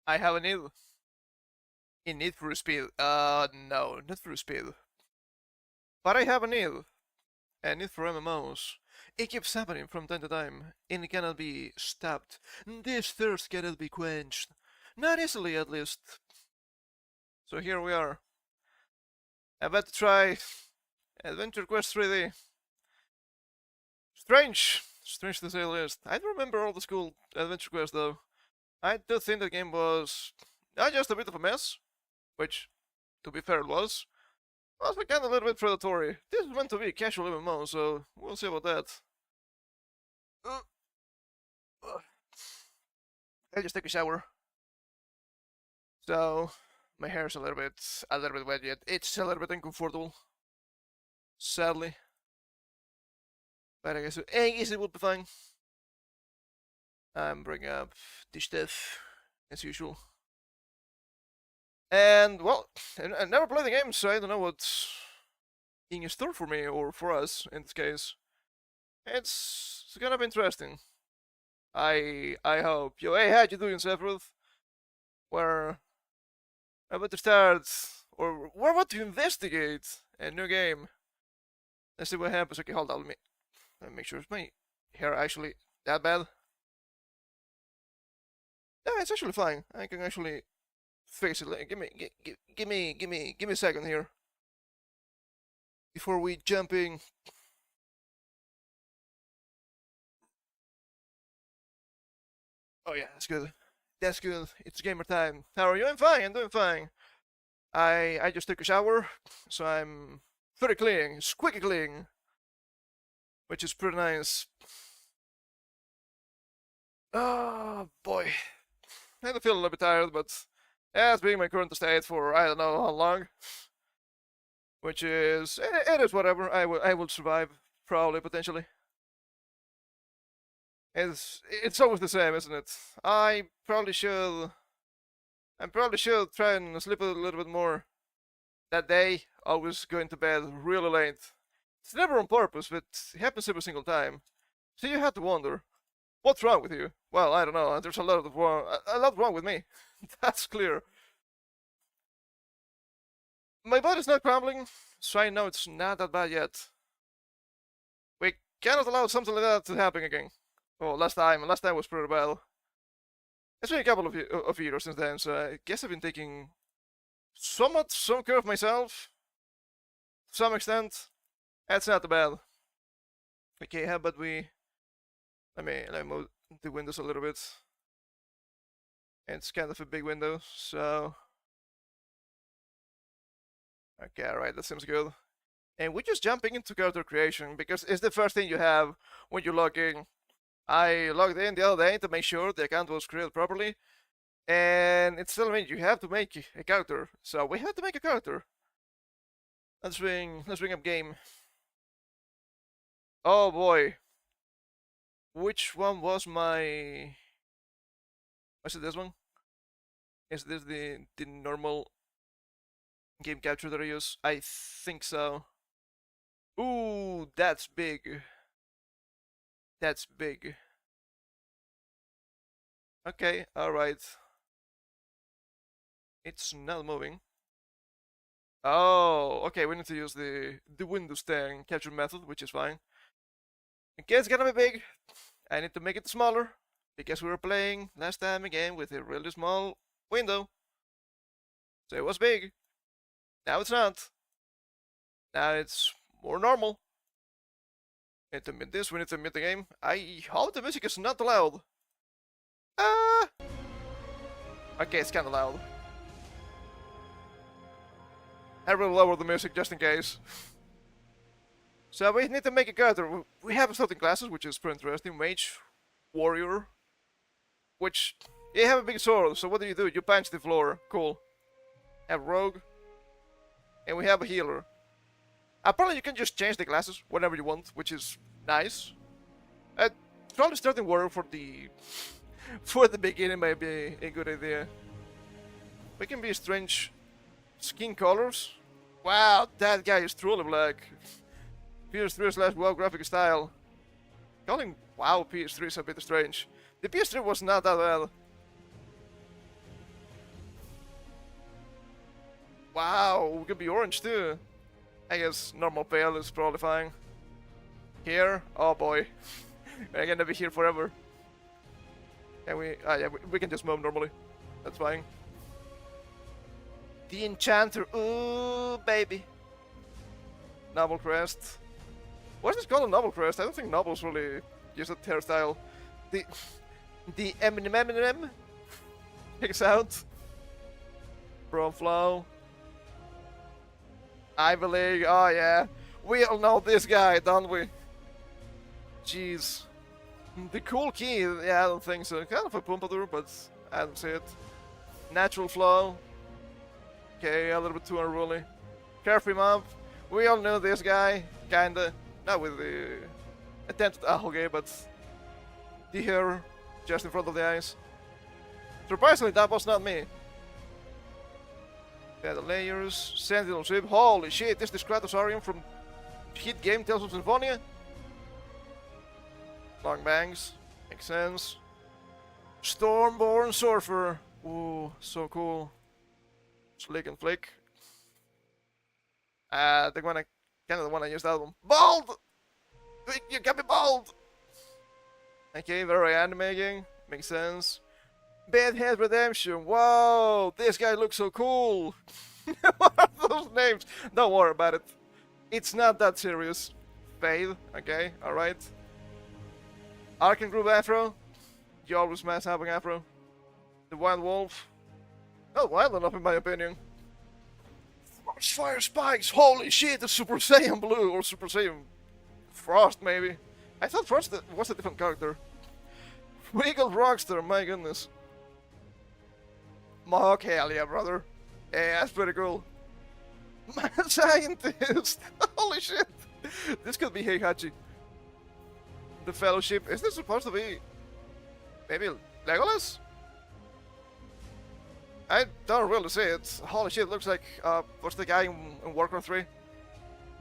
I have a need. In Need for Speed. No, not for Speed. But I have a need. A need for MMOs. It keeps happening from time to time, and it cannot be stopped. This thirst cannot be quenched. Not easily, at least. So here we are. About to try AdventureQuest 3D. Strange to say the least. I don't remember all the school AdventureQuest though. I do think the game was not just a bit of a mess, which, to be fair, it was. Also, kind of a little bit predatory. This is meant to be a casual MMO, so we'll see about that. Uh, uh, I'll just take a shower. So, my hair's a little bit wet yet. It's a little bit uncomfortable, sadly. But I guess it will be fine. I'm bringing up the stuff as usual. And well, I never played the game, so I don't know what's in store for me or for us in this case. It's gonna be interesting. I hope. Yo, hey, how you doing, Sephiroth? We're about to start, or we're about to investigate a new game. Let's see what happens. Okay, hold on. Let me make sure it's my hair actually that bad. Yeah, it's actually fine. I can actually fix it. Give me a second here before we jump in. Oh yeah, that's good. That's good. It's gamer time. How are you? I'm fine. I'm doing fine. I just took a shower, so I'm pretty clean, squeaky clean, which is pretty nice. Oh boy, I feel a little bit tired, but that's being my current state for I don't know how long. Which is it is whatever. I will survive probably potentially. It's always the same, isn't it? I probably should try and sleep a little bit more that day. Always going to bed really late. It's never on purpose, but it happens every single time. So you have to wonder, what's wrong with you? Well, I don't know. There's a lot wrong with me. That's clear. My body's not crumbling, so I know it's not that bad yet. We cannot allow something like that to happen again. Oh, last time was pretty bad. It's been a couple of years since then, so I guess I've been taking somewhat some care of myself to some extent. That's not too bad. Okay, how about we let me move the windows a little bit. It's kind of a big window, so okay, alright, that seems good. And we're just jumping into character creation because it's the first thing you have when you log in. I logged in the other day to make sure the account was created properly, and it's telling me you have to make a character. So we have to make a character. Let's bring up game. Oh boy. Which one was my... Was it this one? Is this the normal game capture that I use? I think so. Ooh, that's big. That's big. Okay, alright. It's not moving. Oh, okay, we need to use the Windows 10 capture method, which is fine. Okay, it's gonna be big. I need to make it smaller because we were playing last time again with a really small window. So it was big. Now it's not. Now it's more normal. We need to mute this, we need to mute the game. I hope the music is not loud. Ah! Okay, it's kinda loud. I will lower the music just in case. So we need to make a character. We have certain classes, which is pretty interesting. Mage, warrior, which you have a big sword. So what do? You punch the floor. Cool. Have rogue, and we have a healer. Apparently, you can just change the classes whenever you want, which is nice. Probably starting warrior for the for the beginning might be a good idea. We can be strange skin colors. Wow, that guy is truly black. PS3 / WoW graphic style. Calling WoW PS3 is a bit strange. The PS3 was not that bad. Wow, we could be orange too. I guess normal pale is probably fine. Here? Oh boy. We're gonna be here forever. Can we? Yeah, we can just move normally. That's fine. The Enchanter. Ooh, baby. Noble Crest. Why is this called a Noble Crest? I don't think nobles really use that hairstyle. The M kicks out. Flow. Ivy League. Oh yeah. We all know this guy, don't we? Jeez. The cool key, yeah, I don't think so. Kind of a Pompadour, but I don't see it. Natural Flow. Okay, a little bit too unruly. Carefree Mob. We all know this guy, kinda. Not with the attempted Ahoge, but the hair just in front of the eyes. Surprisingly, that was not me. Yeah, the layers, Sentinel Ship. Holy shit, this is Kratosaurian from hit game Tales of Symphonia. Long bangs, makes sense. Stormborn Surfer. Ooh, so cool. Slick and flick. The one I kind of the one I used that one. Bald! You got me bald! Okay, very animating. Makes sense. Bedhead Redemption. Whoa! This guy looks so cool! What are those names? Don't worry about it. It's not that serious. Fade. Okay, alright. Arcan Groove Afro. You always mess having Afro. The Wild Wolf. Not wild enough in my opinion. Fire Spikes! Holy shit, the Super Saiyan Blue or Super Saiyan Frost maybe. I thought Frost was a different character. Wiggled Rockster, my goodness. Mohawk, hell yeah, brother. Yeah, that's pretty cool. Mad Scientist! Holy shit! This could be Heihachi. The Fellowship. Is this supposed to be maybe Legolas? I don't really see it. Holy shit, looks like what's the guy in Warcraft 3?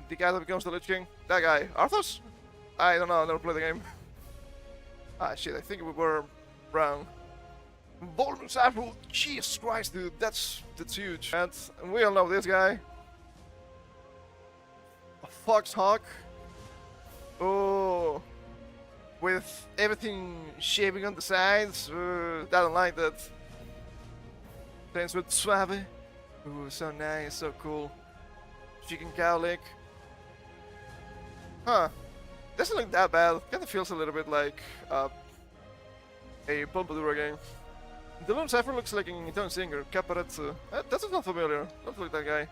The guy that becomes the Lich King? That guy. Arthas? I don't know, I never played the game. Ah shit, I think we were wrong. Volmus Afro, Jesus Christ dude, that's huge. And we all know this guy. A Fox Hawk. Oh, with everything shaving on the sides. I don't like that. Plains with Suave. Ooh, so nice, so cool. Chicken Cowlick. Huh. Doesn't look that bad. Kinda feels a little bit like a Pompadour game. The Lone Cypher looks like an Italian singer, Caparazzo. That's not familiar. Don't look like that guy.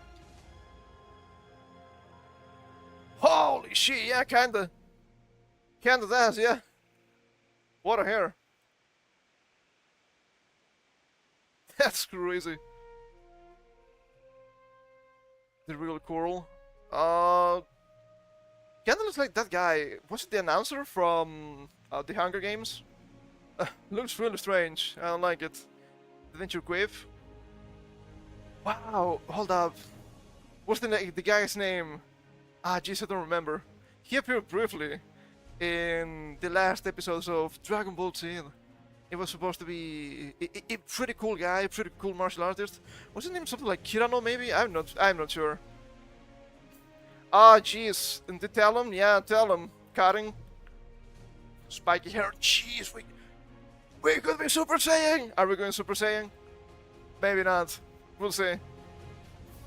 Holy shit, yeah, kinda. Kinda does, yeah. What a hair. That's crazy. The real coral. Kinda looks like that guy. Was it the announcer from the Hunger Games? Looks really strange. I don't like it. AdventureQuest. Wow, hold up. What's the guy's name? Ah, jeez, I don't remember. He appeared briefly in the last episodes of Dragon Ball Z. It was supposed to be a pretty cool guy, pretty cool martial artist. Was his name something like Kirano maybe? I'm not sure. Ah, jeez. And tell him, yeah, tell him. Cutting. Spiky hair. Jeez, we could be Super Saiyan. Are we going Super Saiyan? Maybe not. We'll see.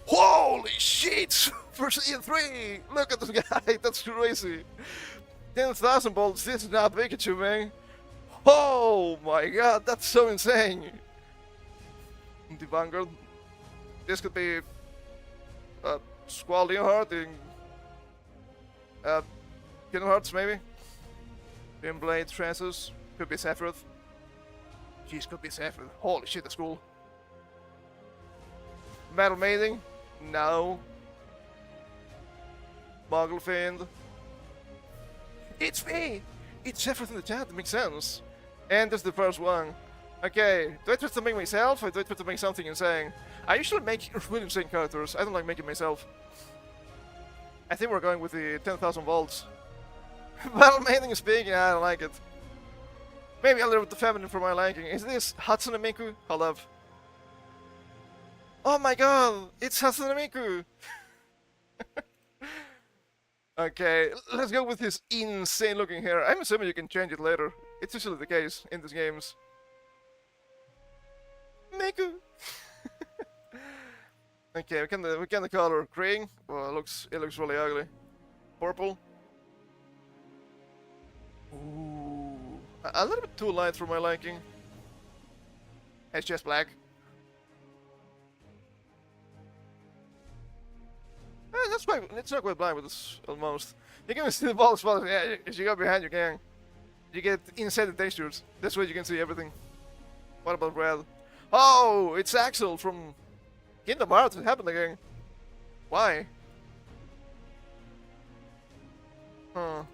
Holy shit! Super Saiyan 3! Look at this guy, that's crazy. 10,000 volts, this is not Pikachu, man. Oh my god, that's so insane. The Vanguard. This could be Squall Leonhardt in Kingdom Hearts, maybe. Blade Trances. Could be Sephiroth. Jeez, could be Sephiroth. Holy shit, that's cool. Metal Maiden? No. Muggle Fiend. It's me! It's Sephiroth in the chat, that makes sense. And that's the first one. Okay, do I try to make myself or do I try to make something insane? I usually make really insane characters, I don't like making myself. I think we're going with the 10,000 volts. Metal Maiden is big, yeah, I don't like it. Maybe a little bit feminine for my liking. Is this Hatsune Miku? Hold up. Oh my god, it's Hasanamiku! Okay, let's go with his insane looking hair. I'm assuming you can change it later. It's usually the case in these games. Miku! Okay, we can the color green. Well, it looks really ugly. Purple. Ooh, a little bit too light for my liking. It's just black. It's not quite blind, but it's almost. You can see the ball spots. Yeah, as you go behind, you can. You get insane textures. That's why you can see everything. What about red? Oh, it's Axel from Kingdom Hearts. It happened again. Why? Huh.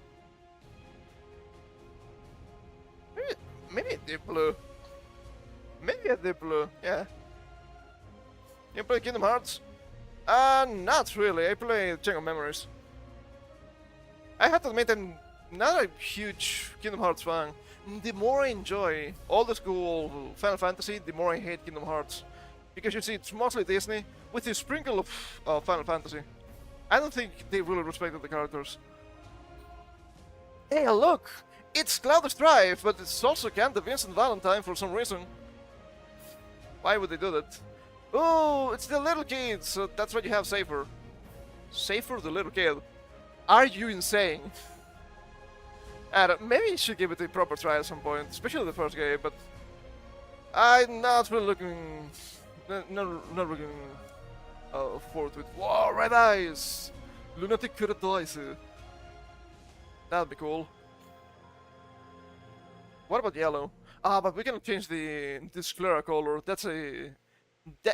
Maybe a deep blue. Maybe a deep blue. Yeah. You play Kingdom Hearts? Not really. I play Chain of Memories. I have to admit I'm not a huge Kingdom Hearts fan. The more I enjoy old school Final Fantasy, the more I hate Kingdom Hearts. Because you see, it's mostly Disney with a sprinkle of Final Fantasy. I don't think they really respected the characters. Hey, look! It's Cloud Strife, but it's also kind of Vincent Valentine for some reason. Why would they do that? Oh, it's the little kid, so that's what you have Safer. Safer the little kid? Are you insane? Maybe you should give it a proper try at some point, especially the first game, but I'm not really looking... not looking forward to it. Whoa, red eyes! Lunatic Kuratoise. That'd be cool. What about yellow? But we can change the sclera color. That's a...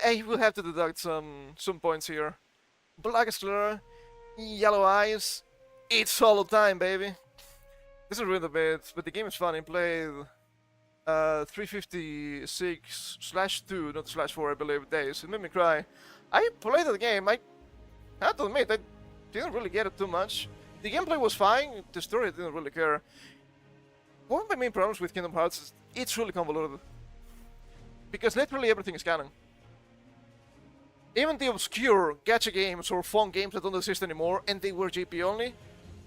I will have to deduct some points here. Black sclera, yellow eyes. It's solo time, baby. This is ruined a bit, but the game is fun. I played 356/2, not /4, I believe, days. It made me cry. I played the game. I have to admit, I didn't really get it too much. The gameplay was fine. The story I didn't really care. One of my main problems with Kingdom Hearts is it's really convoluted. Because literally everything is canon. Even the obscure gacha games or phone games that don't exist anymore and they were GP only,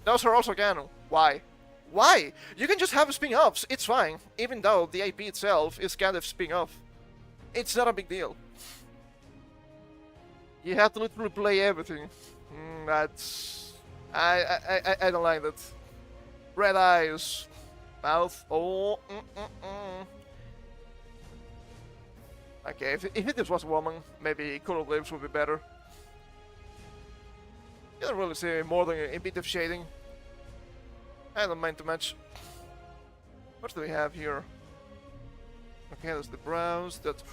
those are also canon. Why? Why? You can just have spin-offs, it's fine, even though the IP itself is kind of spin-off. It's not a big deal. You have to literally play everything. That's... I don't like that. Red eyes. Mouth. Oh. Okay, if it just was a woman, maybe color lips would be better. You don't really see more than a bit of shading. I don't mind too much. What do we have here? Okay, that's the brows. That's...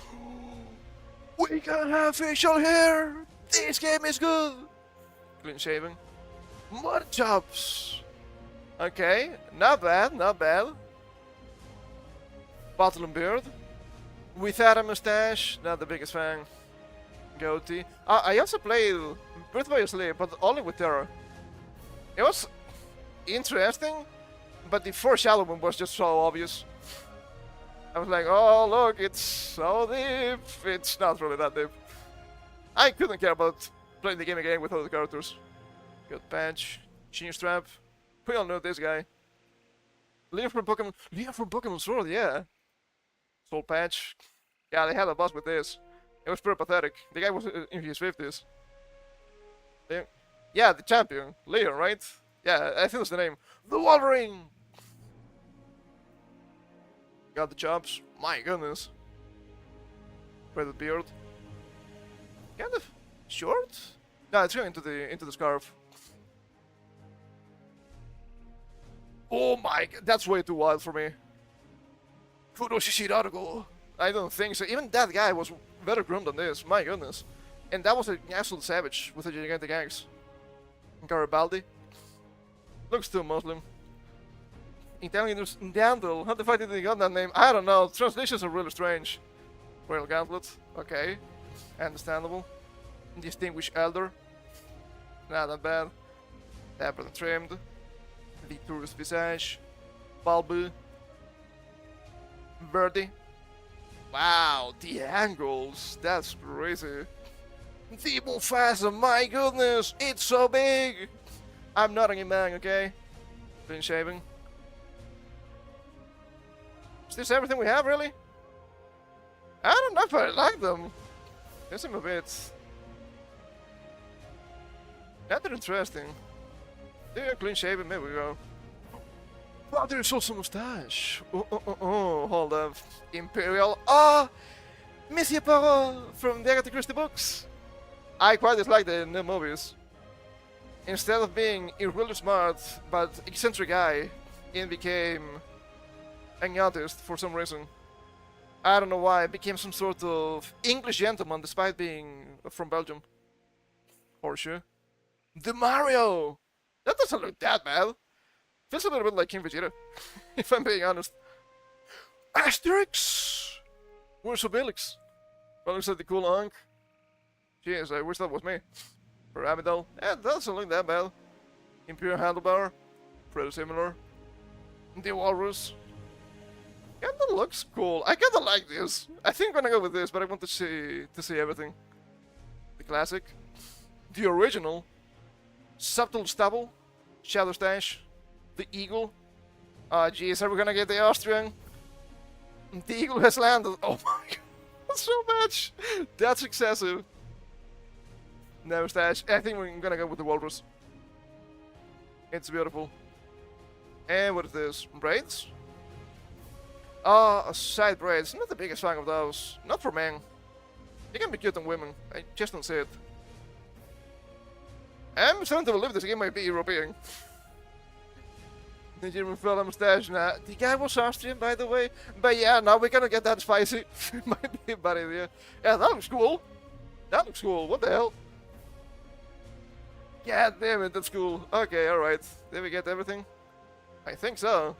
We can have facial hair! This game is good! Clean shaven. More chops! Okay, not bad, not bad. Bottle and beard. Without a mustache, not the biggest fan. Goatee. I also played Birth by Sleep, but only with Terra. It was interesting, but the foreshadowing was just so obvious. I was like, oh look, it's so deep. It's not really that deep. I couldn't care about playing the game again with other characters. Good patch, chin strap. We all know this guy. Liam from Pokemon Sword, yeah. Soul patch. Yeah, they had a boss with this. It was pretty pathetic. The guy was in his 50s. Yeah, the champion. Leon, right? Yeah, I think that's the name. The Wolverine! Got the chops. My goodness. Braided beard. Kind of short? No, it's going into the scarf. Oh my god, that's way too wild for me. I don't think so. Even that guy was better groomed than this. My goodness. And that was an absolute savage with a gigantic axe. Garibaldi. Looks too Muslim. Neanderthal. How the fuck did they got that name? I don't know. Translations are really strange. Royal Gauntlet. Okay. Understandable. Distinguished Elder. Not that bad. Dapper and trimmed. The Tourist Visage. Balbu. Birdie. Wow, the angles. That's crazy. The Mufasa, my goodness, it's so big! I'm not a man, okay? Clean shaving. Is this everything we have, really? I don't know if I like them. They seem a bit... Rather interesting. They're clean shaven, there we go. Oh, there's also mustache. Oh, hold up. Imperial. Ah! Monsieur Poirot from the Agatha Christie books. I quite dislike the new movies. Instead of being a really smart but eccentric guy, he became an artist for some reason. I don't know why, I became some sort of English gentleman despite being from Belgium. Horseshoe. The Mario! That doesn't look that bad. Feels a little bit like King Vegeta, if I'm being honest. Asterix! Where's Obelix? Well, looks like the cool Ankh. Jeez, I wish that was me. Pyramidal. Yeah, that doesn't look that bad. Imperial Handlebar. Pretty similar. The Walrus. Yeah, that looks cool. I kinda like this. I think I'm gonna go with this, but I want to see everything. The classic. The original. Subtle Stubble. Shadow Stash. The Eagle. Oh jeez, are we gonna get the Austrian? The Eagle has landed. Oh my god, so much! That's excessive. No stash. I think we're gonna go with the Walrus. It's beautiful. And what is this? Braids? Ah, side braids. Not the biggest fan of those. Not for men. They can be cute on women. I just don't see it. I'm starting to believe this game might be European. The German fella mustache. Nah, the guy was Austrian, by the way. But yeah, now we're gonna get that spicy. Might be a bad idea. Yeah, that looks cool. That looks cool. What the hell? God damn it, that's cool. Okay, alright. Did we get everything? I think so.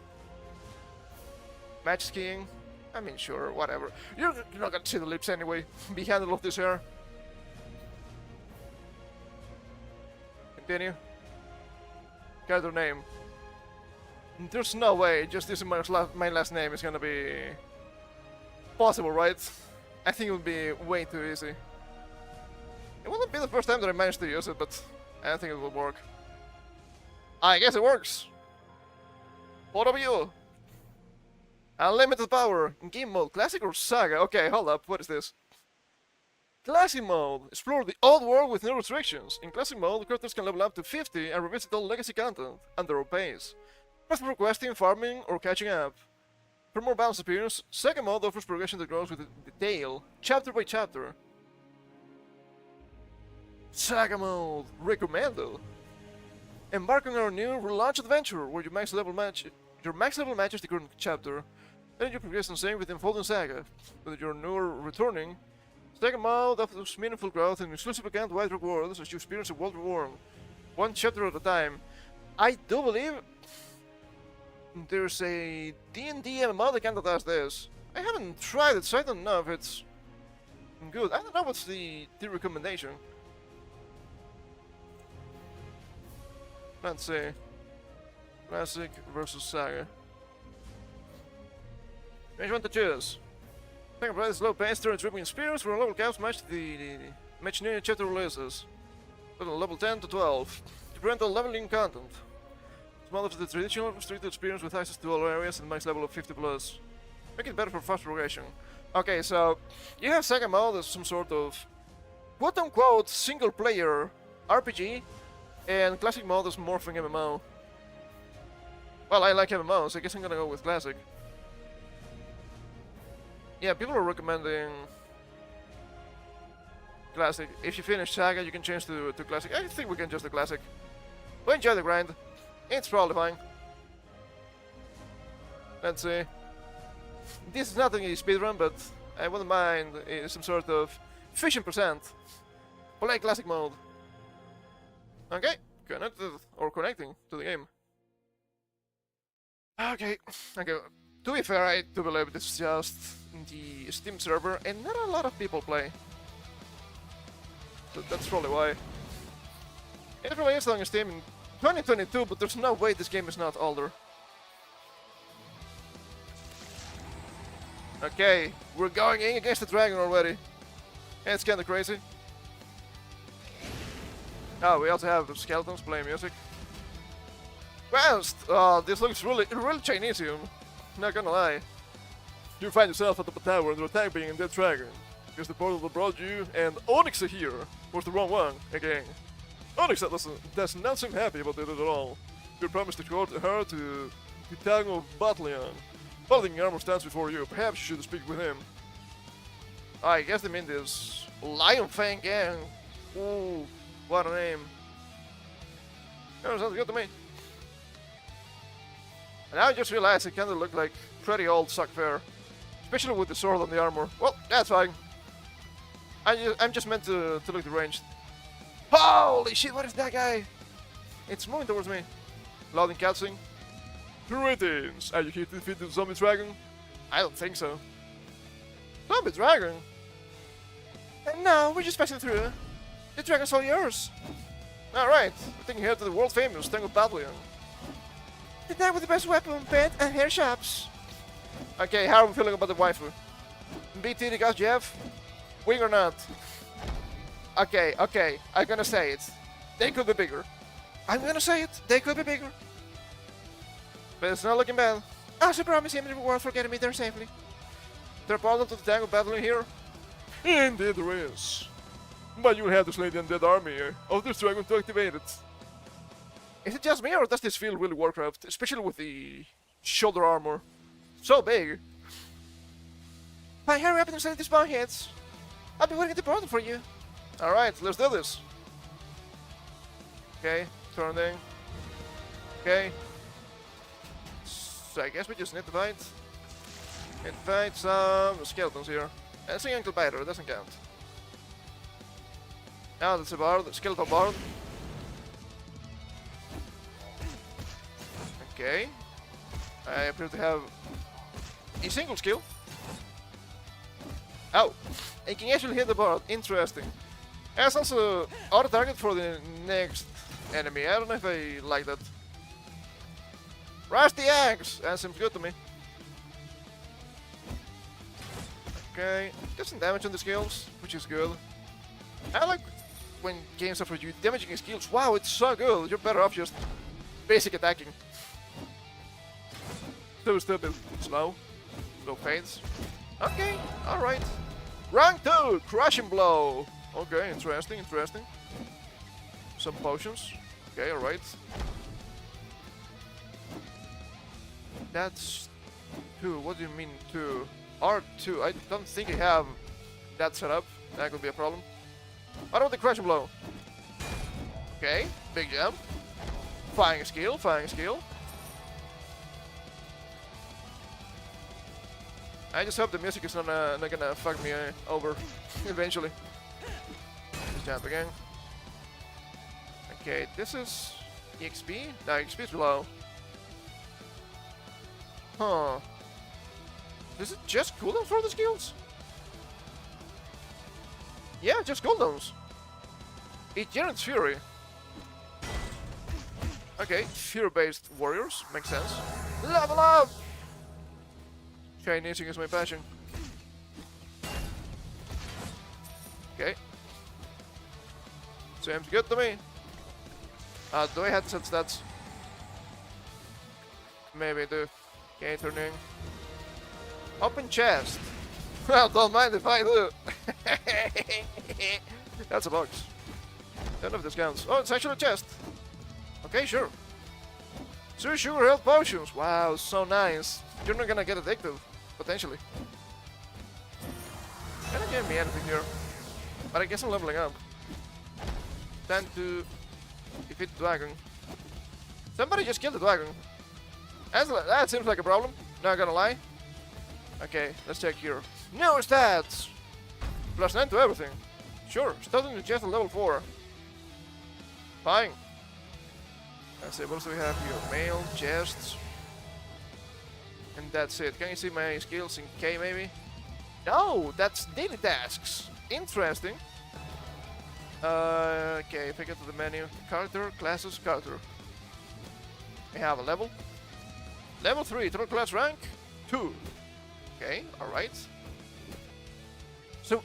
Match skiing? I mean, sure, whatever. You're not gonna see the lips anyway. Behind all of this hair. Continue. Character name. There's no way just using my last name is gonna be possible, right? I think it would be way too easy. It wouldn't be the first time that I managed to use it, but I don't think it will work. I guess it works. What of you? Unlimited power. In game mode, classic or saga? Okay, hold up, what is this? Classic mode. Explore the old world with no restrictions. In classic mode, the characters can level up to 50 and revisit all legacy content at their own pace. Best for questing, farming, or catching up. For more balanced appearance, second mode offers progression that grows with detail, chapter by chapter. Saga mode. Recommended. Embark on our new relaunch adventure, where your max level matches the current chapter. Then you progress and same with the unfolding saga. With your newer returning, second mode offers meaningful growth and exclusive account wide rewards as you experience a world reborn, one chapter at a time. I do believe there's a D&D MMO that kinda does this. I haven't tried it, so I don't know if it's good. I don't know what's the recommendation. Let's see. Classic versus Saga. Which one to choose? Second price is low pace, turn dripping experience for level caps match new chapter releases. Level 10 to 12. To prevent all leveling content. Small of the traditional restricted experience with access to all areas and max level of 50 plus. Make it better for fast progression. Okay, so you have Saga mode as some sort of quote-unquote single-player RPG, and Classic mode is morphing MMO. Well, I like MMOs, so I guess I'm gonna go with Classic. Yeah, people are recommending Classic. If you finish Saga, you can change to Classic. I think we can just do Classic. But enjoy the grind. It's probably fine. Let's see. This is not a speedrun, but I wouldn't mind some sort of fishing percent. Play Classic mode. Okay, connected or connecting to the game. Okay. To be fair, I do believe this is just the Steam server and not a lot of people play. So that's probably why. It released on Steam in 2022, but there's no way this game is not older. Okay, we're going in against the dragon already. It's kinda crazy. Oh, we also have the skeletons playing music. Quenched! This looks really Chinesium. Not gonna lie. You find yourself at the tower under attack being a dead dragon. Because the portal that brought you and Onyx are here was the wrong one, again. Onyx does not seem happy about it at all. You promised to escort her to the town of Batlion. Paladin armor stands before you. Perhaps you should speak with him. I guess they mean this Lion Fang gang. Ooh, what a name. Yeah, sounds good to me. And now I just realized it kinda looked like pretty old Suckfair. Especially with the sword and the armor. Well, that's fine. I'm just meant to look deranged. Holy shit, what is that guy? It's moving towards me. Loading cutscene. Greetings! Are you here to defeat the zombie dragon? I don't think so. Zombie dragon? No, we're just passing through. The dragon's all yours. Alright, we're taking here to the world famous Town of Batlion. The guy with the best weapon, bed, and hair shops. Okay, how are we feeling about the waifu? BT, the guys Jeff? Wing or not? Okay, I'm gonna say it. They could be bigger. I'm gonna say it. They could be bigger. But it's not looking bad. I should promise him the reward for getting me there safely. There a portal to the Town of Batlion here? Indeed there is. But you'll have to slay the undead army of this dragon to activate it. Is it just me or does this feel really Warcraft? Especially with the shoulder armor. So big. Fine, hurry up and slay these boneheads. I'll be waiting at the portal for you. Alright, let's do this. Okay, turning. Okay. So I guess we just need to fight some skeletons here. And a ankle biter, doesn't count. Now that's a bard, skeleton bard. Okay. I appear to have a single skill. Oh, I can actually hit the bard. Interesting. That's also auto target for the next enemy. I don't know if I like that. Rush the axe! That seems good to me. Okay, get some damage on the skills, which is good. I like when games offer you damaging skills. Wow, it's so good. You're better off just basic attacking. So stupid. Slow. Slow fades. Okay, alright. Rank 2, Crushing Blow. Okay, interesting. Some potions. Okay, alright. That's 2. What do you mean 2? R2. I don't think I have that set up. That could be a problem. What about the Crushing Blow? Okay, big jump. Flying skill. I just hope the music is not gonna fuck me over eventually. Just jump again. Okay, this is EXP? No, EXP is low. Huh. Is it just cooldown for the skills? Yeah, just cooldowns. It generates fury. Okay, fear-based warriors. Makes sense. Level up! Chinese is my passion. Okay. Seems good to me. Do I have to set stats? Maybe I do. Okay, turning. Open chest. Well, don't mind if I do. That's a box. Don't know if this counts. Oh, it's actually a chest. Okay, sure. 2 sugar health potions. Wow, so nice. You're not gonna get addicted, potentially. Gonna give me anything here. But I guess I'm leveling up. Time to defeat the dragon. Somebody just killed the dragon. That seems like a problem. Not gonna lie. Okay, let's check here. No stats! +9 to everything. Sure, starting the chest at level 4. Fine. Let's see, what else do we have here? Mail, chests. And that's it. Can you see my skills in K maybe? No, that's daily tasks. Interesting. Okay, if I get to the menu, character, classes, character. I have a level. Level 3, total class rank 2. Okay, alright. So,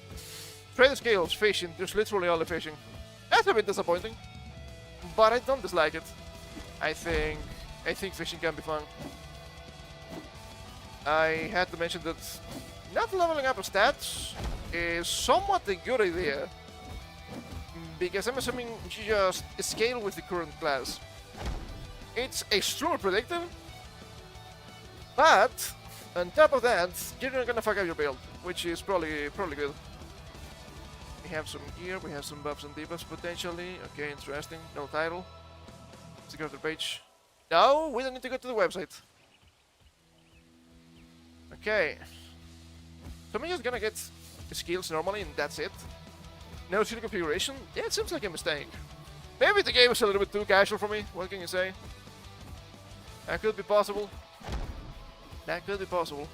trader skills, fishing, there's literally only fishing. That's a bit disappointing. but I don't dislike it. I think fishing can be fun. I had to mention that not leveling up stats is somewhat a good idea, because I'm assuming you just scale with the current class. It's extremely predictive, but on top of that, you're not gonna fuck up your build, which is probably good. We have some gear, we have some buffs and debuffs potentially. Okay, interesting. No title. Let's go to the page. No, we don't need to go to the website. Okay. So I'm just gonna get skills normally and that's it. No skill configuration? Yeah, it seems like a mistake. Maybe the game is a little bit too casual for me. What can you say? That could be possible. That could be possible.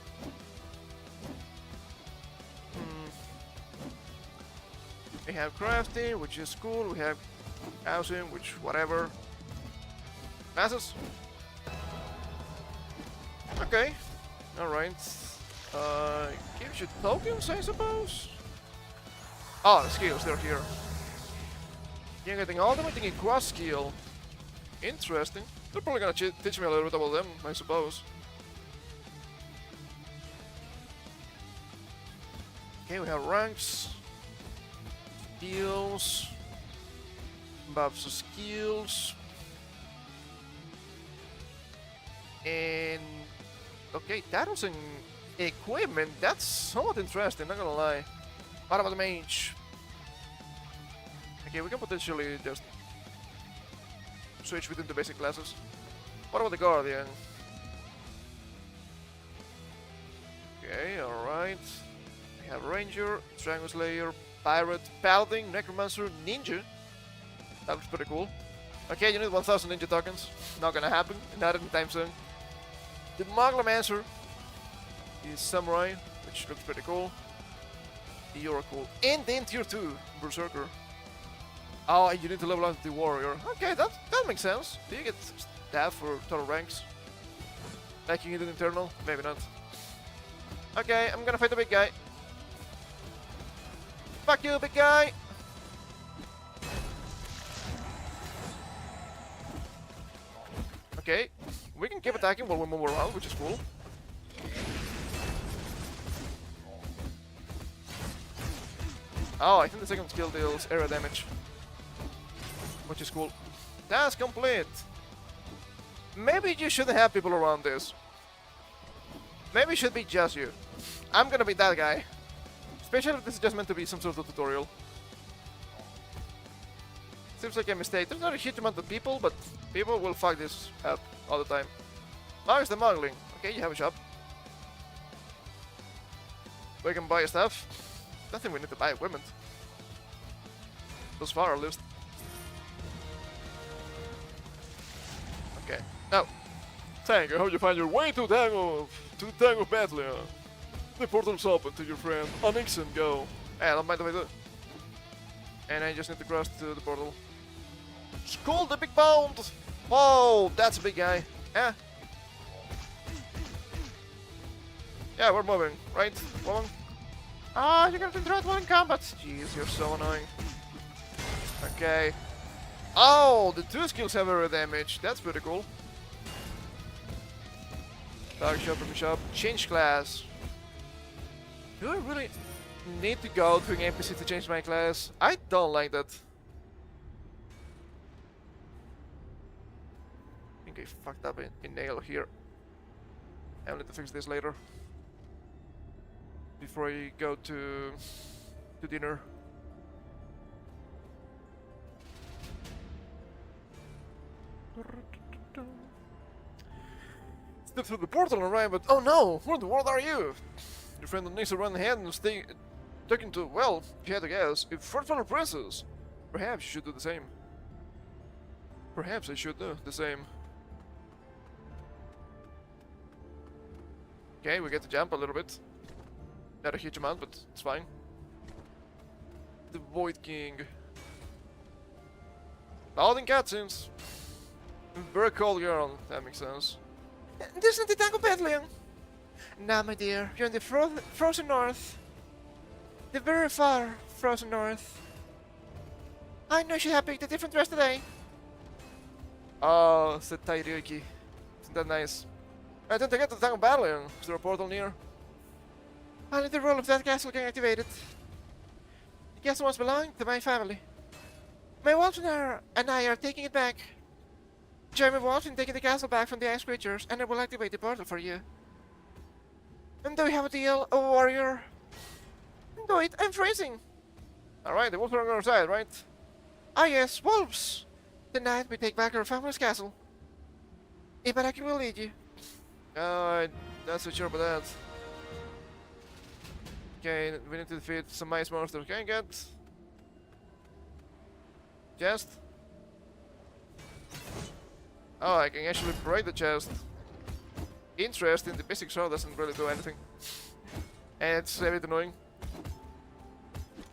We have crafting, which is cool. We have housing, which whatever. Masses. Okay. Alright. Gives you tokens, I suppose? Oh, the skills, they're here. You're getting ultimate and cross skill. Interesting. They're probably gonna teach me a little bit about them, I suppose. Okay, we have ranks. Skills. Buffs of skills. And okay, titles and equipment, that's somewhat interesting, not gonna lie. What about the mage? Okay, we can potentially just switch between the basic classes. What about the guardian? Okay, alright. We have ranger, dragon slayer, pirate, paladin, necromancer, ninja. That looks pretty cool. Okay, you need 1000 ninja tokens. Not gonna happen, not anytime soon. The Moglomancer is Samurai, which looks pretty cool. The Oracle. And then tier 2, Berserker. Oh, and you need to level up the Warrior. Okay, that makes sense. Do you get staff for total ranks? Like you need an internal? Maybe not. Okay, I'm gonna fight the big guy. Fuck you, big guy! Okay, we can keep attacking while we move around, which is cool. Oh, I think the second skill deals area damage, which is cool. That's complete. Maybe you shouldn't have people around this. Maybe it should be just you. I'm gonna be that guy. Especially if this is just meant to be some sort of tutorial. Seems like a mistake. There's not a huge amount of people, but people will fuck this up all the time. Now it's the muggling. Okay, you have a shop. We can buy stuff. I think we need to buy equipment. Thus far, at least. Okay. Now, Tank, I hope you find your way to the Tango Battalion. The portal's open to your friend Onyx and go. Hey, I don't mind if I do. And I just need to cross to the portal. Skull the big bound! Whoa, that's a big guy. Yeah. Yeah, we're moving, right, woman? Ah, you're gonna interact while in combat. Jeez, you're so annoying. Okay. Oh, the two skills have area damage. That's pretty cool. Dark shop, room shop. Change class. Do I really need to go to an NPC to change my class? I don't like that. I think I fucked up in nail here. I'll need to fix this later. Before I go to dinner. Step through the portal and arrive, but oh no! Where in the world are you? Your friend needs to run ahead and stay talking to, well, if you had to guess, if first fellow princess. Perhaps you should do the same. Perhaps I should do the same. Okay, we get to jump a little bit. Not a huge amount, but it's fine. The Void King. Loading cutscenes. Very cold girl, that makes sense. This isn't the Tango Battalion. Nah, my dear, you're in the frozen north. The very far frozen north. I know you have picked a different dress today. Oh, said Ibaraki. Isn't that nice? I don't get the tank battling. Is there a portal near? Only the role of that castle can activate it. The castle once belonged to my family. My Walton and I are taking it back. Jeremy Walton taking the castle back from the ice creatures, and I will activate the portal for you. And do we have a deal, a warrior? Do it, I'm freezing! Alright, the wolves are on our side, right? Ah yes, wolves! Tonight we take back our family's castle. Ibaraki will lead you. I'm not so sure about that. Okay, we need to defeat some ice monsters. Can I get... chest? Oh, I can actually break the chest. Interesting, the basic sword doesn't really do anything. And it's a bit annoying.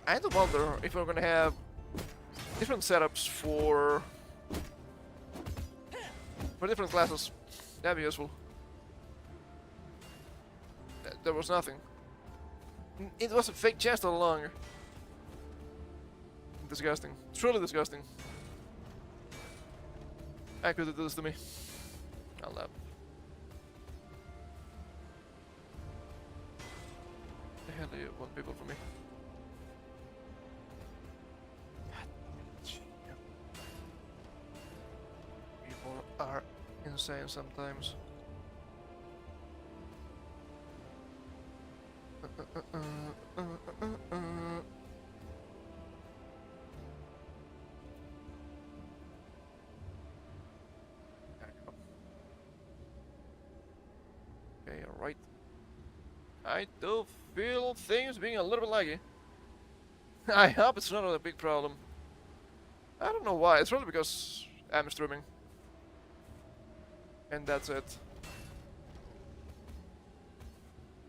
I do wonder if we're gonna have different setups for different classes. That'd be useful. There was nothing. It was a fake chest all along. Disgusting. Truly disgusting. I could do this to me. I'll not. The hell do you want people from me? People are insane sometimes. Okay, alright. I do feel things being a little bit laggy. I hope it's not a big problem. I don't know why, it's probably because I'm streaming. And that's it.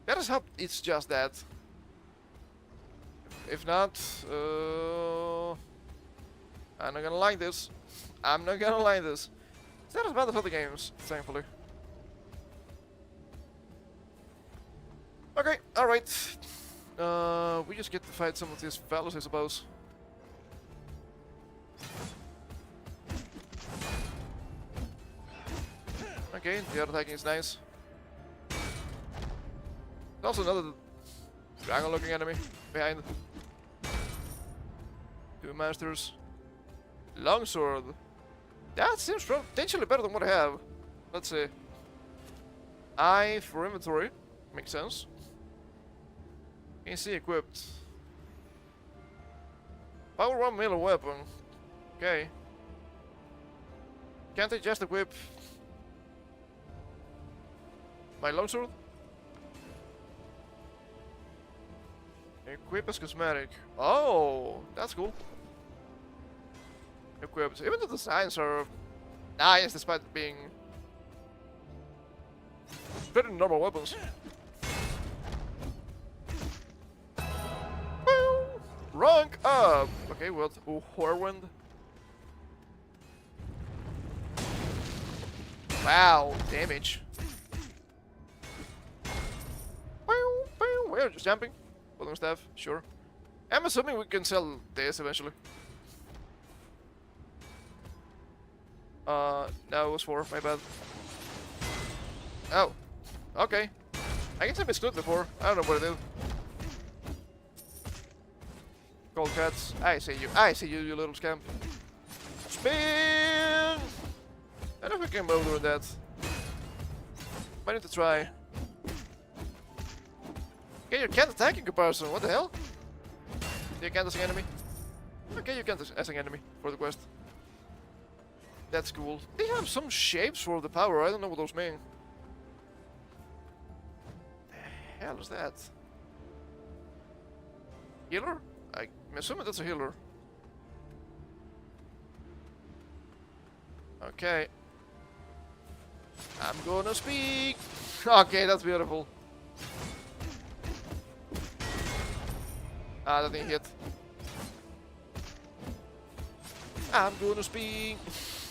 Let us hope it's just that. If not, I'm not gonna like this. I'm not gonna like this. It's not as bad as other games, thankfully. Okay, alright. We just get to fight some of these fellas, I suppose. Okay, the other attacking is nice. There's also another dragon-looking enemy behind. Two masters. Longsword. That seems potentially better than what I have. Let's see. I for inventory. Makes sense. AC equipped. Power 1 melee weapon. Okay. Can't I just equip my longsword? Equip as cosmetic. Oh, that's cool. Equipped. Even the designs are nice despite being pretty normal weapons. Rank up! Okay, what? Well, Whirlwind. Wow, damage. We're just jumping. Holding staff, sure. I'm assuming we can sell this eventually. No, it was 4, my bad. Oh, okay. I guess I misclicked before. I don't know what I did. Cold cats. I see you, you little scamp. Spin! I don't know if we can move doing that. Might need to try. Okay, you can't attack in comparison, what the hell? You can't as an enemy? Okay, you can't as an enemy for the quest. That's cool. They have some shapes for the power, I don't know what those mean. The hell is that? Healer? I'm assuming that's a healer. Okay. I'm gonna speak! Okay, that's beautiful. Ah, that didn't hit. I'm gonna speak!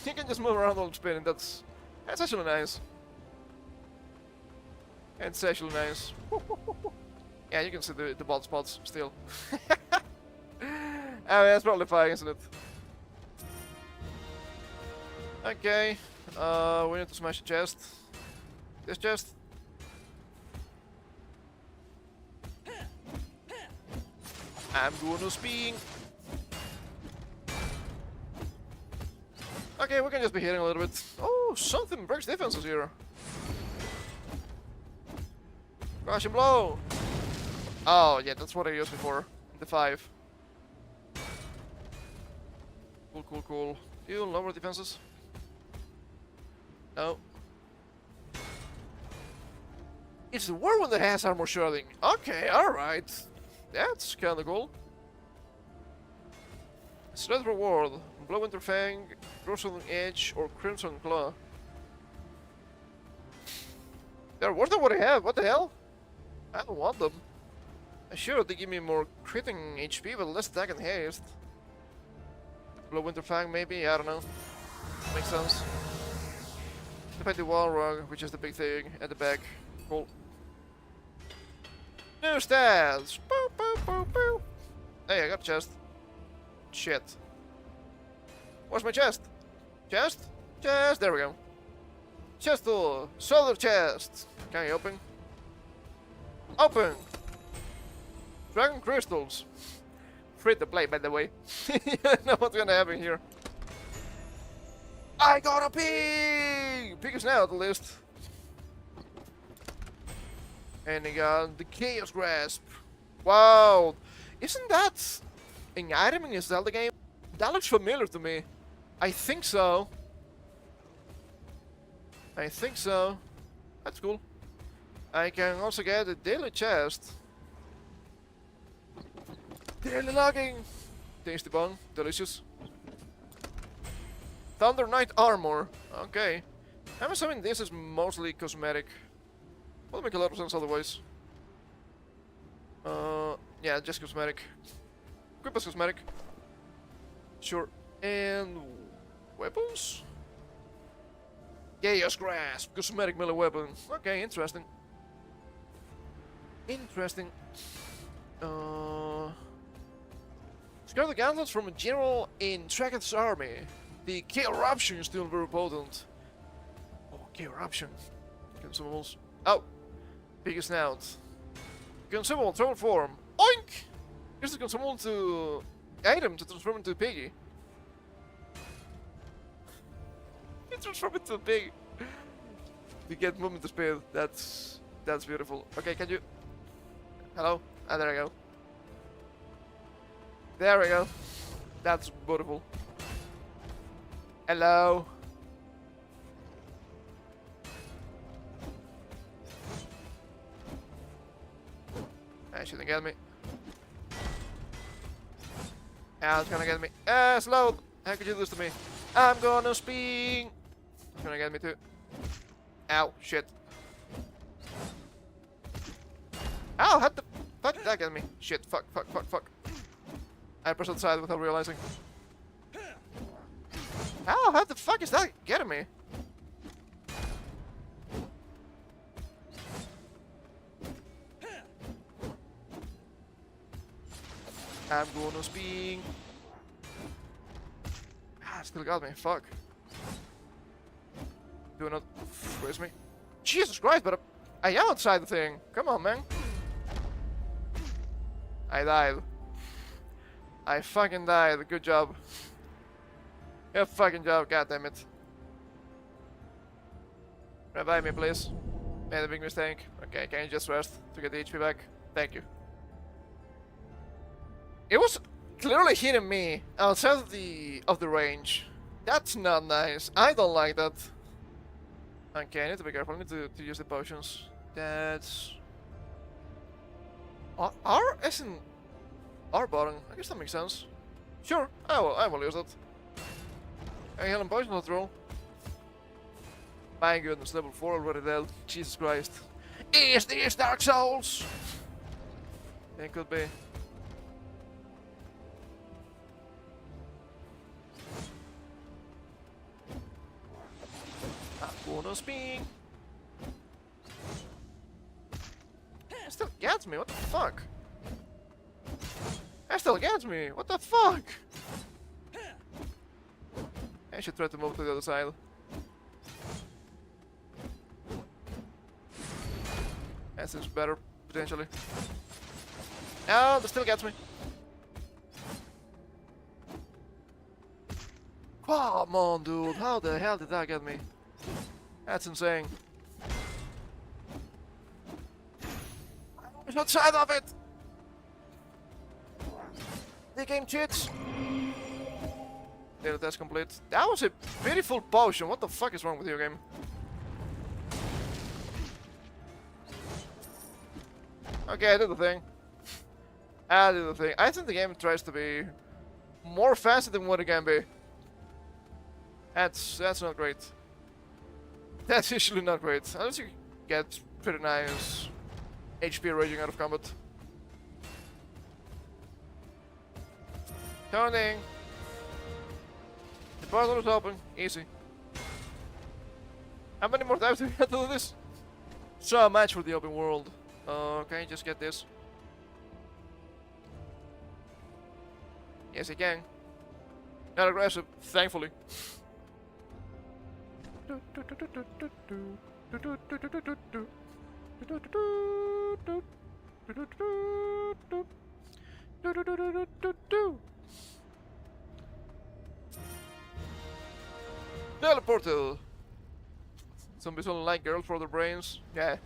You can just move around while spinning, that's actually nice. It's actually nice. Yeah, you can see the bald spots still. I mean, that's probably fine, isn't it? Okay, we need to smash the chest. This chest. I'm gonna spin. Okay, we can just be hitting a little bit. Oh, something breaks defenses here. Crush and blow. Oh, yeah, that's what I used before. The 5. Cool, cool, cool. You lower defenses? No. It's the Whirlwind that has armor sharding. Okay, alright. That's kinda cool. Select reward. Blowwinter Fang, Crimson Edge, or Crimson Claw. They're worth what I have. What the hell? I don't want them. Sure, they give me more critting HP, but less attack and haste. Blowwinter Fang, maybe? I don't know. Makes sense. Defend the wall rug, which is the big thing at the back. Cool. New stats! Boop, boop, boop, boop. Hey, I got a chest. Shit. Where's my chest? Chest? Chest, there we go. Chest tool. Solar chest. Can you open? Open! Dragon crystals. Free to play, by the way. You know what's gonna happen here. I got a pig! Pig is now at the list. And I got the Chaos Grasp. Wow! Isn't that an item in a Zelda game? That looks familiar to me. I think so. I think so. That's cool. I can also get a daily chest. Daily logging! Tasty bun. Delicious. Thunder Knight armor. Okay. I'm assuming this is mostly cosmetic. Will make a lot of sense otherwise. Yeah, just cosmetic. Equip as cosmetic. Sure. And weapons? Chaos Grasp, cosmetic melee weapon. Okay, interesting. Interesting. Scare the gauntlets from a general in Tracketh's army. The K-Eruption is still very potent. Oh, K-Eruption. Consumables. Oh! Biggest snout. Consumable, transform form. Oink! Here's the consumable to item to transform into a piggy. You transform into a pig. We get movement to speed. That's beautiful. Okay, can you? Hello? Ah, there I go. There we go. That's beautiful. Hello. That shouldn't get me. Ah, it's gonna get me. Ah, slow! How could you do this to me? I'm gonna spin! It's gonna get me too. Ow, shit. Ow, how the fuck did that get me? Shit, fuck, fuck, fuck, fuck. I pressed on the side without realizing. Ow, how the fuck is that getting me? I'm gonna spin. Ah, still got me. Fuck. Do not freeze me. Jesus Christ, but I am outside the thing. Come on, man. I died. I fucking died. Good job. Good fucking job. God damn it. Revive me, please. Made a big mistake. Okay, can you just rest to get the HP back? Thank you. It was clearly hitting me outside of the range. That's not nice. I don't like that. Okay, I need to be careful. I need to use the potions. That's R isn't R button. I guess that makes sense. Sure, I will use that. Hey, Helen potion not throw. My goodness, level 4 already dead. Jesus Christ. Is this Dark Souls? It could be. I'm gonna spin. It still gets me, what the fuck? It still gets me, what the fuck? I should try to move to the other side. That seems better, potentially. No, that still gets me. Come on, dude. How the hell did that get me? That's insane. I was outside of it! The game cheats! Yeah, that's complete. That was a beautiful potion. What the fuck is wrong with your game? Okay, I did the thing. I did the thing. I think the game tries to be more faster than what it can be. That's not great. That's usually not great. Unless you get pretty nice HP raging out of combat. Turning. The portal is open. Easy. How many more times do we have to do this? So much for the open world. Okay, just get this. Yes, I can. Not aggressive, thankfully. Teleportal. Zombies only like girls for their brains. Yeah,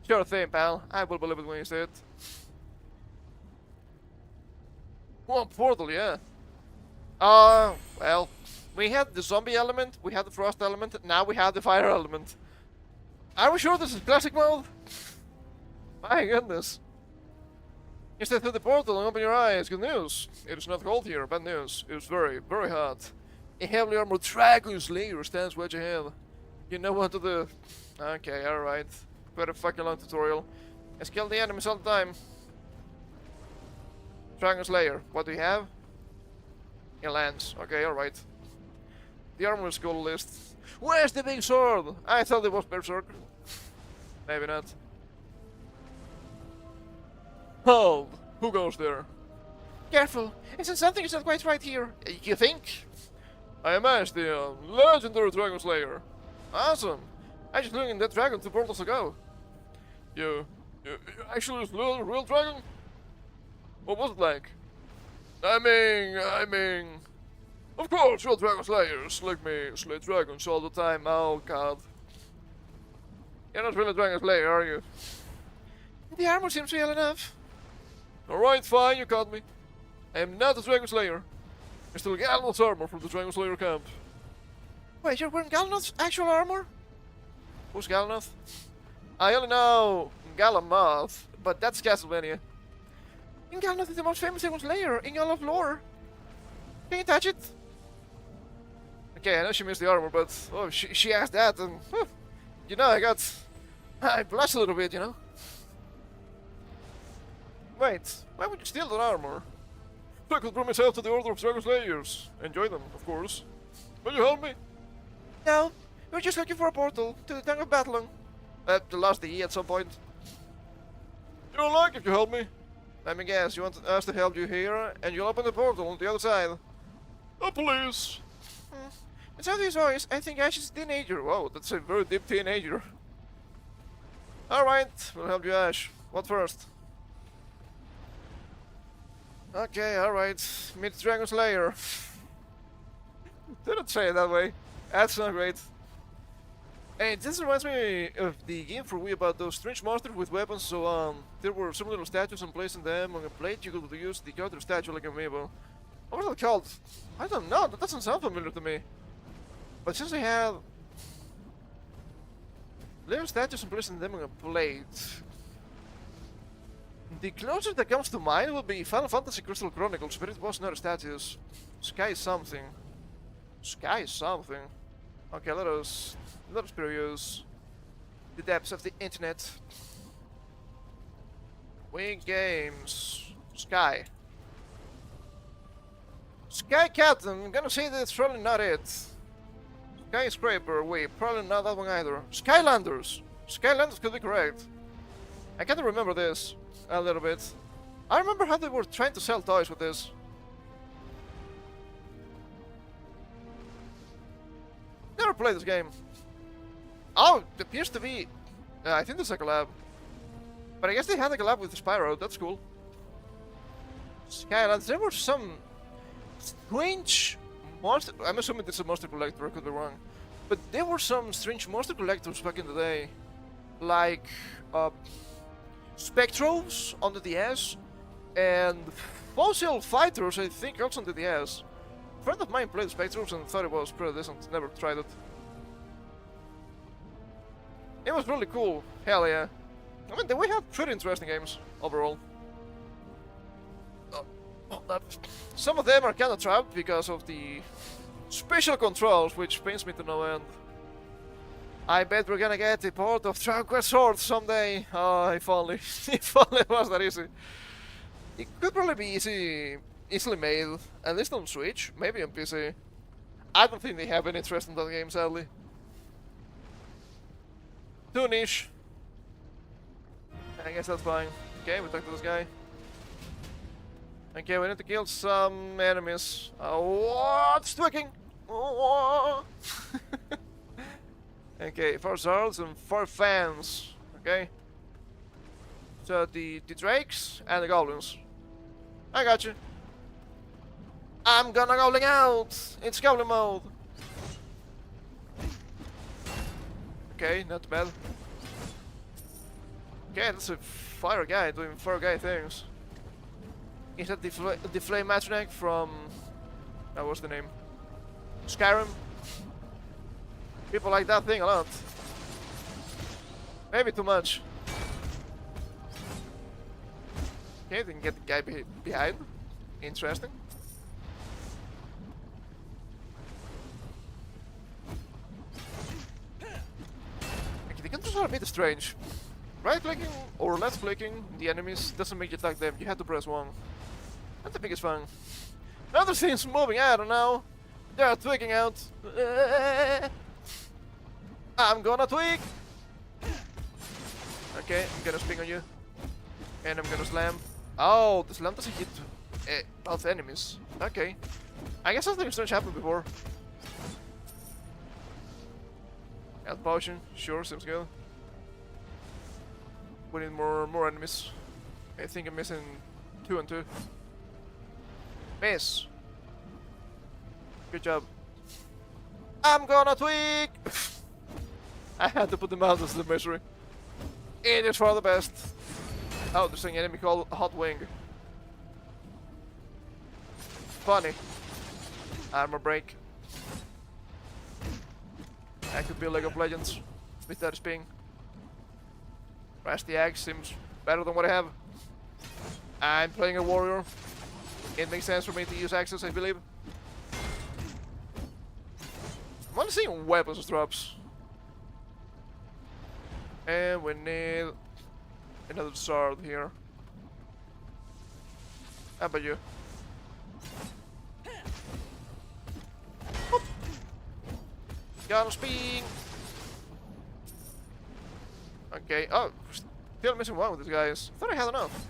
sure thing, pal. I will believe it when you say it. One portal, yeah. Well, we had the zombie element, we had the frost element, now we have the fire element. Are we sure this is classic mode? My goodness. You step through the portal and open your eyes. Good news. It is not cold here. Bad news. It is very, very hot. A heavily armored dragon slayer stands wedge ahead. You know what to do. Okay, alright. Quite a fucking long tutorial. Let's kill the enemies all the time. Dragon slayer. What do you have? A lance. Okay, alright. The armor skill list. Where's the big sword? I thought it was berserk. Maybe not. Hold! Who goes there? Careful! Isn't something is not quite right here? You think? I am Ash, the legendary Dragon Slayer. Awesome! I just looked in that dragon 2 portals ago. You actually slew a real dragon? What was it like? I mean... Of course, real Dragon Slayers like me slay dragons all the time. Oh god. You're not really a Dragon Slayer, are you? The armor seems real enough. Alright, fine, you caught me. I am not a Dragon Slayer. I still Galnoth's armor from the Dragon Slayer camp. Wait, you're wearing Galnoth's actual armor? Who's Galnoth? I only know Galamoth, but that's Castlevania. Galnoth is the most famous Dragon Slayer in all of lore. Can you touch it? Okay, I know she missed the armor, but oh, she asked that, and you know, I blushed a little bit, you know. Wait, why would you steal that armor? I could bring myself to the Order of Dragon Slayers. Enjoy them, of course. Will you help me? No, we're just looking for a portal to the Tongue of Battling. To Lost the E at some point. You don't like if you help me? Let me guess, you want us to help you here, and you'll open the portal on the other side. Oh, please. It's out of his voice. I think Ash is a teenager. Whoa, that's a very deep teenager. Alright, we'll help you, Ash. What first? Okay, alright. Meet Dragon Slayer. Didn't say it that way. That's not great. Hey, this reminds me of the game for Wii about those strange monsters with weapons. So, there were some little statues and placing them on a plate. You could use the other statue like a amiibo. What was it called? I don't know. That doesn't sound familiar to me. But since they have little statues and placing them on a plate, the closest that comes to mind would be Final Fantasy Crystal Chronicles, but it was not statues. Sky something. Sky something. Okay, let us peruse the depths of the internet. Wii games. Sky. Sky Cat, I'm gonna say that it's probably not it. Skyscraper, wait, probably not that one either. Skylanders! Skylanders could be correct. I can't remember this a little bit. I remember how they were trying to sell toys with this. never played this game. Oh, it appears to be... I think there's like a collab. But I guess they had like a collab with Spyro, that's cool. Skylands, there were some strange monster... I'm assuming this is a monster collector, I could be wrong. But there were some strange monster collectors back in the day. Like... Spectros on the DS. And Fossil Fighters, I think, also on the DS. A friend of mine played Spectros and thought it was pretty decent, never tried it. It was really cool, hell yeah. I mean, we had pretty interesting games, overall. Some of them are kinda trapped because of the special controls, which pains me to no end. I bet we're gonna get a port of AdventureQuest Sword someday. Oh, if only. If only it was that easy. It could probably be easily made, at least on Switch, maybe on PC. I don't think they have any interest in that game, sadly. Too niche. I guess that's fine. Okay, we talked to this guy. Okay, we need to kill some enemies. What's tweaking? Okay, 4 swords and 4 fans. Okay. So the drakes and the goblins. I got you. I'm gonna goblin out! It's goblin mode! Okay, not bad. Okay, that's a fire guy doing fire guy things. Is that the flame matchneck from... what's the name? Skyrim? People like that thing a lot. Maybe too much. Okay, they can get the guy behind. Interesting. Okay, the controls are a bit strange. Right-clicking or left-clicking the enemies doesn't make you attack them. You have to press 1. Not the biggest fan. Another thing's moving, I don't know. They're twigging out. I'm gonna twig! Okay, I'm gonna spin on you. And I'm gonna slam. Oh, the slam doesn't hit both enemies. Okay. I guess something strange happened before. Health potion, sure, seems good. We need more enemies. I think I'm missing 2 and 2. Miss! Good job. I'm gonna tweak! I had to put them out as the misery. It is for the best. Oh, there's an enemy called Hot Wing. Funny. Armor break. I could be League of Legends with that spin. Rusty Axe seems better than what I have. I'm playing a warrior. It makes sense for me to use axes, I believe. I'm only seeing weapons as drops. And we need another sword here. How about you? Whoop. Gonna spin. Okay, oh, still missing 1 with these guys. I thought I had enough.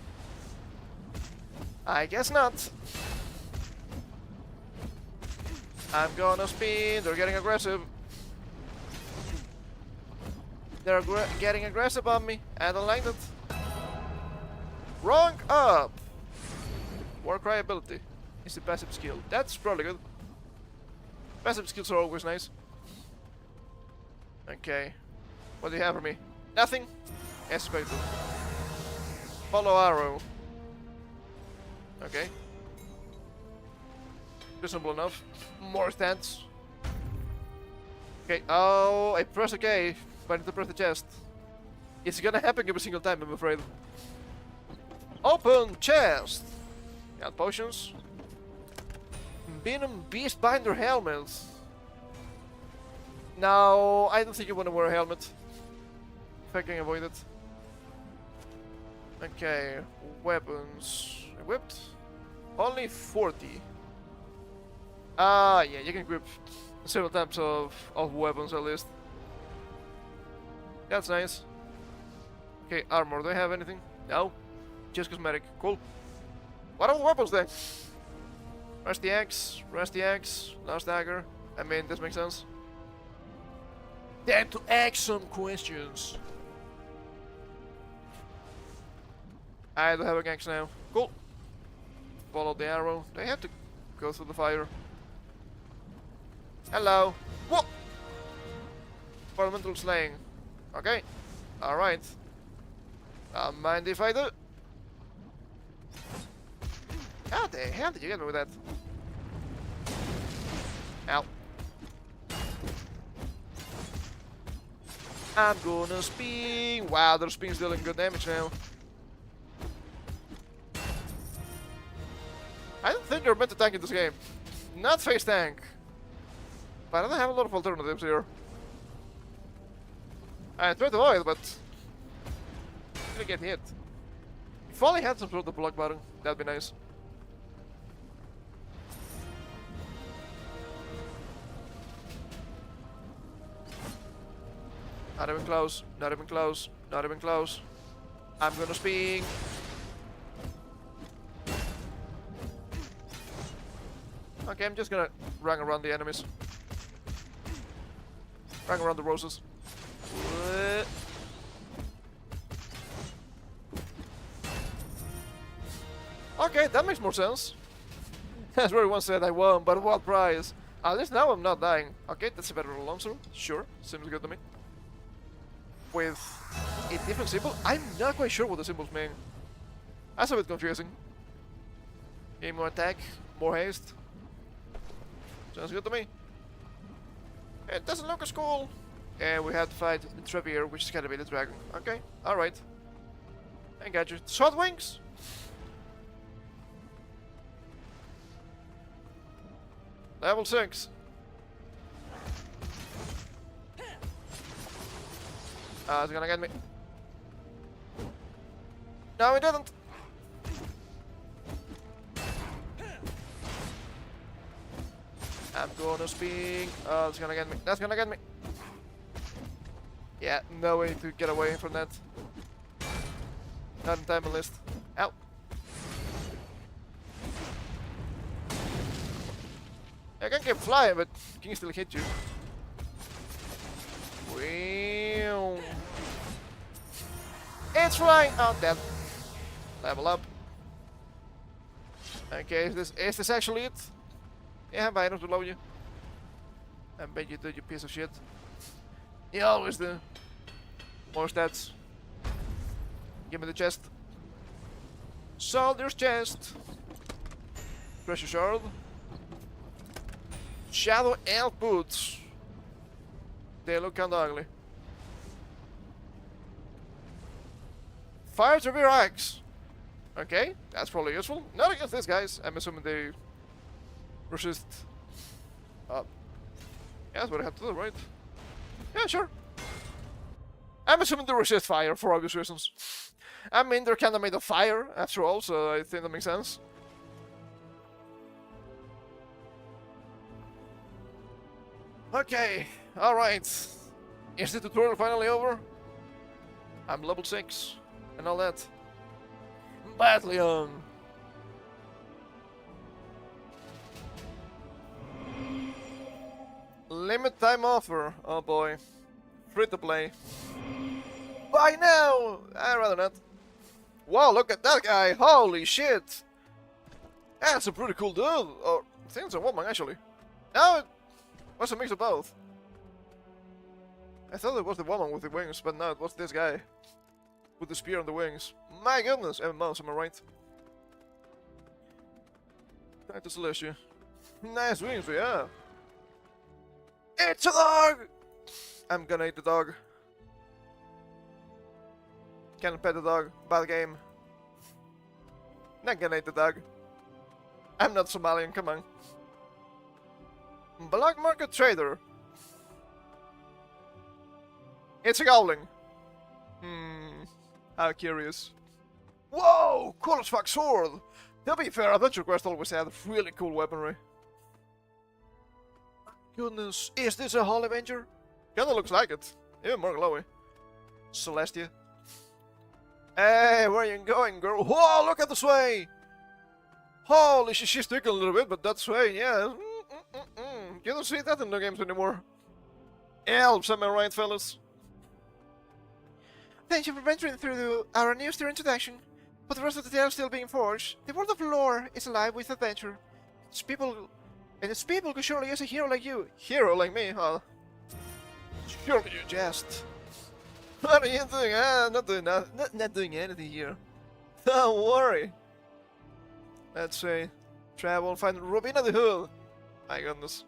I guess not. I'm gonna spin, they're getting aggressive. They're getting aggressive on me, I don't like that. Wrong up! Warcry ability is the passive skill. That's probably good. Passive skills are always nice. Okay, what do you have for me? Nothing? Expected. Follow arrow. Okay. Reasonable enough. More stats. Okay, oh, I press OK, but I need to press the chest. It's gonna happen every single time, I'm afraid. Open chest! Got potions. Venom Beastbinder helmets. No, I don't think you want to wear a helmet. If I can avoid it. Okay, weapons. Equipped? Only 40. Yeah, you can equip several types of weapons at least. That's nice. Okay, armor. Do I have anything? No? Just cosmetic. Cool. What are the weapons then? Rusty axe, last dagger. I mean, this makes sense. Time to ask some questions. I don't have a ganks now. Cool. Follow the arrow. They have to go through the fire. Hello. What? Fundamental slaying. Okay. Alright. Mind if I do? How the hell did you get me with that? Ow. I'm gonna spin. Wow, their spin's dealing good damage now. I don't think you're meant to tank in this game. Not face tank. But I don't have a lot of alternatives here. I tried to avoid, but I'm gonna get hit. If only had some sort of block button, that'd be nice. Not even close, not even close, not even close. I'm gonna spin. Okay, I'm just gonna run around the enemies. Run around the roses. Okay, that makes more sense. As everyone said, I won, but at what price? At least now I'm not dying. Okay, that's a better launcher. Sure, seems good to me. With a different symbol? I'm not quite sure what the symbols mean. That's a bit confusing. Gain more attack, more haste. Sounds good to me. It doesn't look as cool. And we have to fight Trevier, which is gonna be the dragon. Okay, alright. I got you. Shot wings! Level 6. It's gonna get me. No, it didn't! I'm gonna spin. Oh, it's gonna get me. That's gonna get me. Yeah, no way to get away from that. Not in time list. Ow. I can keep flying, but can still hit you. Wow. It's flying! Oh, dead. Level up. Okay, is this actually it? Yeah, I have items below you. I bet you do, you piece of shit. You always do. More stats. Give me the chest. Soldier's chest. Treasure shard. Shadow elf boots. They look kinda ugly. Fire to rear axe. Okay, that's probably useful. Not against these guys. I'm assuming they resist. Yeah, that's what I have to do, right? Yeah, sure. I'm assuming they resist fire for obvious reasons. I mean, they're kinda made of fire, after all, so I think that makes sense. Okay, alright. Is the tutorial finally over? I'm level 6, and all that. Badly on. Limit time offer. Oh boy. Free to play. Buy now! I'd rather not. Wow, look at that guy! Holy shit! That's a pretty cool dude. Or, I think it's a woman actually. No, it was a mix of both. I thought it was the woman with the wings, but no, it was this guy. With the spear on the wings. My goodness! MMOs, am I right? Time to slash you. Nice wings, yeah. It's a dog! I'm gonna eat the dog. Can't pet the dog. Bad game. Not gonna eat the dog. I'm not Somalian, come on. Black market trader. It's a goblin. How curious. Whoa! Cool as fuck sword! To be fair, AdventureQuest always had really cool weaponry. Goodness, is this a Holy Avenger? Kinda looks like it. Even more glowy. Celestia. Hey, where are you going, girl? Whoa, look at the sway! Holy shit, she's sticking a little bit, but that sway, yeah. You don't see that in the games anymore. Elves, am I right, fellas? Thank you for venturing through our new steer introduction. But the rest of the tale is still being forged. The world of lore is alive with adventure. Its people could surely use a hero like you. Hero like me, huh? Surely you jest. What are you doing? Not doing not doing anything here. Don't worry. Let's say, travel and find Robina the Hood. My goodness.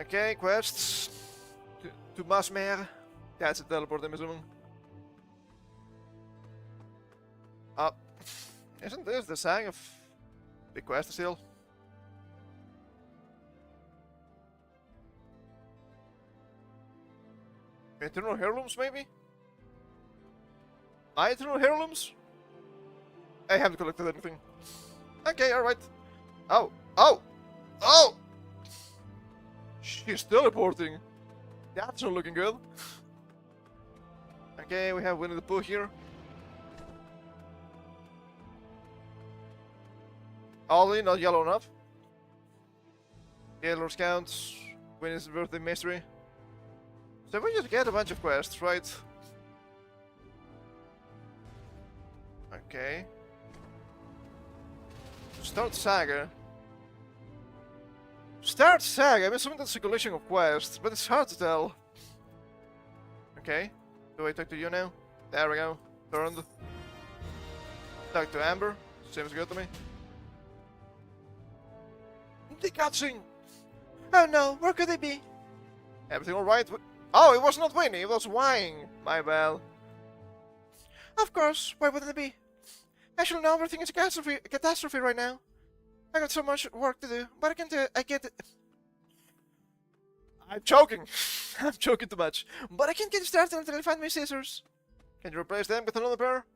Okay, quests. To Masmer. That's a teleport, I'm assuming. Isn't this the sign of the quest still? Eternal heirlooms, maybe? My eternal heirlooms? I haven't collected anything. Okay, alright. Oh! Oh! Oh! She's teleporting. That's not looking good. Okay, we have Winnie the Pooh here. Ollie, not yellow enough. Gaylord Scouts, Winnie's birthday mystery. So we just get a bunch of quests, right? Okay. Start Saga. Start Saga? I'm assuming that's a collection of quests, but it's hard to tell. Okay. Do I talk to you now? There we go. Turned. Talk to Amber. Seems good to me. The cutscene! Oh no, where could they be? Everything alright? Oh, it was not Winnie, it was Wang. My bad. Of course, why wouldn't it be? Actually, no, everything is a catastrophe right now. I got so much work to do, but I can't. I'm choking. I'm choking too much. But I can't get started until I find my scissors. Can you replace them with another pair?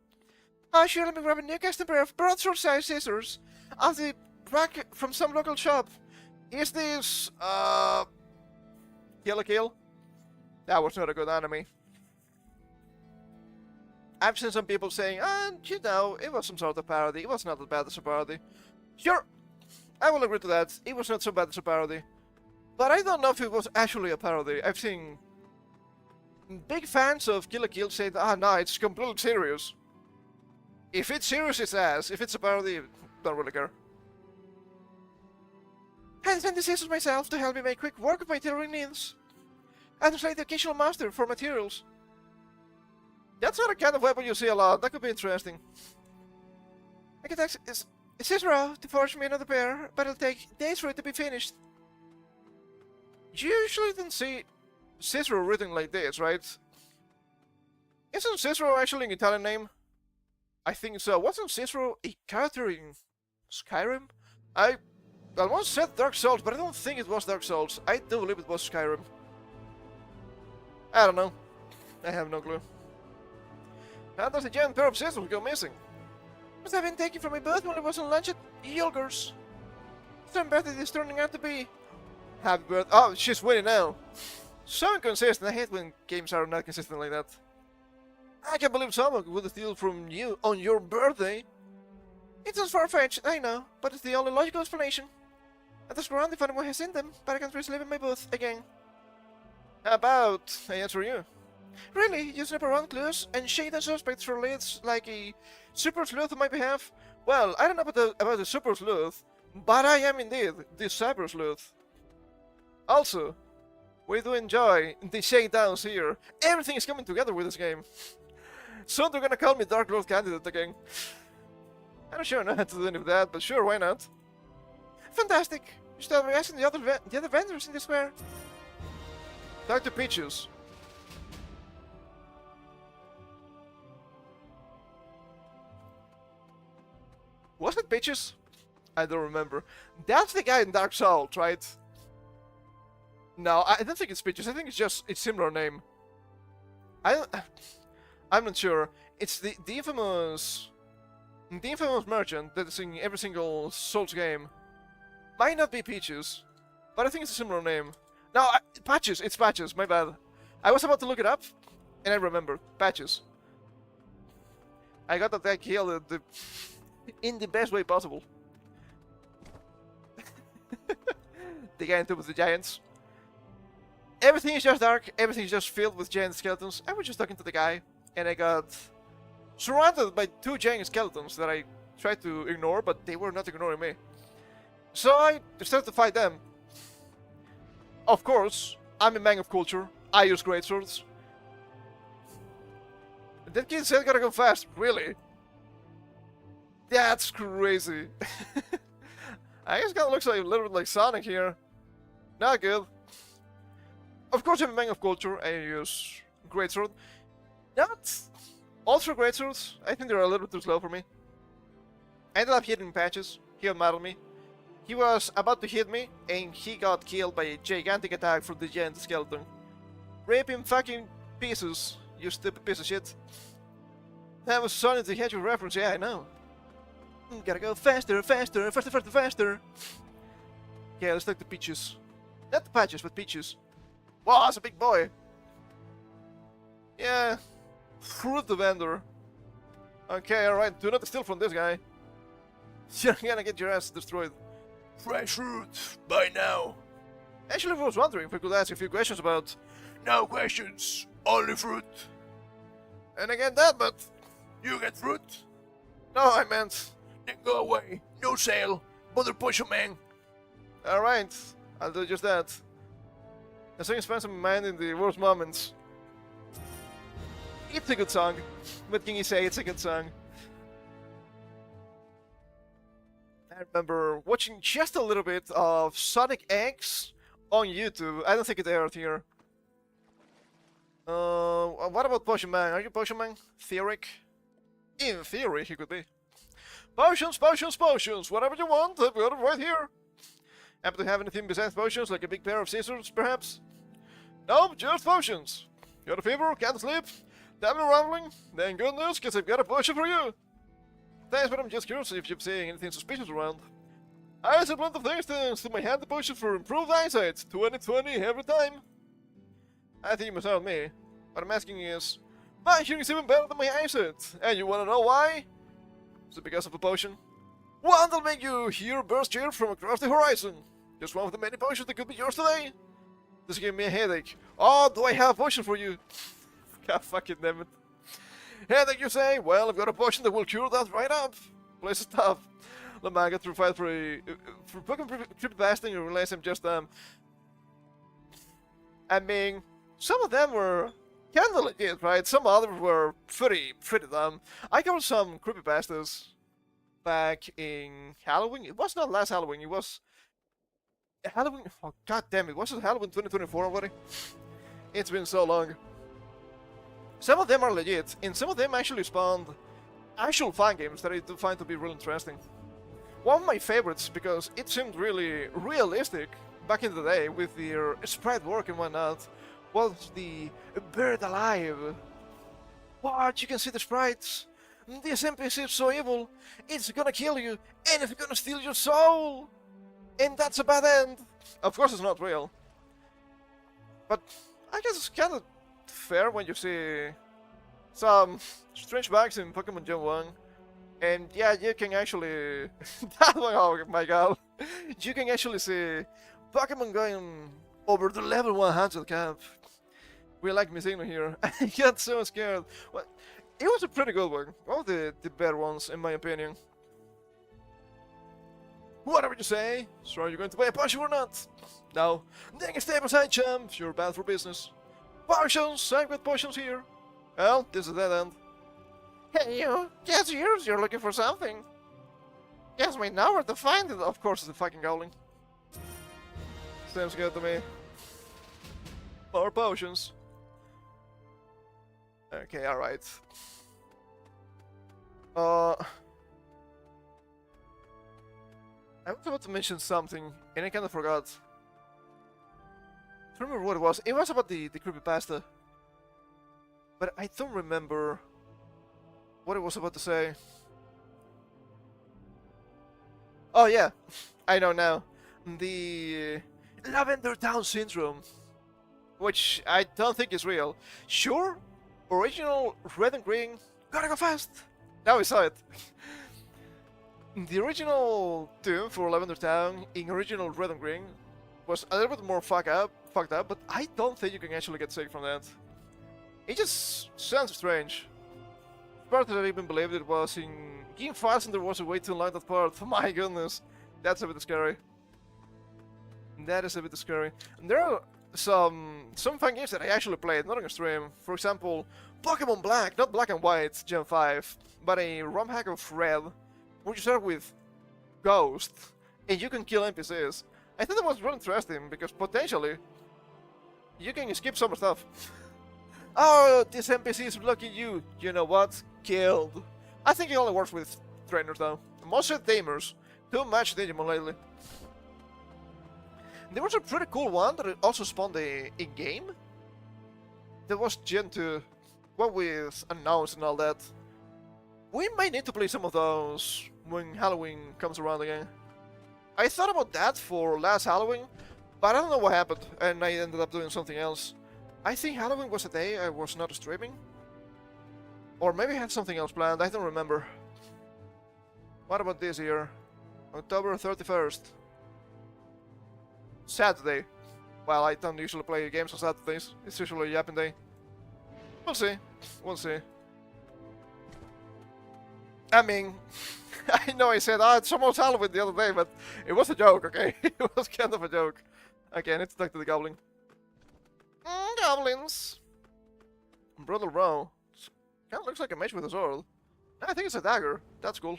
Oh, sure, let me grab a new custom pair of broadsword-sized scissors off the rack from some local shop. Is this, Kill a Kill? That was not a good anime. I've seen some people saying, you know, it was some sort of parody. It was not as bad as a parody. Sure, I will agree to that. It was not so bad as a parody. But I don't know if it was actually a parody. I've seen big fans of Kill la Kill say, no, it's completely serious. If it's serious, it's ass. If it's a parody, don't really care. I sent the scissors myself to help me make quick work of my tailoring needs. I translate the occasional master for materials. That's not a kind of weapon you see a lot. That could be interesting. I can ask Cicero to forge me another pair, but it'll take days for it to be finished. You usually don't see Cicero written like this, right? Isn't Cicero actually an Italian name? I think so. Wasn't Cicero a character in Skyrim? I almost said Dark Souls, but I don't think it was Dark Souls. I do believe it was Skyrim. I don't know. I have no clue. How does a giant pair of scissors go missing? Must have been taken from my booth when I was on lunch at Yulger's. Some birthday is turning out to be. Happy birthday. Oh, she's winning now. So inconsistent. I hate when games are not consistent like that. I can't believe someone would steal from you on your birthday. It sounds far-fetched, I know, but it's the only logical explanation. I just around if anyone has seen them, but I can't risk leaving my booth again. How about I answer you? Really? You snap around clues and shade the suspects for leads like a super sleuth on my behalf? Well, I don't know about the super sleuth, but I am indeed the cyber sleuth. Also, we do enjoy the shakedowns here. Everything is coming together with this game. Soon they're gonna call me Dark Lord Candidate again. I'm not sure I know how to do any of that, but sure, why not? Fantastic! You start by asking the other vendors in the square. Talk to Peaches. Was it Peaches? I don't remember. That's the guy in Dark Souls, right? No, I don't think it's Peaches. I think it's similar name. I'm not sure. It's the infamous merchant that is in every single Souls game. Might not be Peaches, but I think it's a similar name. No, Patches. It's Patches. My bad. I was about to look it up, and I remembered. Patches. I got that guy killed in the best way possible. The guy in Tomb of the Giants. Everything is just dark, everything is just filled with giant skeletons. I was just talking to the guy, and I got surrounded by 2 giant skeletons that I tried to ignore, but they were not ignoring me. So I started to fight them. Of course, I'm a man of culture. I use greatswords. That kid said gotta go fast. Really? That's crazy. I guess kinda looks like a little bit like Sonic here. Not good. Of course I'm a man of culture. I use greatsword. Not ultra greatswords. I think they're a little bit too slow for me. I ended up hitting Patches. He unmattled me. He was about to hit me, and he got killed by a gigantic attack from the giant skeleton. Rip him fucking pieces, you stupid piece of shit. That was Sonic the Hedgehog reference, yeah, I know. Gotta go faster, faster, faster, faster, faster. Yeah, let's take the Peaches. Not the Patches, but Peaches. Wow, that's a big boy. Yeah, fruit the vendor. Okay, alright, do not steal from this guy. You're gonna get your ass destroyed. Fresh fruit, by now. Actually, I was wondering if I could ask a few questions about... No questions, only fruit. And I get that, but... You get fruit? No, I meant... Then go away, no sale, mother push a man. Alright, I'll do just that. The song spends some mind in the worst moments. It's a good song. What can you say, it's a good song. I remember watching just a little bit of Sonic X on YouTube. I don't think it aired here. What about Potion Man? Are you Potion Man? Theoric? In theory, he could be. Potions, potions, potions! Whatever you want, I've got it right here. Happen to have anything besides potions, like a big pair of scissors, perhaps? Nope, just potions. Got a fever, can't sleep, tablet rambling? Then good news, cause I've got a potion for you. Thanks, but I'm just curious if you've seen anything suspicious around. I see plenty of things to still my hand the potion for improved eyesight. 20/20 every time. I think you must have me. What I'm asking is, my hearing is even better than my eyesight. And you wanna know why? Is it because of the potion? One that'll make you hear burst cheer from across the horizon. Just one of the many potions that could be yours today. This gave me a headache. Oh, do I have a potion for you? God fucking damn it. Headache, you say? Well, I've got a potion that will cure that right up. Place is tough. The man got through fight for fucking creepypasta and you realize I'm just I mean, some of them were kinda legit, right? Some others were pretty dumb. I covered some creepypastas back in Halloween. It was not last Halloween, it was Halloween. Oh god damn it, was it Halloween 2024 already? It's been so long. Some of them are legit, and some of them actually spawned actual fan games that I do find to be really interesting. One of my favorites, because it seemed really realistic back in the day with their sprite work and whatnot, was the Buried Alive. What? You can see the sprites? This NPC is so evil, it's gonna kill you, and it's gonna steal your soul! And that's a bad end! Of course it's not real. But I guess it's kinda fair when you see some strange bugs in Pokemon Gen 1. And yeah, you can actually... that one, oh my god. You can actually see Pokemon going over the level 100 cap. We like Missino here. I got so scared. Well, it was a pretty good one. One of the better ones, in my opinion. Whatever you say. So are you going to buy a potion or not? No. Then step aside, champ. You're bad for business. Potions! I've got potions here. Well, this is a dead end. Hey you! Guess you're looking for something. Guess we know where to find it. Of course it's the fucking Goblin. Seems good to me. More potions. Okay, alright. I was about to mention something, and I kinda forgot. I don't remember what it was. It was about the creepypasta. But I don't remember what I was about to say. Oh yeah, I know now. The Lavender Town Syndrome. Which I don't think is real. Sure, original red and green. Gotta go fast! Now we saw it. The original tune for Lavender Town in original red and green was a little bit more fucked up, but I don't think you can actually get sick from that. It just sounds strange. Part that I even believed it was in Game Fast and there was a way to unlock that part. My goodness, that's a bit scary. That is a bit scary. And there are some fun games that I actually played, not on stream. For example, Pokemon Black, not Black and White, Gen 5, but a ROM hack of Red, where you start with Ghost, and you can kill NPCs. I thought that was really interesting, because potentially, you can skip some stuff. Oh, this NPC is blocking you. You know what? Killed. I think it only works with trainers though. Mostly tamers. Too much Digimon lately. There was a pretty cool one that also spawned a game. That was Gen 2. One with announce and all that. We might need to play some of those when Halloween comes around again. I thought about that for last Halloween, but I don't know what happened and I ended up doing something else. I think Halloween was a day I was not streaming. Or maybe I had something else planned, I don't remember. What about this year? October 31st. Saturday. Well, I don't usually play games on Saturdays. It's usually a yapping day. We'll see. We'll see. I mean, I know I said, it's almost Halloween the other day, but it was a joke, okay? It was kind of a joke. Okay, I need to talk to the goblin. Goblins! Brutal Row. Kinda looks like a mage with a sword. I think it's a dagger. That's cool.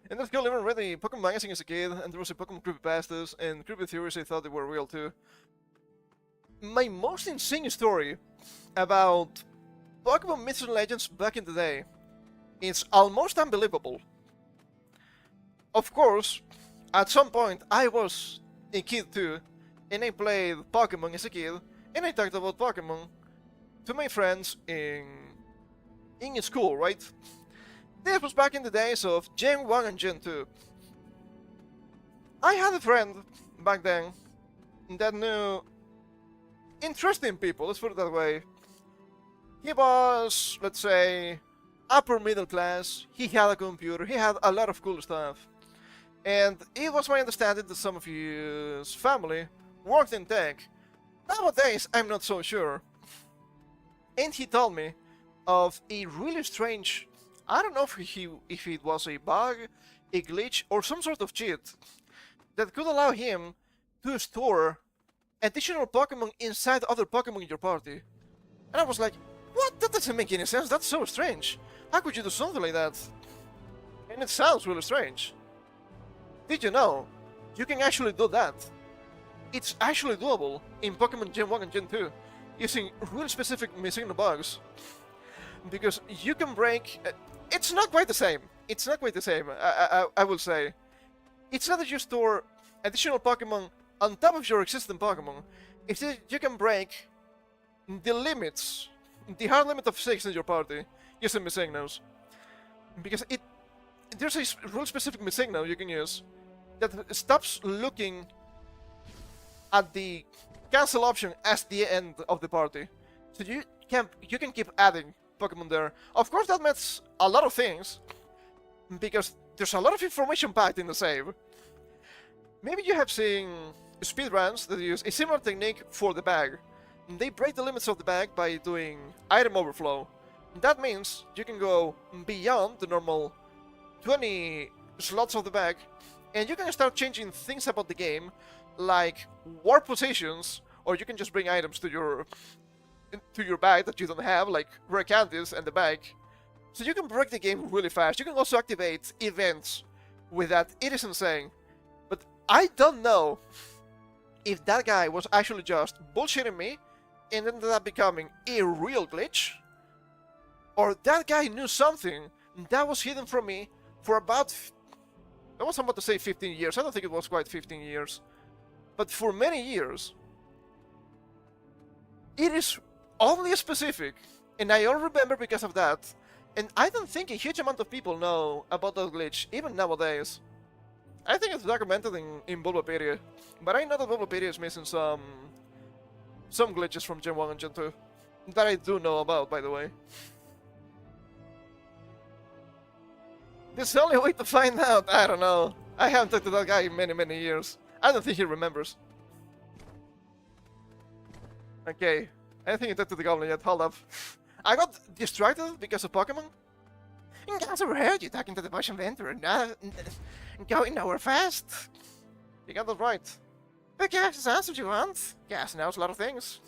And this girl even read the Pokemon magazine as a kid, and there was a Pokemon creepypastas, and creepy theories I thought they were real too. My most insane story about Pokemon myths and legends back in the day is almost unbelievable. Of course, at some point I was a kid too, and I played Pokemon as a kid, and I talked about Pokemon to my friends in school, right? This was back in the days of Gen 1 and Gen 2. I had a friend back then that knew interesting people, let's put it that way. He was, let's say, upper middle class, he had a computer, he had a lot of cool stuff. And it was my understanding that some of his family worked in tech. Nowadays, I'm not so sure. And he told me of a really strange, I don't know if it was a bug, a glitch, or some sort of cheat that could allow him to store additional Pokemon inside other Pokemon in your party. And I was like, what? That doesn't make any sense, that's so strange. How could you do something like that? And it sounds really strange. Did you know? You can actually do that. It's actually doable in Pokemon Gen 1 and Gen 2 using really specific missing bugs. Because you can break... it's not quite the same. It's not quite the same, I will say. It's not that you store additional Pokemon on top of your existing Pokemon. It's that you can break the limits, the hard limit of 6 in your party using Missignos. Because there's a real specific Missigno you can use that stops looking at the cancel option as the end of the party. So you can keep adding Pokemon there. Of course that means a lot of things, because there's a lot of information packed in the save. Maybe you have seen speedruns that use a similar technique for the bag. They break the limits of the bag by doing item overflow. That means you can go beyond the normal 20 slots of the bag, and you can start changing things about the game, like warp positions, or you can just bring items to your bag that you don't have, like rare candies and the bag. So you can break the game really fast. You can also activate events with that. It is insane. But I don't know if that guy was actually just bullshitting me and ended up becoming a real glitch, or that guy knew something that was hidden from me for about... I was about to say 15 years. I don't think it was quite 15 years. But for many years. It is only specific, and I all remember because of that. And I don't think a huge amount of people know about that glitch, even nowadays. I think it's documented in Bulbapedia, but I know that Bulbapedia is missing some glitches from Gen 1 and Gen 2 that I do know about, by the way. This is the only way to find out. I don't know. I haven't talked to that guy in many years. I don't think he remembers. Okay. Anything into the goblin yet? Hold up. I got distracted because of Pokemon. Guys overheard you talking to the bush inventor and going nowhere fast. You got that right. But Gas, that's what you want. Gas knows a lot of things.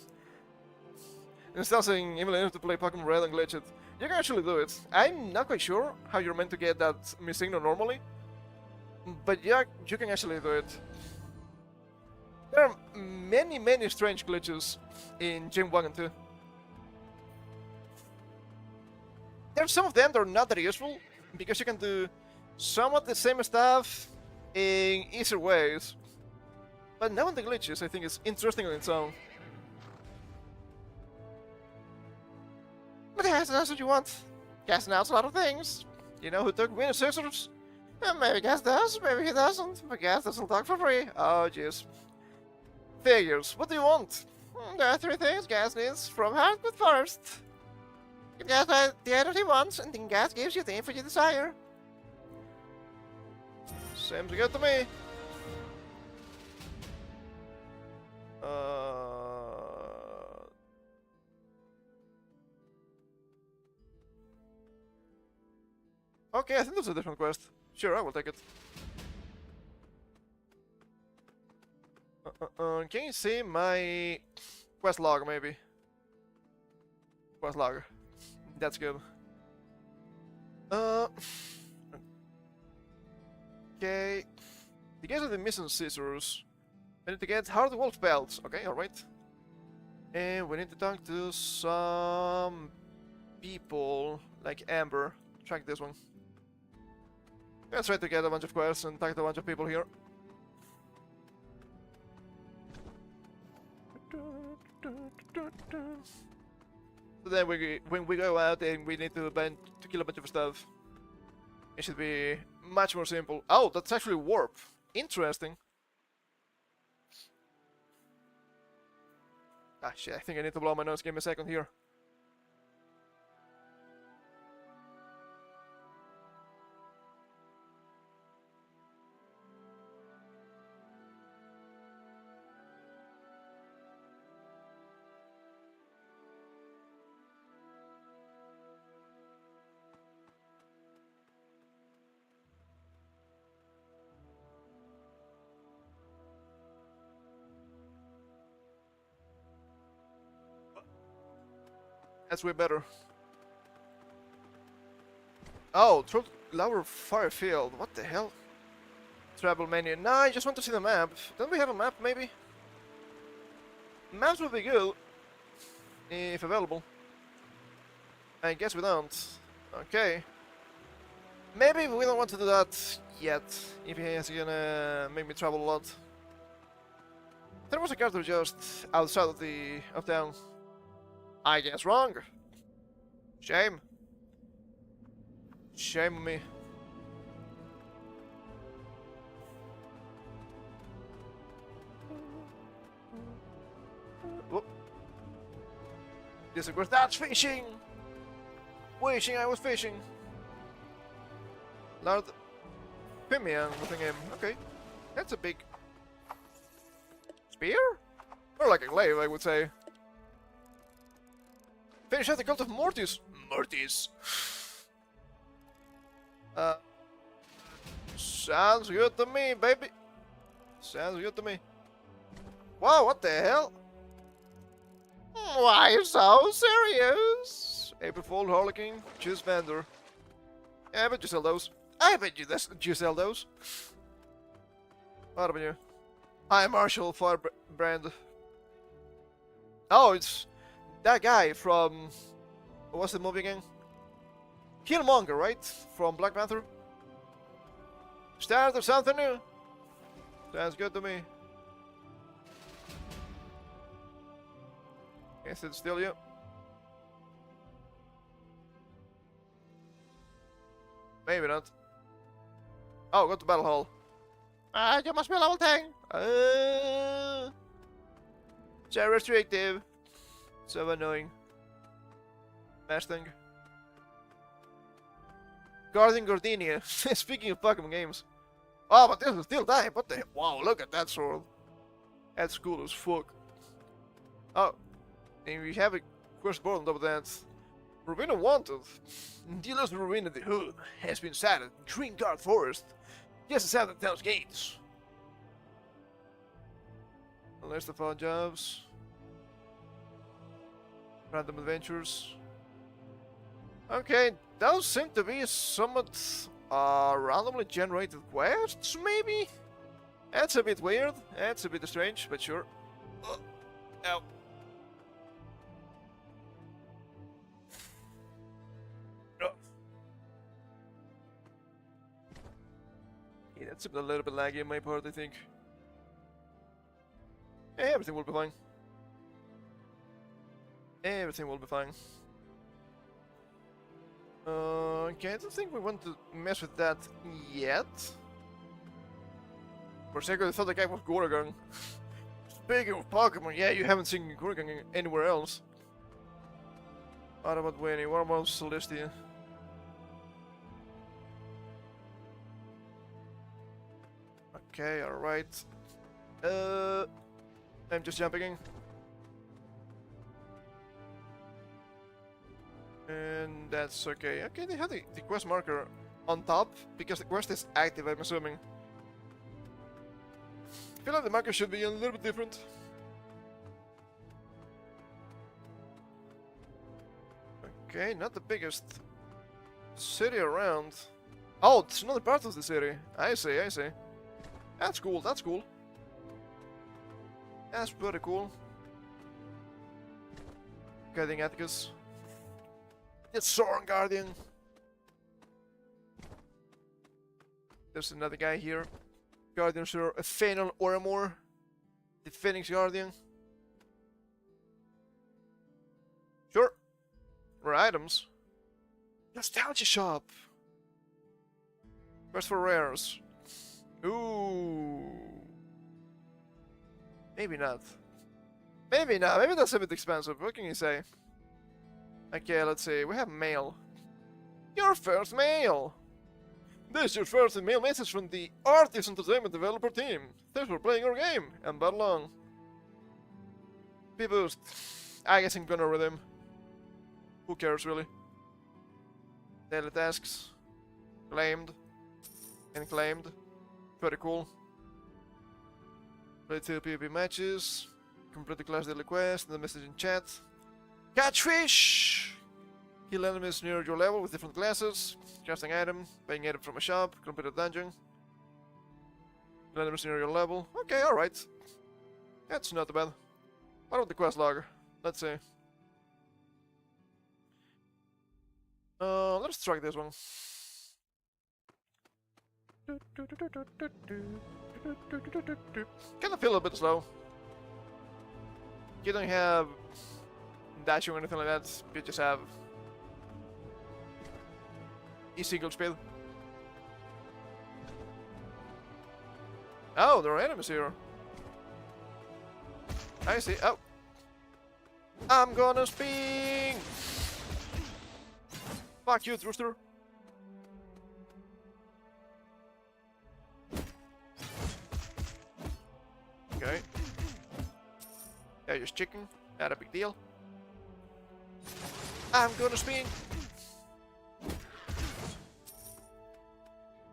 Instead of saying emulator to play Pokemon Red and glitch it, you can actually do it. I'm not quite sure how you're meant to get that Signal normally, but yeah, you can actually do it. There are many strange glitches in Gym 1 and 2. There's some of them that are not that useful, because you can do some of the same stuff in easier ways. But knowing the glitches, I think, is interesting on its own. But Gas knows what you want. Gas knows a lot of things. You know who took Winner Scissors? Maybe Gas does, maybe he doesn't. But Gas doesn't talk for free. Oh, jeez. Figures, what do you want? There are 3 things Gas needs from Hardwood Forest. Give Gas the item he wants, and then Gas gives you the info you desire. Seems good to me. Okay, I think that's a different quest. Sure, I will take it. Can you see my quest log, maybe? Quest log. That's good. Okay. The guys are the missing scissors. We need to get hard wolf belts. Okay, alright. And we need to talk to some people, like Amber. Track this one. Let's try to get a bunch of quests and talk to a bunch of people here. So then when we go out and we need to kill a bunch of stuff, it should be much more simple. Oh, that's actually warp. Interesting. Ah shit, I think I need to blow my nose. Give me a second here. That's way better. Oh, through Lower Firefield. What the hell? Travel menu. No, I just want to see the map. Don't we have a map, maybe? Maps would be good. If available. I guess we don't. Okay. Maybe we don't want to do that yet. If he's gonna make me travel a lot. There was a character just outside of town. I guess wrong. Shame. Shame on me. Whoop. Disagree. That's fishing! Wishing I was fishing. Lord Pimian with him. Okay. That's a big spear? Or like a glaive, I would say. Finish out the cult of Mortis. Mortis. Sounds good to me, baby. Sounds good to me. Wow, what the hell? Why so serious? April Fool, Harlequin, choose vendor. Yeah, I bet you sell those. I bet you sell those. What about you? Hi, Marshall Firebrand. Oh, it's that guy from... What's the movie again? Killmonger, right? From Black Panther? Start of something new. Sounds good to me. Guess it's still you. Maybe not. Oh, go to Battle Hall. You must be level 10. So restrictive. So annoying. Mustang. Guardian Gardenia. Speaking of Pokemon games. Oh, but this is still dying. What the hell? Wow, look at that sword. That's cool as fuck. Oh, and we have a quest board on top of that. Rowena Wanted. Dealers with Rowena the Hood has been sighted in Green Guard Forest, just outside the town's gates. A list of our jobs. Random adventures. Okay, those seem to be somewhat randomly generated quests, maybe? That's a bit weird. That's a bit strange, but sure. Ow. Yeah, that's a little bit laggy on my part, I think. Yeah, everything will be fine. Everything will be fine. Okay, I don't think we want to mess with that yet. For a second I thought the guy was Goragang. Speaking of Pokemon, yeah, you haven't seen Goragang anywhere else. What about Winnie? What about Celestia? Okay, alright. I'm just jumping in. And that's okay. Okay, they have the quest marker on top because the quest is active, I'm assuming. I feel like the marker should be a little bit different. Okay, not the biggest city around. Oh, it's another part of the city. I see, I see. That's cool, that's cool. That's pretty cool. Guiding Atticus. It's Soren Guardian. There's another guy here. Guardian Sir Phanon Oramor. The Phoenix Guardian. Sure. More items. Nostalgia Shop. Quest for rares. Ooh. Maybe not. Maybe not. Maybe that's a bit expensive. What can you say? Okay, let's see. We have mail. Your first mail! This is your first mail message from the Artist Entertainment Developer Team. Thanks for playing our game, and bad long. P-boost. I guess I'm gonna read them. Who cares, really? Daily tasks. Claimed. And claimed. Pretty cool. Play 2 PvP matches. Complete the class daily quest, and the message in chat. Catch fish! Kill enemies near your level with different classes. Crafting item. Buying item from a shop. Complete a dungeon. Kill enemies near your level. Okay, alright. That's not bad. What about the quest log? Let's see. Let's try this one. Kinda feel a bit slow. You don't have dashing or anything like that, you just have single speed. Oh, there are enemies here. I see. Oh, I'm gonna spin. Fuck you, Rooster. Okay. Yeah, just chicken. Not a big deal. I'm gonna spin.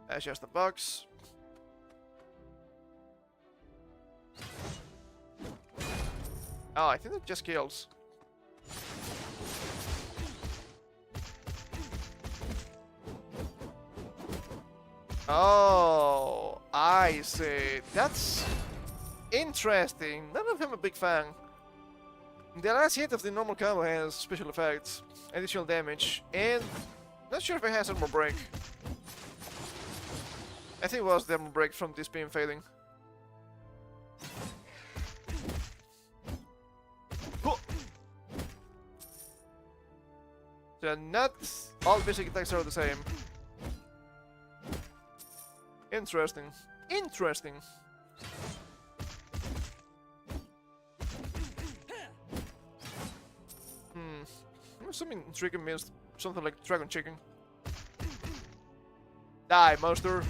That's just a box. Oh, I think it just kills. Oh, I see. That's interesting. None of them a big fan. The last hit of the normal combo has special effects, additional damage, and not sure if it has armor break. I think it was the armor break from this beam fading. So not all basic attacks are the same. Interesting. Interesting. I'm assuming chicken means something like dragon chicken. Die, monster.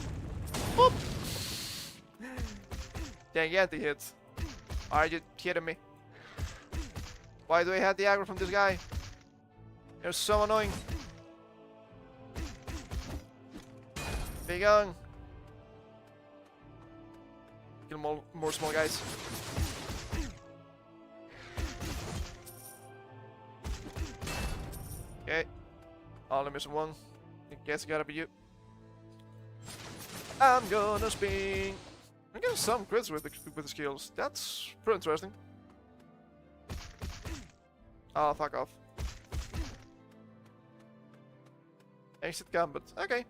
Boop. Gigantic hit. Are you kidding me? Why do I have the aggro from this guy? You're so annoying. Be gone. Kill more small guys. Okay. Only missing one. I guess it gotta be you. I'm gonna spin. I get some crits with the skills. That's pretty interesting. Oh, fuck off. Exit combat. Okay.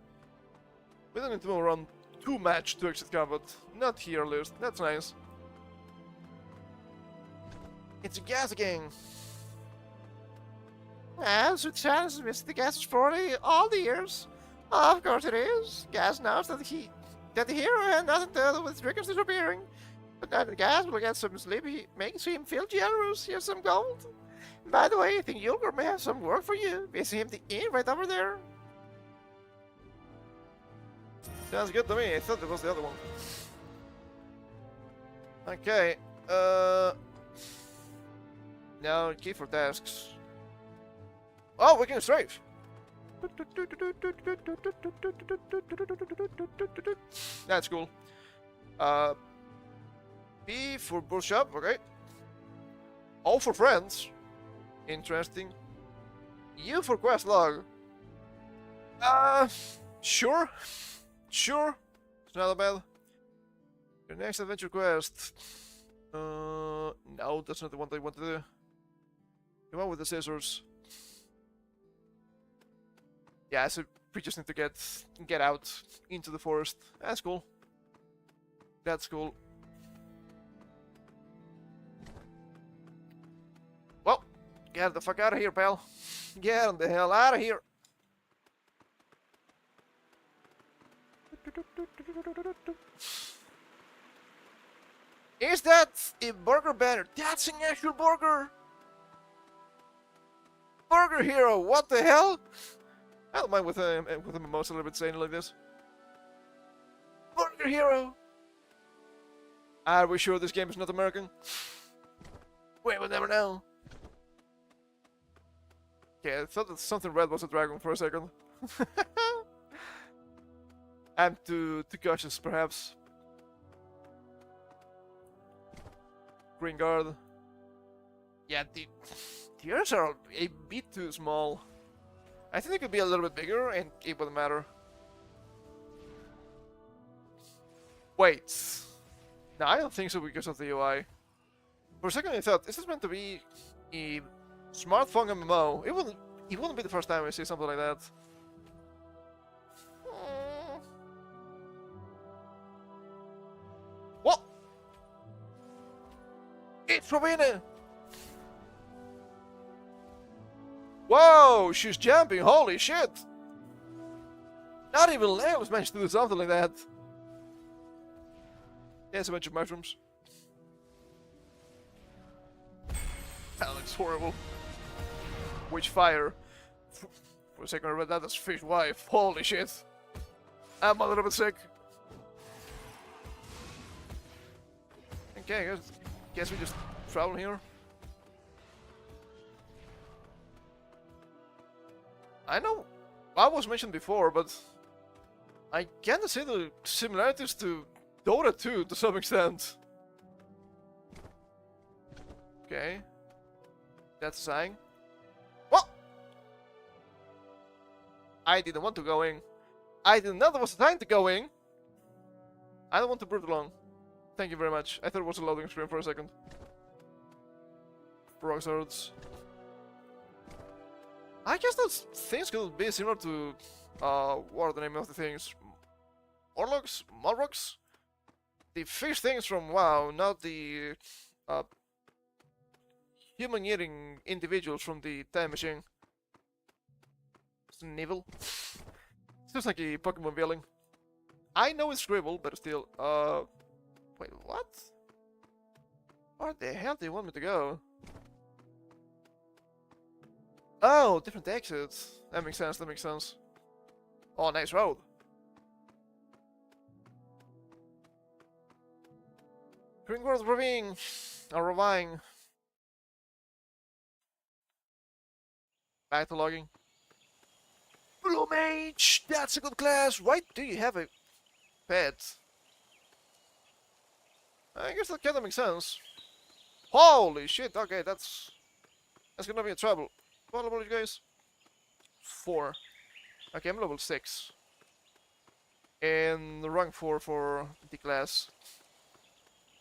We don't need to run too much to exit combat. Not here, at least. That's nice. It's a gas gang. Well, Sweet Challenge has missed the gas for all the years. Of course it is. Gas knows that the hero had nothing to do with triggers disappearing. But now the gas will get some sleep, making him feel generous. Here's some gold. By the way, I think Yulgur may have some work for you. We see him the inn right over there. Sounds good to me. I thought it was the other one. Okay. Now key for tasks. Oh, we can strafe. That's cool. B for push up. Okay. O for friends. Interesting. U for quest log. Sure. Sure. It's not bad. Your next adventure quest. No, that's not the one I want to do. Come on with the scissors. Yeah, so we just need to get out into the forest. That's cool. That's cool. Well, get the fuck out of here, pal. Get the hell out of here. Is that a burger banner? That's an actual burger! Burger hero, what the hell? I don't mind with a mimosa a little bit saying like this. Burger hero! Are we sure this game is not American? We will never know. Okay, I thought that something red was a dragon for a second. I'm too cautious, perhaps. Green guard. Yeah, the ears are a bit too small. I think it could be a little bit bigger, and it wouldn't matter. Wait. No, I don't think so because of the UI. For a second I thought, is this meant to be a smartphone MMO? It wouldn't be the first time I see something like that. What? It's Robina! Whoa, she's jumping, holy shit! Not even Leo's managed to do something like that. There's a bunch of mushrooms. That looks horrible. Witch fire. For a second I read that as fish wife. Holy shit. I'm a little bit sick. Okay, guess we just travel here. I know what was mentioned before, but I can't see the similarities to Dota 2 to some extent. Okay. That's a sign. What? I didn't want to go in. I did not was the time to go in. I don't want to brood long. Thank you very much. I thought it was a loading screen for a second. Frog swords. I guess those things could be similar to what are the name of the things? Orlogs? Malrogs? The fish things from WoW, not the human-eating individuals from the time machine. It's an evil. Seems like a Pokemon villain. I know it's Scribble, but still, wait, what? Where the hell do you want me to go? Oh, different exits. That makes sense, that makes sense. Oh, nice road. Ringworld Ravine. Or Ravine. Back to logging. Blue Mage! That's a good class! Why do you have a pet? I guess that kinda makes sense. Holy shit, okay, that's gonna be a trouble. What level are you guys? 4. Okay, I'm level 6. And rank 4 for the class.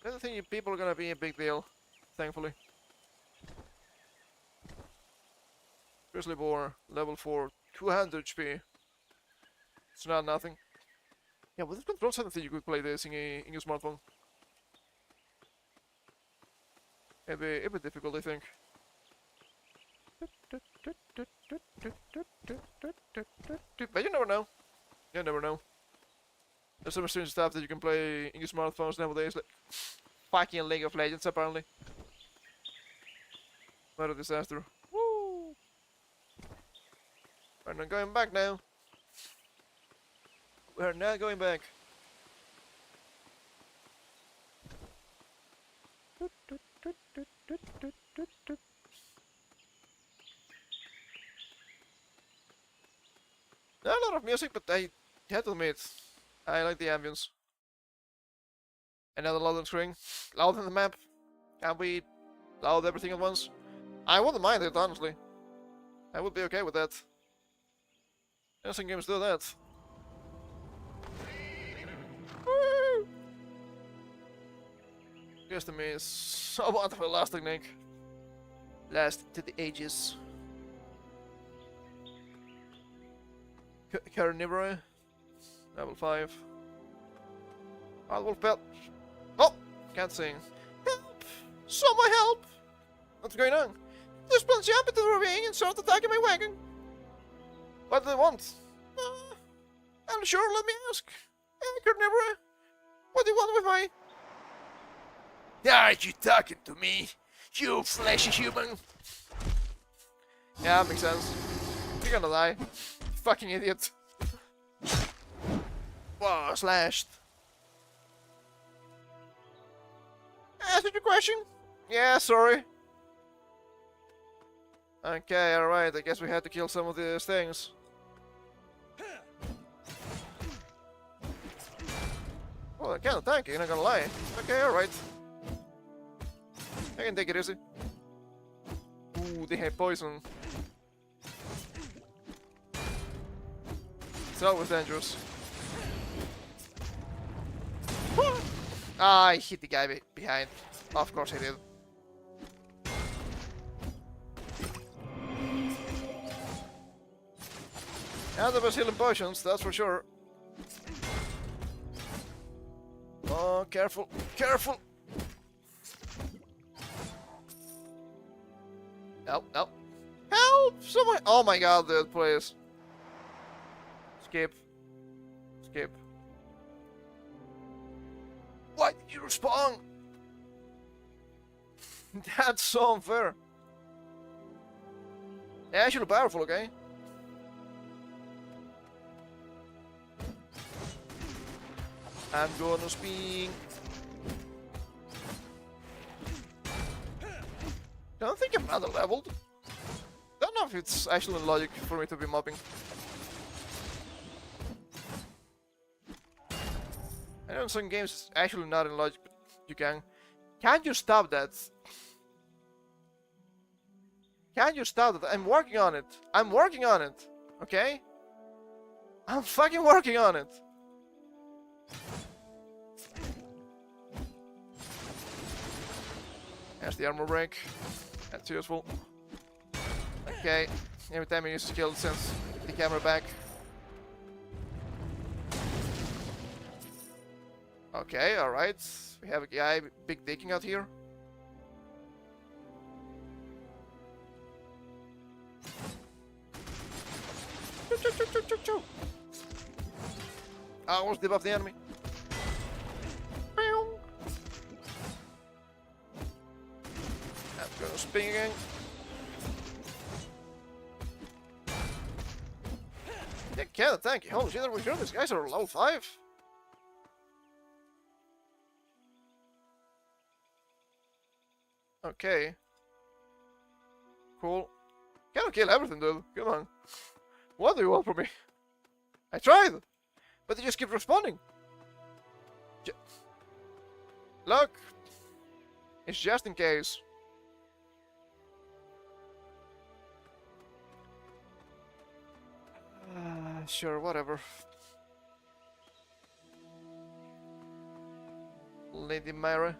I don't think people are gonna be a big deal, thankfully. Grizzly Boar, level 4, 200 HP. It's not nothing. Yeah, with the controls, I don't think you could play this in your smartphone. It'd be a bit difficult, I think. But you never know. You never know. There's some strange stuff that you can play in your smartphones nowadays, like fucking League of Legends, apparently. What a disaster. Woo! We're not going back now. We're not going back. Not a lot of music, but I have to admit, I like the ambience. Another loading screen. Loud in the map. Can we load everything at once? I wouldn't mind it, honestly. I would be okay with that. Some games do that. Woo! Guess to me is so wonderful last technique. Last to the ages. Carnivore. Level 5. Wolf belt. Oh! Can't sing. Help! Someone help! What's going on? This one's jump into the ravine and start attacking my wagon. What do they want? I'm sure, let me ask. Carnivore, what do you want with my... Are you talking to me? You fleshy human! Yeah, makes sense. You're gonna die. Fucking idiot. Whoa, slashed. Answer your question? Yeah, sorry. Okay, alright, I guess we had to kill some of these things. Well, I kinda tanky, I'm not gonna lie. Okay, alright. I can take it easy. Ooh, they have poison. It's always dangerous. Ah, I hit the guy behind. Of course I did. And there was healing potions, that's for sure. Oh, careful, careful! Help, help! Help! Someone! Oh my god, dude, please. Skip. Skip. Why did you respawn? That's so unfair. Yeah, actually powerful, okay? I'm gonna speak. Don't think I'm under leveled. Don't know if it's actually logic for me to be mobbing. I know in some games it's actually not in logic, but you can. Can't you stop that? Can't you stop that? I'm working on it. I'm working on it. Okay? I'm fucking working on it. There's the armor break. That's useful. Okay. Every time I use a skill, it sends the camera back. Okay, alright. We have a guy big dicking out here. I almost debuffed the enemy. I'm gonna spin again. Yeah, can't attack you. Holy shit, are we sure these guys are level 5? Okay. Cool. Cannot kill everything, dude. Come on. What do you want from me? I tried! But they just keep responding. Look! It's just in case. Sure, whatever. Lady Myra.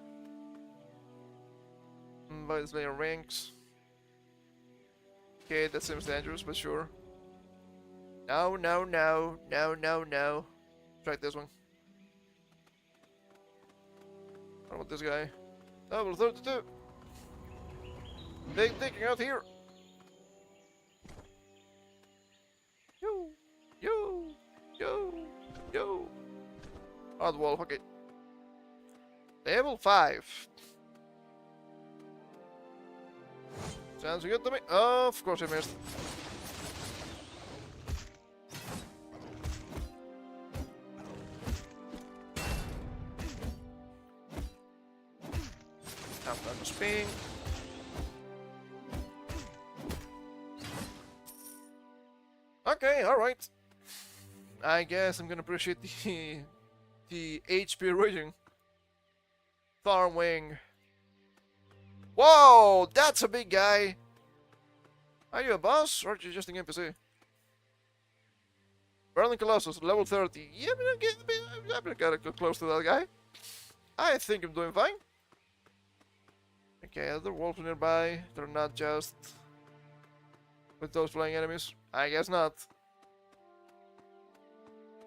Vice layer ranks. Okay, that seems dangerous, but sure. No, no, no, no, no, no. Try this one. What about this guy? Level 32. Big digging out here. Yo, yo, yo, yo. Odd wolf, okay. Level 5. Sounds good to me. Oh, of course I missed. I'm done spinning. Okay, alright. I guess I'm gonna appreciate the HP rating. Thorn wing. Whoa, that's a big guy. Are you a boss or are you just an NPC? Burning Colossus, level 30. Yeah, I'm gonna get close to that guy. I think I'm doing fine. Okay, other wolves nearby. They're not just with those flying enemies. I guess not.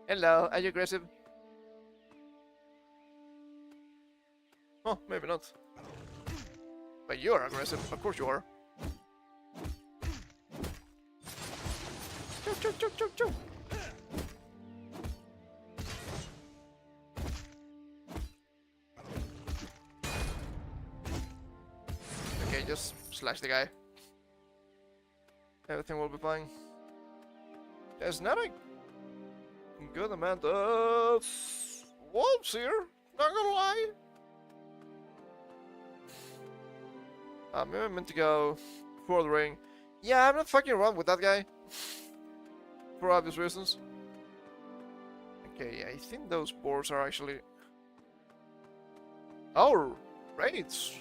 Hello, are you aggressive? Oh, maybe not. But you're aggressive, of course you are. Choo, choo, choo, choo, choo. Okay, just slash the guy. Everything will be fine. There's not a good amount of wolves here, not gonna lie. Maybe I meant to go for the ring. Yeah, I'm not fucking around with that guy. For obvious reasons. Okay, I think those boars are actually... Oh, raids.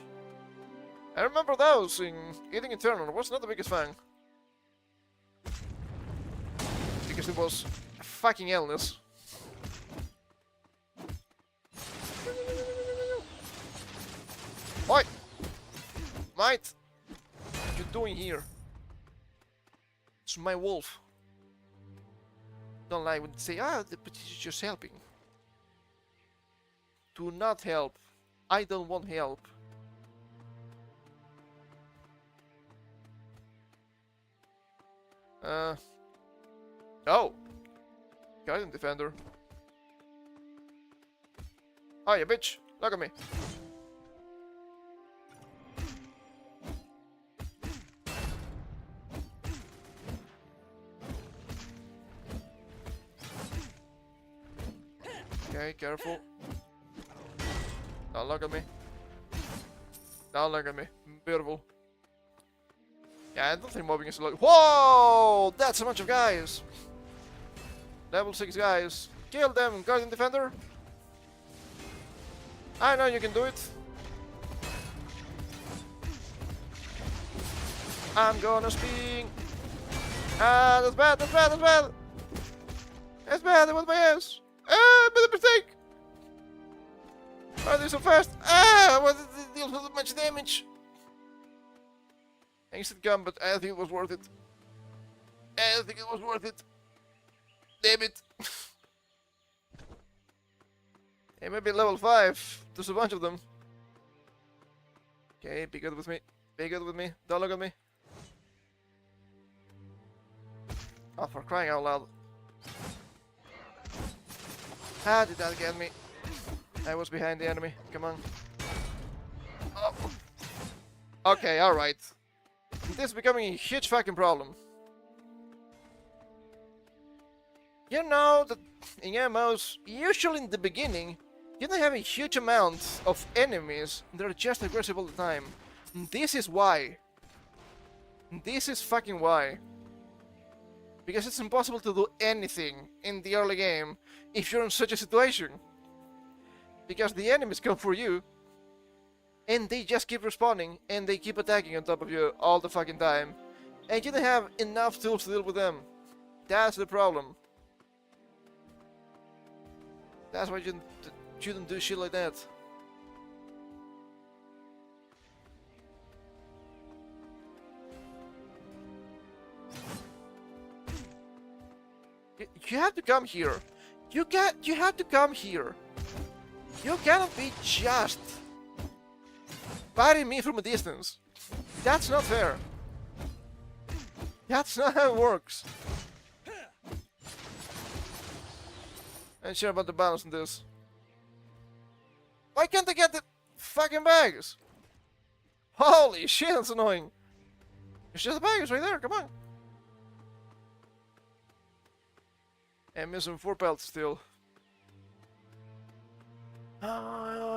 I remember those in Eating Eternal. I was not the biggest fan. Because it was a fucking illness. Oi! Mate! What are you doing here? It's my wolf. Don't lie when they say, but it's just helping. Do not help. I don't want help. Oh! Guardian Defender. Oh, you bitch! Look at me! Okay, careful. Don't look at me. Don't look at me. Beautiful. Yeah, I don't think mobbing is a lot. Whoa! That's a bunch of guys! Level 6 guys. Kill them, Guardian Defender! I know you can do it. I'm gonna speak. Ah, that's bad, that's bad, that's bad! That's bad, that was my ass! Ah, made a mistake! Why are they so fast? Ah, why did they deal so much damage? Instant gun, but I think it was worth it. I think it was worth it. Damn it. Hey, maybe level 5. There's a bunch of them. Okay, be good with me. Be good with me. Don't look at me. Oh, for crying out loud. How did that get me? I was behind the enemy. Come on. Oh. Okay, alright. This is becoming a huge fucking problem. You know that in MMOs, usually in the beginning, you don't have a huge amount of enemies that are just aggressive all the time. This is why. This is fucking why. Because it's impossible to do anything in the early game if you're in such a situation. Because the enemies come for you, and they just keep respawning, and they keep attacking on top of you all the fucking time. And you don't have enough tools to deal with them. That's the problem. That's why you shouldn't do shit like that. You have to come here. You have to come here. You cannot be just fighting me from a distance. That's not fair. That's not how it works. I'm sure about the balance in this. Why can't I get the fucking bags? Holy shit, that's annoying. It's just the bags right there, come on. I'm missing 4 pelts still.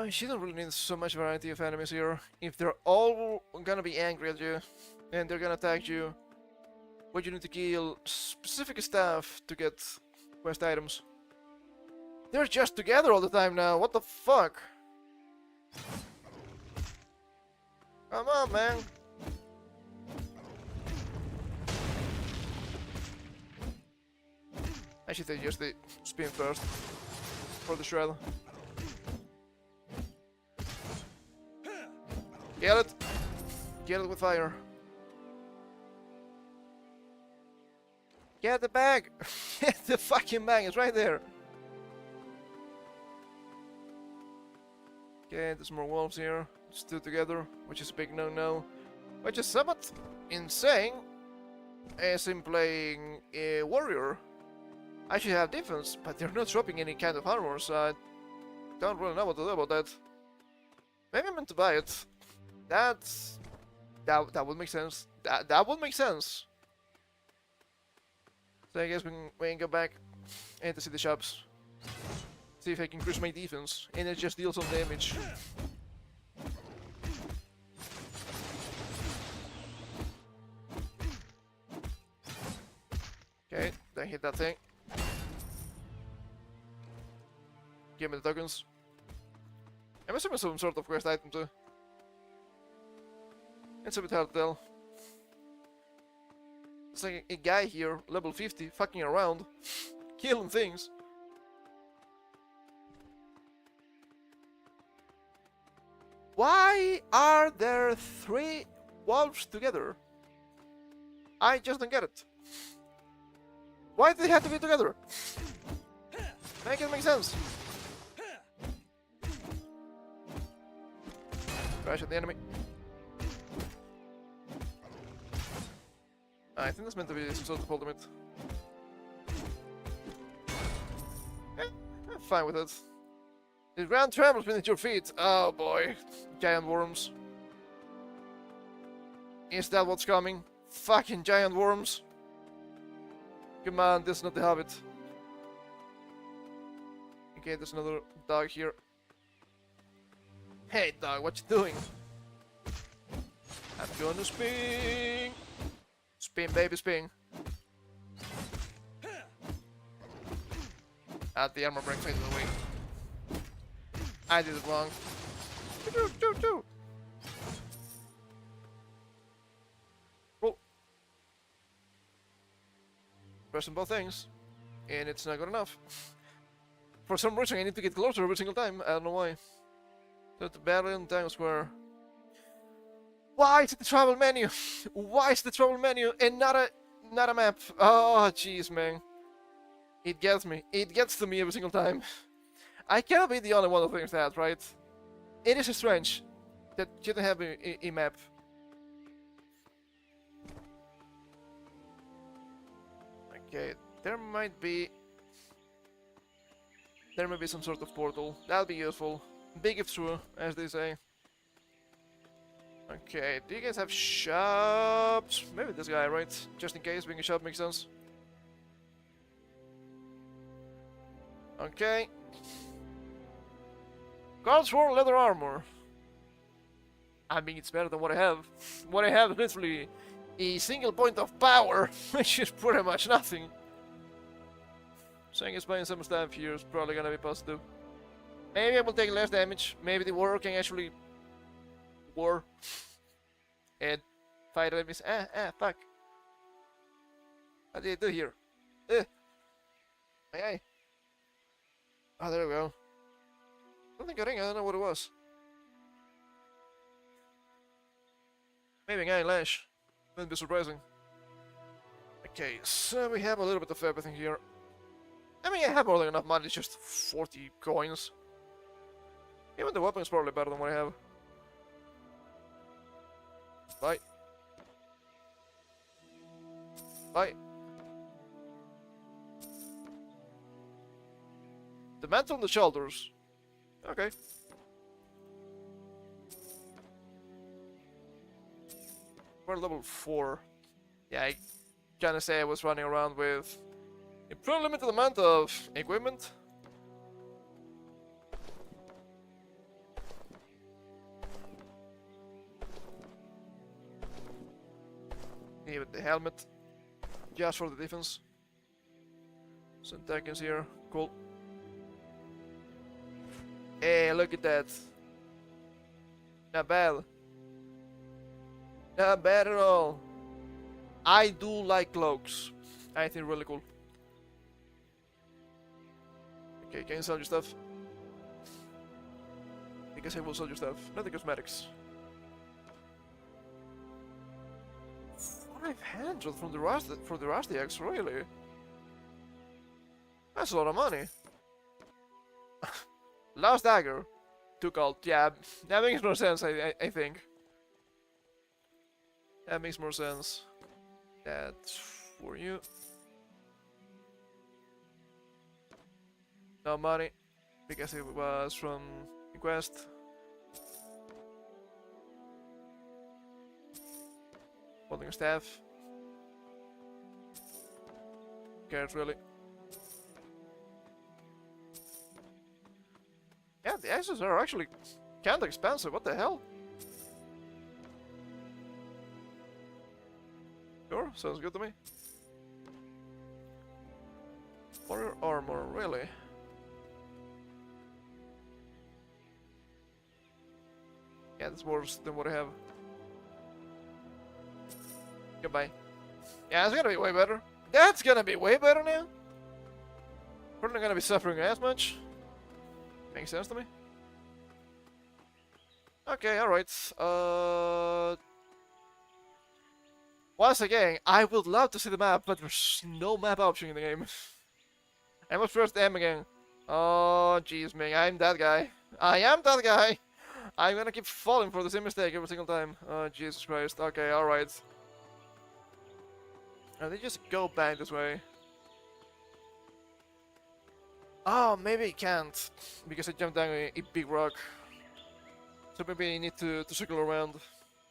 She don't really need so much variety of enemies here. If they're all gonna be angry at you, and they're gonna attack you, but you need to kill specific stuff to get quest items. They're just together all the time now, what the fuck? Come on, man. I should use the spin first for the shred. Get it! Get it with fire. Get the bag! Get the fucking bag, it's right there! Okay, there's more wolves here. It's 2 together, which is a big no-no. Which is somewhat insane, as in playing a warrior. I should have defense, but they're not dropping any kind of armor, so I don't really know what to do about that. Maybe I meant to buy it. That would make sense. That would make sense. So I guess we can go back and to see the shops. See if I can increase my defense and it just deals some damage. Okay, then hit that thing. Give me the tokens. I'm assuming some sort of quest item too. It's a bit hard to tell. It's like a guy here, level 50, fucking around, killing things. Why are there 3 wolves together? I just don't get it. Why do they have to be together? Make it make sense. Crash at the enemy. I think that's meant to be some sort of ultimate. I'm fine with it. The ground trembles beneath your feet. Oh boy. Giant worms. Is that what's coming? Fucking giant worms. Come on, this is not the Hobbit. Okay, there's another dog here. Hey dog, what you doing? I'm gonna spin! Spin, baby, spin. The armor breaks right to the way. I did it wrong. Roll. Pressing both things, and it's not good enough. For some reason, I need to get closer every single time. I don't know why. So the battle in Times Square. Why is it the travel menu? Why is the travel menu and not a map? Oh, jeez, man. It gets me. It gets to me every single time. I cannot be the only one who thinks that, right? It is strange that you don't have a map. Okay, there might be some sort of portal. That'll be useful. Big if true, as they say. Okay, do you guys have shops? Maybe this guy, right? Just in case being a shop makes sense. Okay. Guardsworn leather armor. I mean, it's better than what I have. What I have is literally a single point of power, which is pretty much nothing. Saying it's buying some stuff here is probably gonna be positive. Maybe I will take less damage. Maybe the war can actually war and fight enemies. Fuck. What did I do here? My eye. Oh, there we go. Something got in, I don't know what it was. Maybe an eyelash. Wouldn't be surprising. Okay, so we have a little bit of everything here. I mean, I have more than enough money, it's just 40 coins. Even the weapon is probably better than what I have. Bye. Bye. The mantle on the shoulders. Okay. We're level 4. Yeah, I kinda say I was running around with a pretty limited amount of equipment. Even the helmet. Just for the defense. Some seconds here. Cool. Hey, look at that. Not bad. Not bad at all. I do like cloaks. I think really cool. Okay, can you sell your stuff? Because I will sell your stuff, not the cosmetics. 500 from the Rusty, for the Rusty Axe, really? That's a lot of money. Last dagger. Too cold. Yeah, that makes more sense, I think. That makes more sense. That's for you. No money, because it was from the quest. Holding a staff. Cares really. Yeah, the axes are actually kinda expensive, what the hell? Sure, sounds good to me. Warrior armor, really? Yeah, that's worse than what I have. Goodbye. Yeah, it's gonna be way better. That's gonna be way better now. We're not gonna be suffering as much. Makes sense to me. Okay, alright. Once again, I would love to see the map, but there's no map option in the game. I must press M again. Oh, jeez, man, I'm that guy. I am that guy. I'm gonna keep falling for the same mistake every single time. Oh, Jesus Christ. Okay, alright. They just go back this way. Oh, maybe I can't, because I jumped down a big rock. So maybe I need to circle around.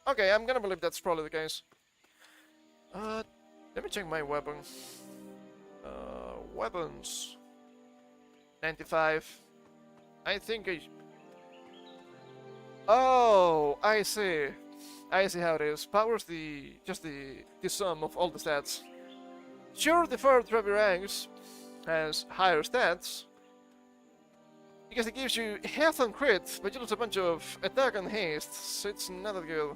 Okay, I'm gonna believe that's probably the case. Let me check my weapon. Weapons. 95. I think I... Oh, I see. I see how it is. Power's just the sum of all the stats. Sure, the third heavy ranks has higher stats because it gives you health and crit, but you lose a bunch of attack and haste, so it's not that good.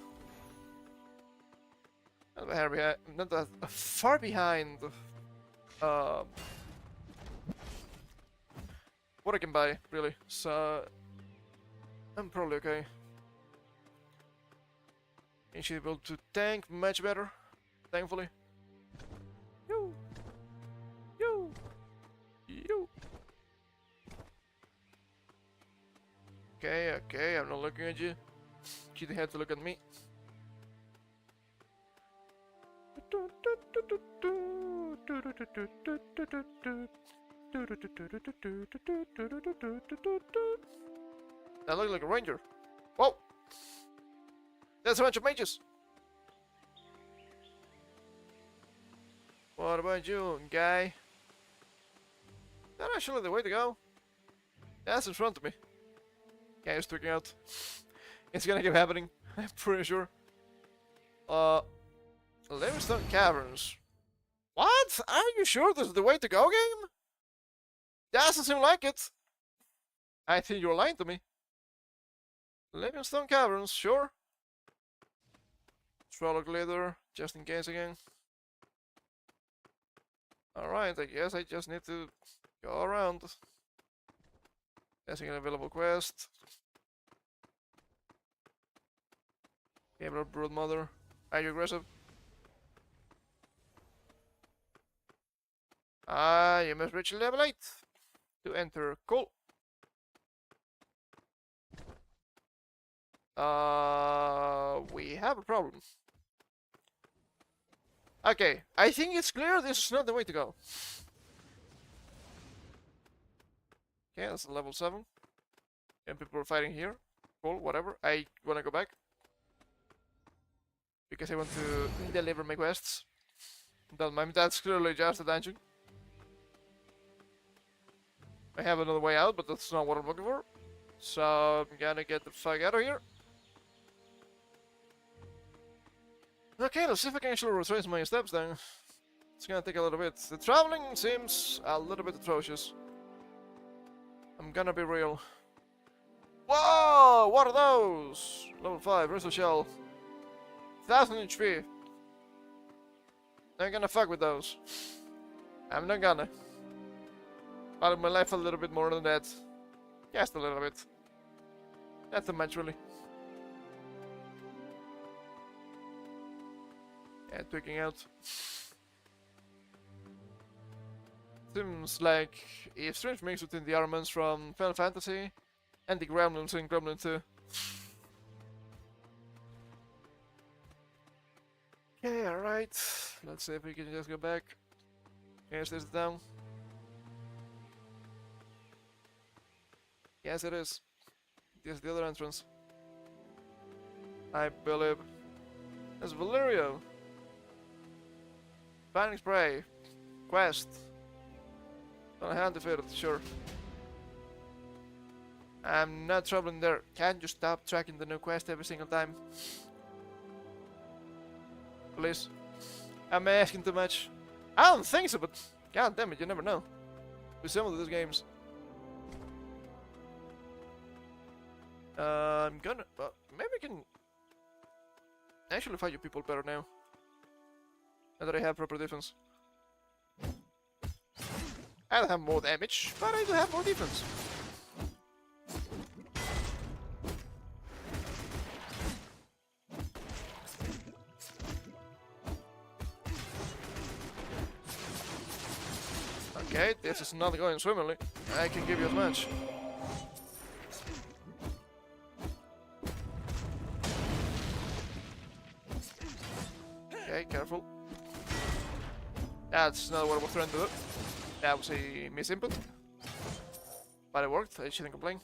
Not that far behind. What I can buy, really. So I'm probably okay. And she's able to tank much better, thankfully. Yo! Yo! Yo! Okay, okay, I'm not looking at you. You had to look at me. That looks like a ranger. Whoa! There's a bunch of mages! What about you, guy? That's actually the way to go. That's in front of me. Guy is tweaking out. It's gonna keep happening. I'm pretty sure. Limestone Caverns. What? Are you sure this is the way to go, game? Doesn't seem like it. I think you're lying to me. Limestone Caverns, sure. Trolloc leader, just in case again. Alright, I guess I just need to go around. Guessing an available quest. Gabriel Broodmother. Are you aggressive? You must reach level 8 to enter. Cool. We have a problem. Okay, I think it's clear this is not the way to go. Okay, that's level 7. And people are fighting here. Cool, whatever. I wanna go back. Because I want to deliver my quests. Don't mind, that's clearly just a dungeon. I have another way out, but that's not what I'm looking for. So I'm gonna get the fuck out of here. Okay, let's see if I can actually retrace my steps then. It's gonna take a little bit. The traveling seems a little bit atrocious. I'm gonna be real. Whoa! What are those? Level 5, Crystal Shell. 1000 HP. I'm gonna fuck with those. I'm not gonna. Value my life a little bit more than that. Just a little bit. Not too much, really. Yeah, tweaking out. Seems like a strange mix between the armaments from Final Fantasy and the Gremlins in Gremlin 2. Okay, alright. Let's see if we can just go back. Here's this down. Yes, it is. This is the other entrance. I believe. There's Valerio. Panic Spray. Quest. On hand defeated, sure. I'm not troubling there. Can't you stop tracking the new quest every single time? Please. Am I asking too much? I don't think so, but god damn it, you never know. With some of these games. I'm gonna... maybe I can... actually fight you people better now. Now that I have proper defense. I don't have more damage, but I do have more defense. Okay, this is not going swimmingly. I can give you as much. Okay, careful. That's not what I was trying to do. That was a misinput. But it worked, I shouldn't complain.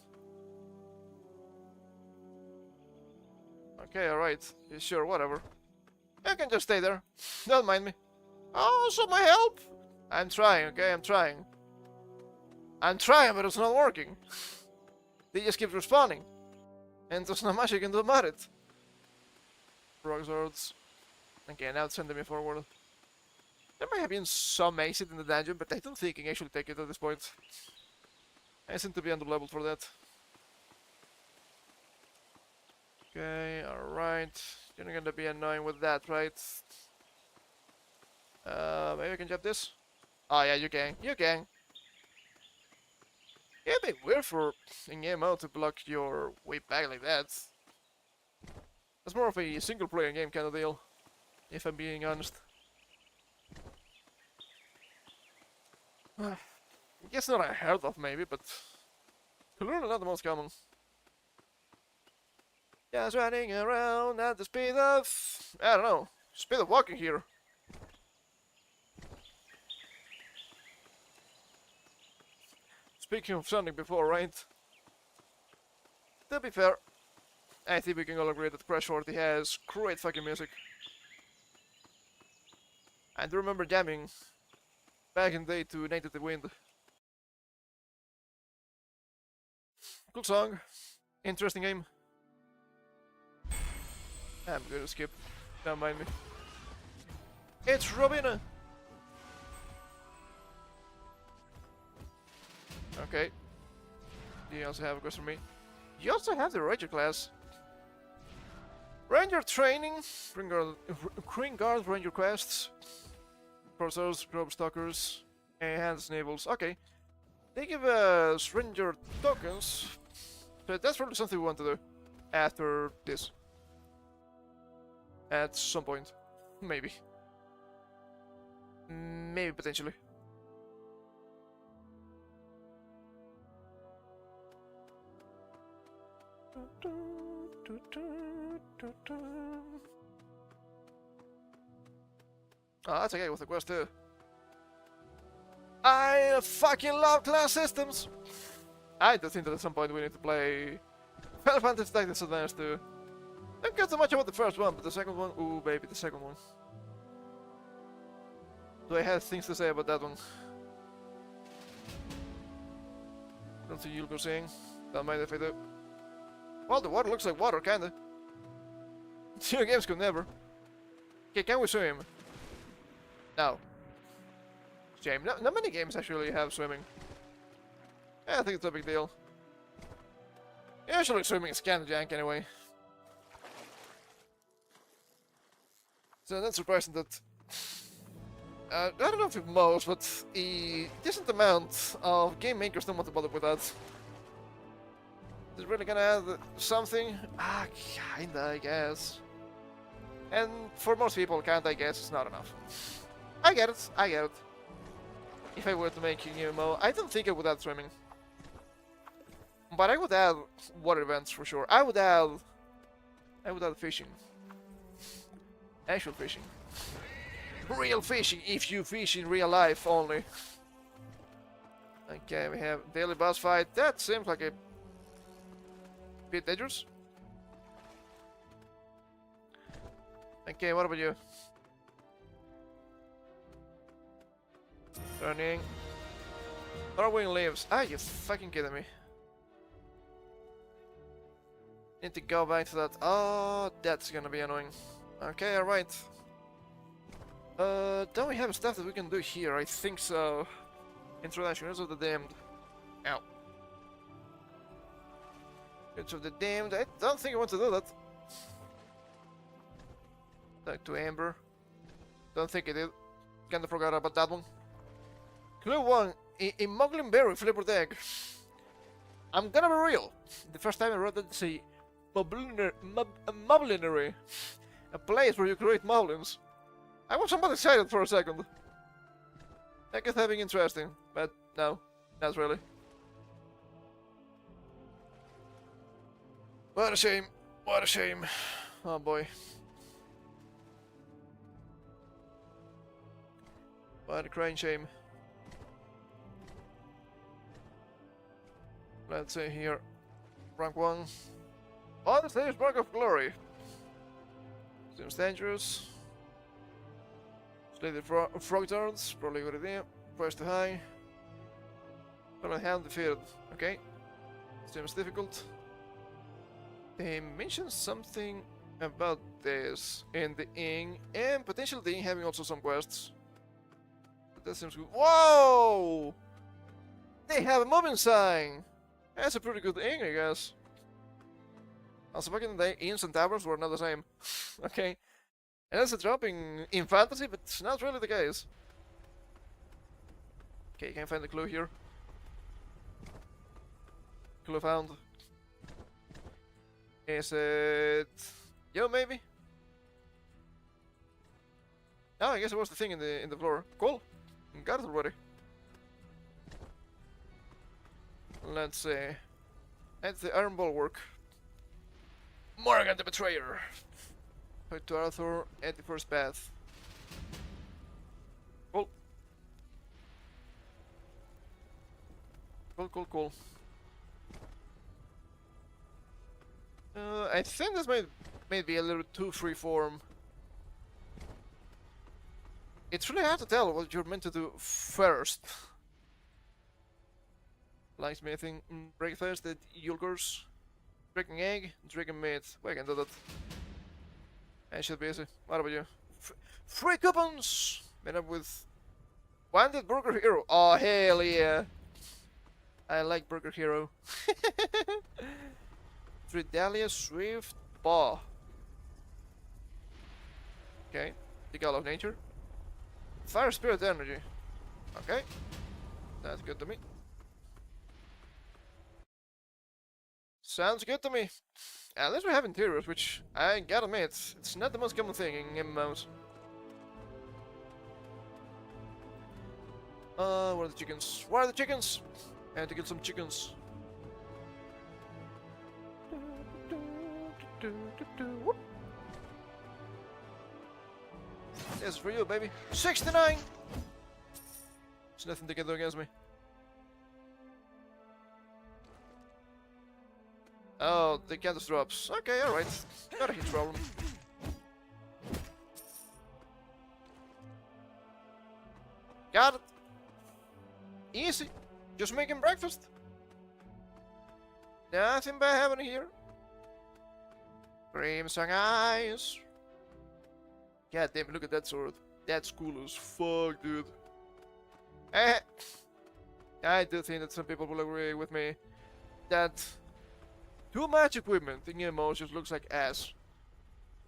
Okay, alright. Sure, whatever. You can just stay there. Don't mind me. Oh, so my help! I'm trying, okay? I'm trying. I'm trying, but it's not working. They just keep respawning. And there's not much you can do about it. Rock swords. Okay, now it's sending me forward. There might have been some exit in the dungeon, but I don't think I can actually take it at this point. I seem to be underleveled for that. Okay, alright. You're not gonna be annoying with that, right? Maybe I can jump this? Oh yeah, you can. You can. Yeah, a bit weird for an MMO to block your way back like that. That's more of a single player game kind of deal, if I'm being honest. I guess not unheard of maybe, but clearly not the most common. Just running around at the speed of... I don't know. Speed of walking here. Speaking of something before, right? To be fair, I think we can all agree that Crash 40 has great fucking music. I do remember jamming back in the day to Night at the Wind. Cool song. Interesting game. I'm gonna skip. Don't mind me. It's Robina! Okay. You also have a question for me. You also have the Ranger class. Ranger training, Green Guard Ranger quests, Corsairs, Grove Stalkers, and Snavels. Okay. They give us Ranger tokens, but that's probably something we want to do after this. At some point. Maybe. Maybe potentially. Oh, that's okay with the quest too. I fucking love class systems! I do think that at some point we need to play Final Fantasy Tactics Advance too. Don't care so much about the first one, but the second one, ooh baby, the second one. Do I have things to say about that one? Don't see you'll go saying. Don't mind if I do. Well, the water looks like water, kinda. Two games could never. Okay, can we swim? No. Shame. Not many games actually have swimming. Yeah, I think it's a big deal. Usually swimming is kinda jank anyway. So that's surprising that... I don't know if it most, but a decent amount of game makers don't want to bother with that. Is it really gonna add something? Ah, kinda, I guess. And for most people, kinda, I guess, it's not enough. I get it, I get it. If I were to make a new MMO, I don't think I would add swimming. But I would add water events for sure. I would add fishing. Actual fishing. Real fishing, if you fish in real life only. Okay, we have daily boss fight. That seems like a bit dangerous. Okay, what about you? Turning. Darwin lives. Ah, you fucking kidding me. Need to go back to that. Oh, that's gonna be annoying. Okay, alright. Don't we have stuff that we can do here? I think so. Introductions of the Damned. Ow. It's of the Damned. I don't think I want to do that. Back to Amber. Don't think I did. Kinda forgot about that one. Clue 1. A Muglin Berry flavored egg. I'm gonna be real. The first time I wrote that, it's a Moblinary. A place where you create moblins. I was somewhat excited for a second. That could have been interesting, but no, not really. What a shame, what a shame. Oh boy. What a crying shame. Let's say here, rank 1. On the stage, Mark of Glory. Seems dangerous. Slay the frog turns, probably a good idea. Press to high. Well, I have defeated. Okay. Seems difficult. They mentioned something about this in the ing, and potentially the ing having also some quests. But that seems good. Whoa! They have a moving sign! That's a pretty good ing, I guess. Also, back in the day, inns and taverns were not the same. Okay. And that's a drop in fantasy, but it's not really the case. Okay, can I find the clue here? Clue found. Is it... Yo, maybe? Oh, I guess it was the thing in the floor. Cool. Got it already. Let's see. That's the Iron Bulwark. Morgan the Betrayer. Point to Arthur at the first path. Cool. Cool. I think this may be a little too freeform. It's really hard to tell what you're meant to do first. Blacksmithing, breakfast at Yulgur's. Breaking egg, drinking meat. Well, I can do that. I should be easy. What about you? Free coupons! Made up with Wanted Burger Hero. Oh, hell yeah. I like Burger Hero. Fridalia Swift Paw. Okay. The God of Nature. Fire Spirit Energy. Okay. That's good to me. Sounds good to me. At least we have interiors, which I gotta admit, it's not the most common thing in MMOs. Where are the chickens? Where are the chickens? I had to get some chickens. Whoop. This is for you, baby. 69! There's nothing they can do against me. Oh, the Cantus drops. Okay, alright. Not a huge problem. Got it. Easy. Just making breakfast. Nothing bad happening here. Crimson eyes. God damn it, look at that sword. That's cool as fuck, dude. I do think that some people will agree with me that too much equipment in MMOs just looks like ass.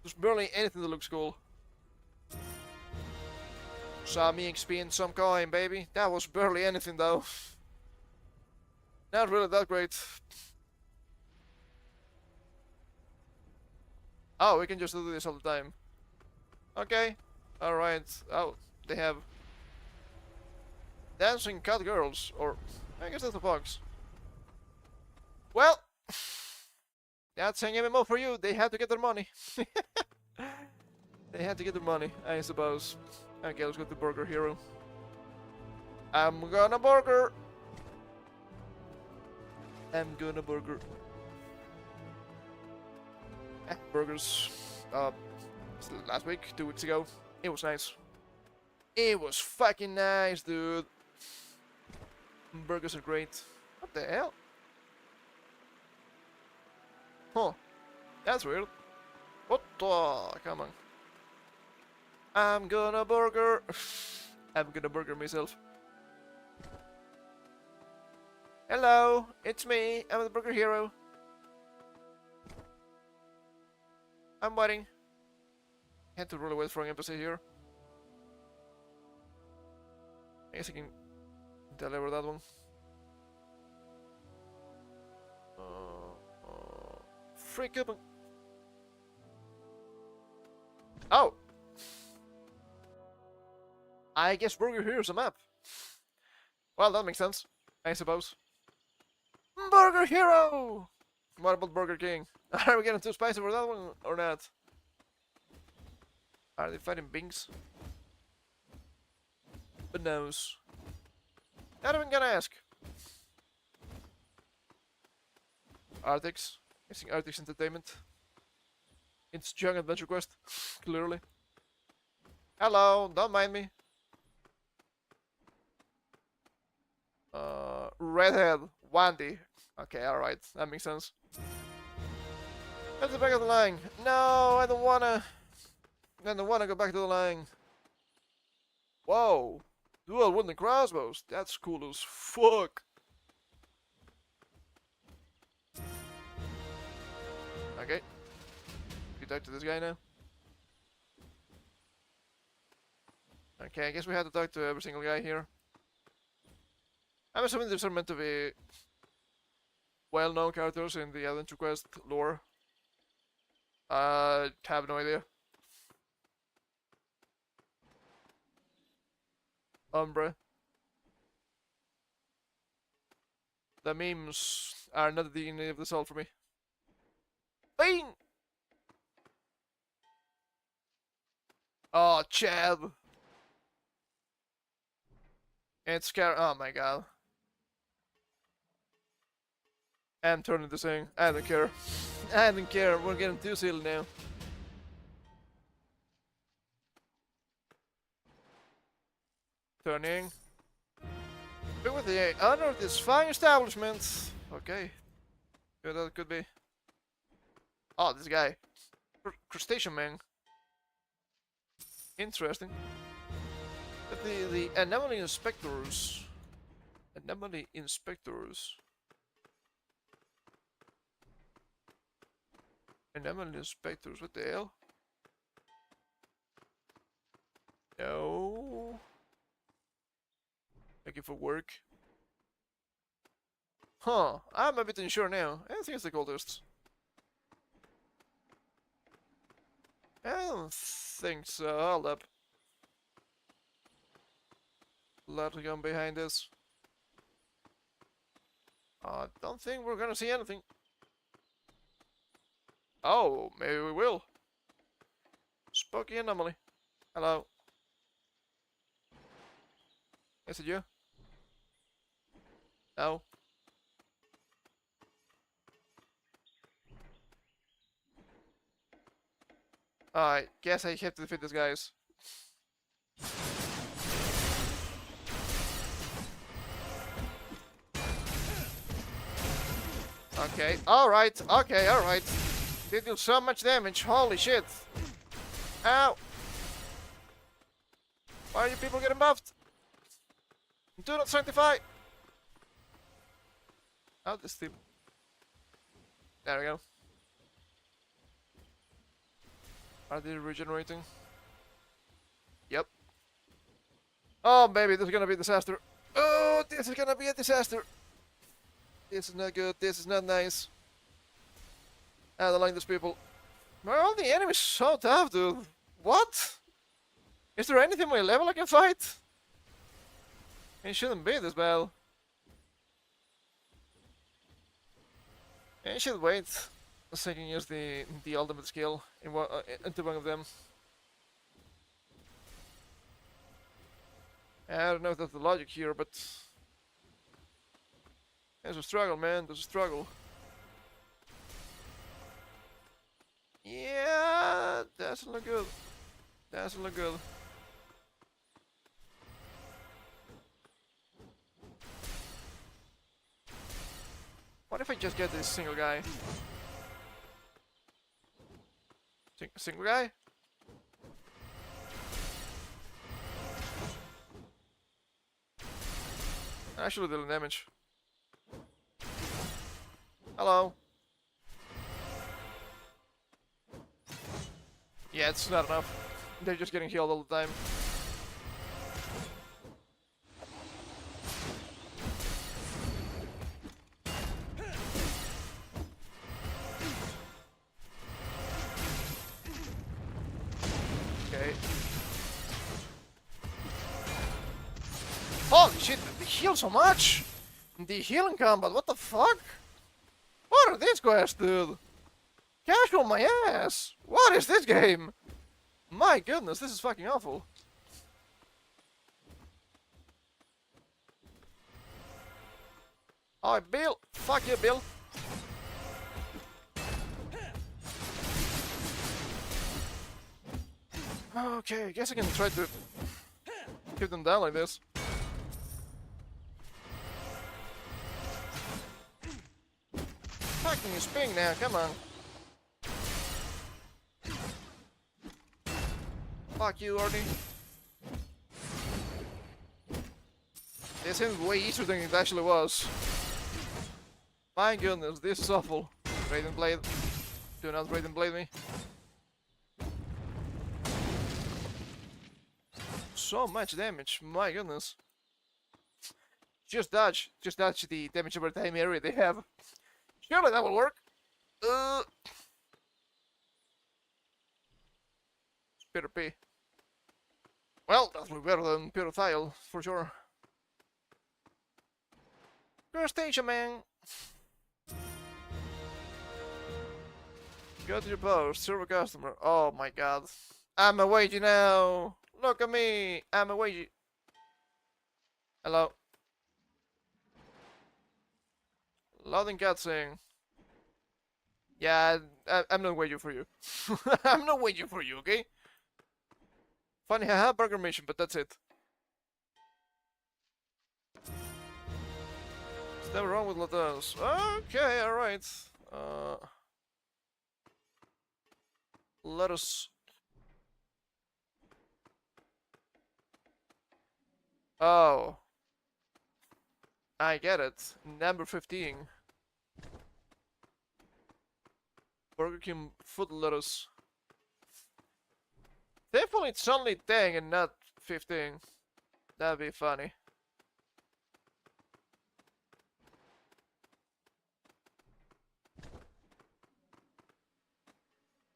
There's barely anything that looks cool. Saw me XP and some coin, baby. That was barely anything though. Not really that great. Oh, we can just do this all the time. Okay. Alright. Oh, they have dancing cat girls, or I guess that's the fox. Well, that's an MMO for you. They had to get their money. They had to get their money, I suppose. Okay, let's go to Burger Hero. I'm gonna burger. I'm gonna burger. Burgers. Last week, 2 weeks ago. It was nice. It was fucking nice, dude. Burgers are great. What the hell? Huh. That's weird. What the? Come on. I'm gonna burger. I'm gonna burger myself. Hello, it's me. I'm the Burger Hero. I'm waiting. Had to really wait for an NPC here. I guess I can deliver that one. Free coupon. Oh! I guess Burger Hero's a map. Well, that makes sense, I suppose. Burger Hero! What about Burger King? Are we getting too spicy for that one or not? Are they fighting Bings? But knows. Not even gonna ask. Artix. Using Artix Entertainment. It's young AdventureQuest, clearly. Hello, don't mind me. Redhead, Wandy. Okay, alright, that makes sense. At the back of the line. No, I don't wanna go back to the line. Whoa. Dual wooden crossbows. That's cool as fuck. Okay. We talk to this guy now. Okay, I guess we have to talk to every single guy here. I'm assuming these are meant to be well-known characters in the AdventureQuest lore. Have no idea. Umbra. The memes are not the DNA of the soul for me. Bing! Oh, Chad! It's scary. Oh my god. I'm turning this thing. I don't care. I don't care. We're getting too silly now. Turning. Look with the honor of this fine establishment. Okay. Yeah, that could be. Oh, this guy. Crustacean man. Interesting. But the anomaly inspectors. Anomaly inspectors. Anomaly inspectors, what the hell? No. Looking for work. Huh, I'm a bit unsure now. I think it's the cultists. I don't think so. Hold up. Let's go behind this. I don't think we're gonna see anything. Oh, maybe we will. Spooky anomaly. Hello. Is it you? No. I guess I have to defeat these guys. Okay, alright, okay, alright. They do so much damage, holy shit. Ow! Why are you people getting buffed? Do not sanctify! Oh, this team. There we go. Are they regenerating? Yep. Oh, baby, this is gonna be a disaster. Oh, this is gonna be a disaster. This is not good. This is not nice. I don't like these people. Why are all the enemies so tough, dude? What? Is there anything my level I can fight? It shouldn't be this bad. I should wait so I can use the ultimate skill into one of them. I don't know if that's the logic here, but there's a struggle, man. There's a struggle. Yeah, doesn't look good. Doesn't look good. What if I just get this single guy? Single guy? Actually, dealing damage. Hello. Yeah, it's not enough. They're just getting healed all the time. Okay. Holy shit, they heal so much! The healing combat, what the fuck? What are these quests, dude? Casual my ass! What is this game? My goodness, this is fucking awful. Alright, Bill. Fuck you, Bill. Okay, I guess I can try to keep them down like this. Fucking spin now, come on. Fuck you, Arnie. This seems way easier than it actually was. My goodness, this is awful. Raiden Blade. Do not Raiden Blade me. So much damage, my goodness. Just dodge the damage over time area they have. Surely that will work. Peter P. Well, that will be better than Peter Thiel, for sure. Crustacean man. Go to your post, serve a customer. Oh my god. I'm a wagey now. Look at me. I'm a wagey. Hello. Loading cutscene. Yeah, I'm not waiting for you. I'm not waiting for you, okay? Funny, haha, burger mission, but that's it. There's never wrong with Latas. Okay, alright. Let us Oh, I get it. Number 15. Burger King foot lettuce. Definitely it's only 10 and not 15. That'd be funny.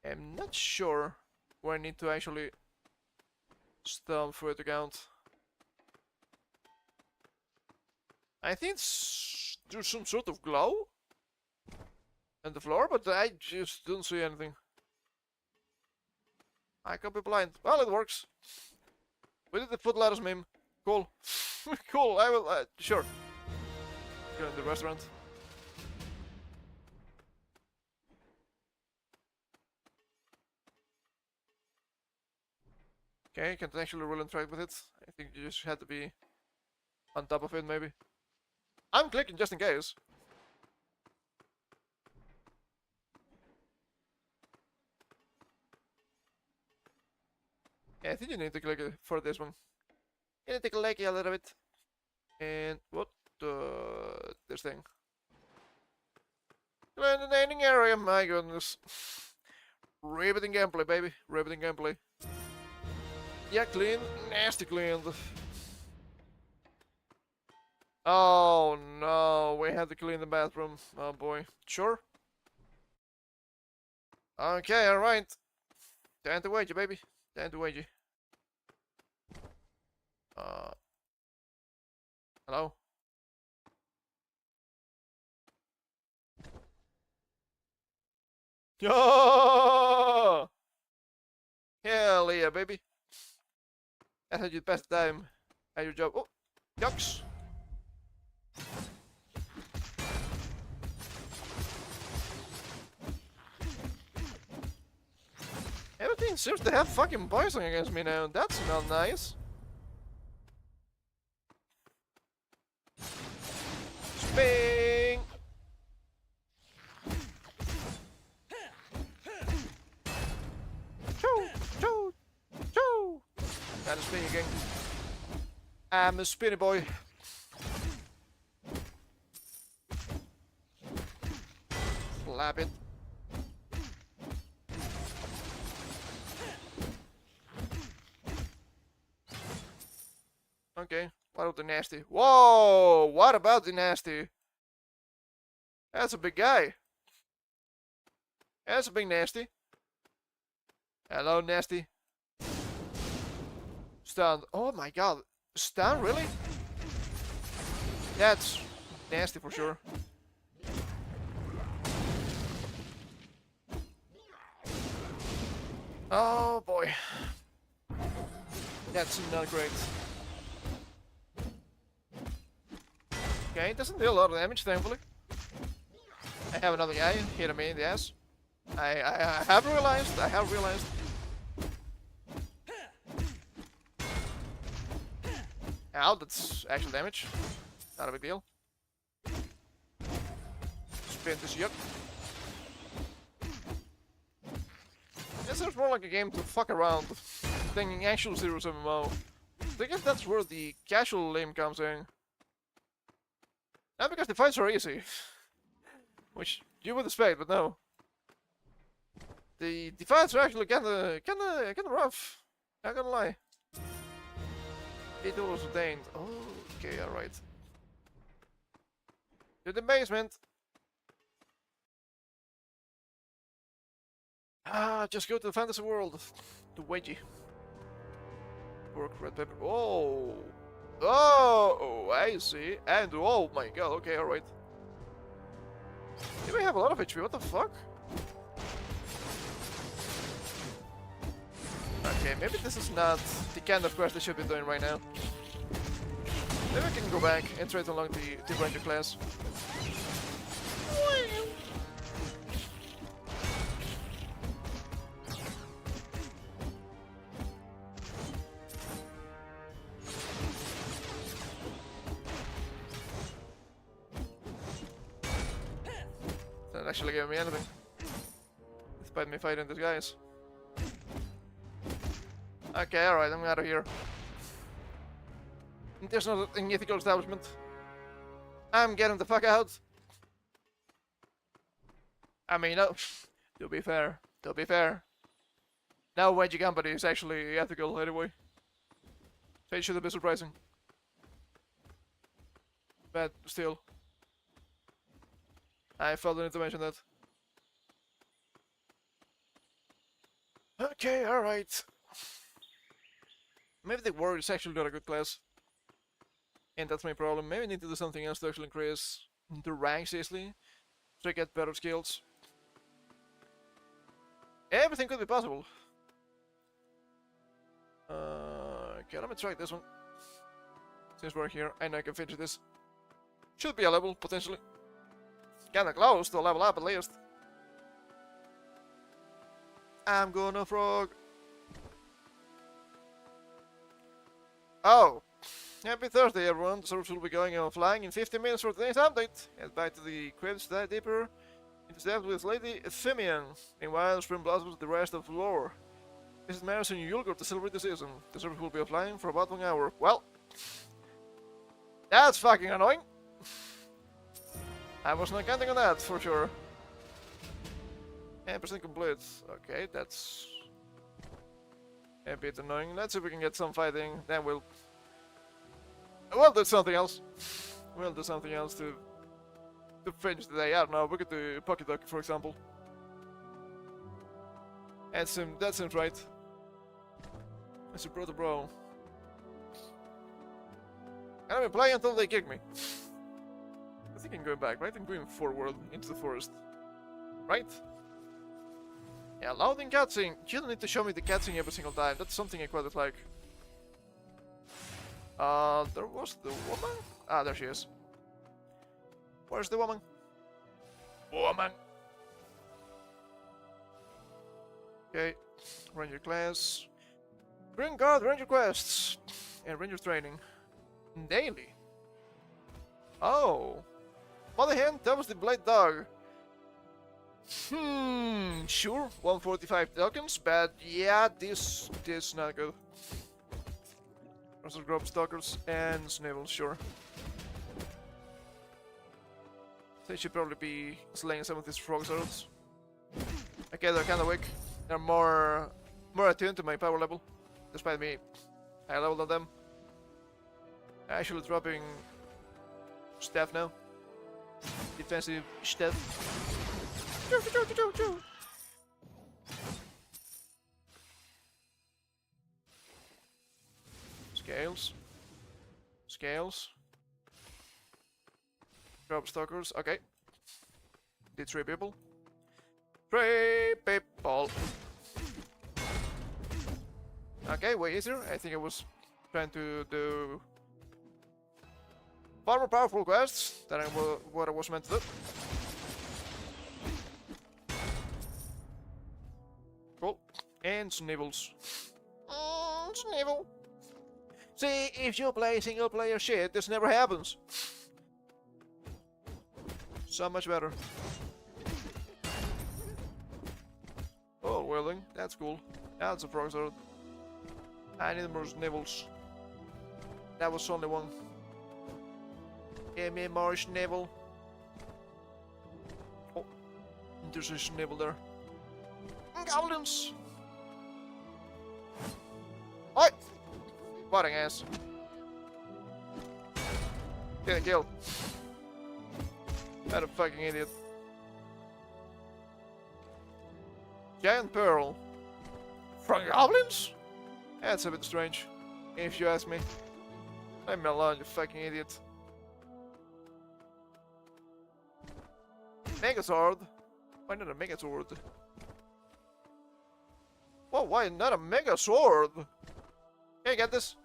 I'm not sure where I need to actually stomp for it to count. I think there's some sort of glow on the floor, but I just don't see anything. I could be blind. Well, it works. We did the foot lettuce meme. Cool. Cool, I will, sure. Go in the restaurant. Okay, you can actually roll and interact with it. I think you just had to be on top of it, maybe. I'm clicking just in case. Yeah, I think you need to click it for this one. You need to click it a little bit. And what the this thing? In the landing area, my goodness. Riveting gameplay, baby. Riveting gameplay. Yeah, clean. Nasty cleaned. Oh no, we had to clean the bathroom. Oh boy. Sure. Okay, alright. Time to wage you, baby. Time to wage you. Hello? Yo! Hell yeah, baby. I thought you'd pass the time at your job. Oh, yucks. Everything seems to have fucking poison against me now. That's not nice. Sping! Choo! Choo! Choo! Gotta spin again. I'm a spinny boy. Slap it. Okay, what about the nasty? Whoa! What about the nasty? That's a big guy. That's a big nasty. Hello, nasty. Stun. Oh my god. Stun, really? That's nasty for sure. Oh boy. That's not great. Okay, it doesn't deal a lot of damage, thankfully. I have another guy hitting me in the ass. I have realized. Ow, that's actual damage. Not a big deal. Spin this yuck. This sounds more like a game to fuck around thinking actual serious MMO. I guess that's where the casual lane comes in. Not because the fights are easy. Which you would expect, but no. The fights are actually kinda rough. Not gonna lie. It was ordained. Oh, okay, alright. To the basement. Just go to the fantasy world. To Wedgie. Work red pepper. Oh! Oh! I see. And oh my god, okay, alright. You may have a lot of HP, what the fuck? Okay, maybe this is not the kind of quest I should be doing right now. Maybe I can go back and try to unlock the ranger class. That actually gave me anything. Despite me fighting these guys. Okay, alright, I'm out of here. There's not an ethical establishment. I'm getting the fuck out. I mean, no. To be fair. No wedgie company is actually ethical anyway. So it shouldn't be surprising. But still. I felt the need to mention that. Okay, alright. Maybe the warrior is actually not a good class. And that's my problem. Maybe I need to do something else to actually increase the ranks easily. So I get better skills. Everything could be possible. Okay, let me try this one. Since we're here, I know I can finish this. Should be a level, potentially. Kinda close to a level up at least. I'm gonna frog. Oh! Happy Thursday, everyone. The servers will be going offline in 15 minutes for today's update. Head back to the crypts to dive deeper into depth with Lady Ephemian. Meanwhile, Spring blossoms the rest of the lore. Visit Maris and Yulgor to celebrate the season. The servers will be offline for about 1 hour. Well, that's fucking annoying. I was not counting on that, for sure. 10% complete. Okay, that's a bit annoying. Let's see if we can get some fighting. Then we'll do something else. We'll do something else to finish the day. I don't know. We could do Pocket Duck, for example. That seems right. It's a bro. And I've been playing until they kick me. I think I'm going back, right? I'm going forward into the forest. Right? Yeah, loading cutscene. You don't need to show me the cutscene every single time. That's something I quite dislike. There was the woman? Ah, there she is. Where's the woman? Woman! Okay, Ranger class. Bring guard Ranger quests. And Ranger training. Daily. Oh. Mother hen, that was the blade dog. Sure, 145 tokens, but yeah, this not good. Russell Grove Stalkers and Snivel, sure. They should probably be slaying some of these frog swords. Okay, they're kinda weak. They're more attuned to my power level, despite me high level on them. Actually dropping staff now. Defensive staff. Scales. Drop stalkers. Okay. Did 3 people. 3 people. Okay, way easier. I think I was trying to do far more powerful quests than what I was meant to do. Cool. And Snivels. Snivel. See, if you play single player shit, this never happens. So much better. Oh, wielding. That's cool. That's a frog sword. I need more Snivels. That was only one. Give me more Snivel. Oh, there's a Snivel there. Goblins! What? What an ass. Getting killed. What a fucking idiot. Giant Pearl. From goblins? That's a bit strange, if you ask me. Leave me alone, you fucking idiot. Megazord? Why not a Megazord? Whoa, why not a Megazord? Can you get this?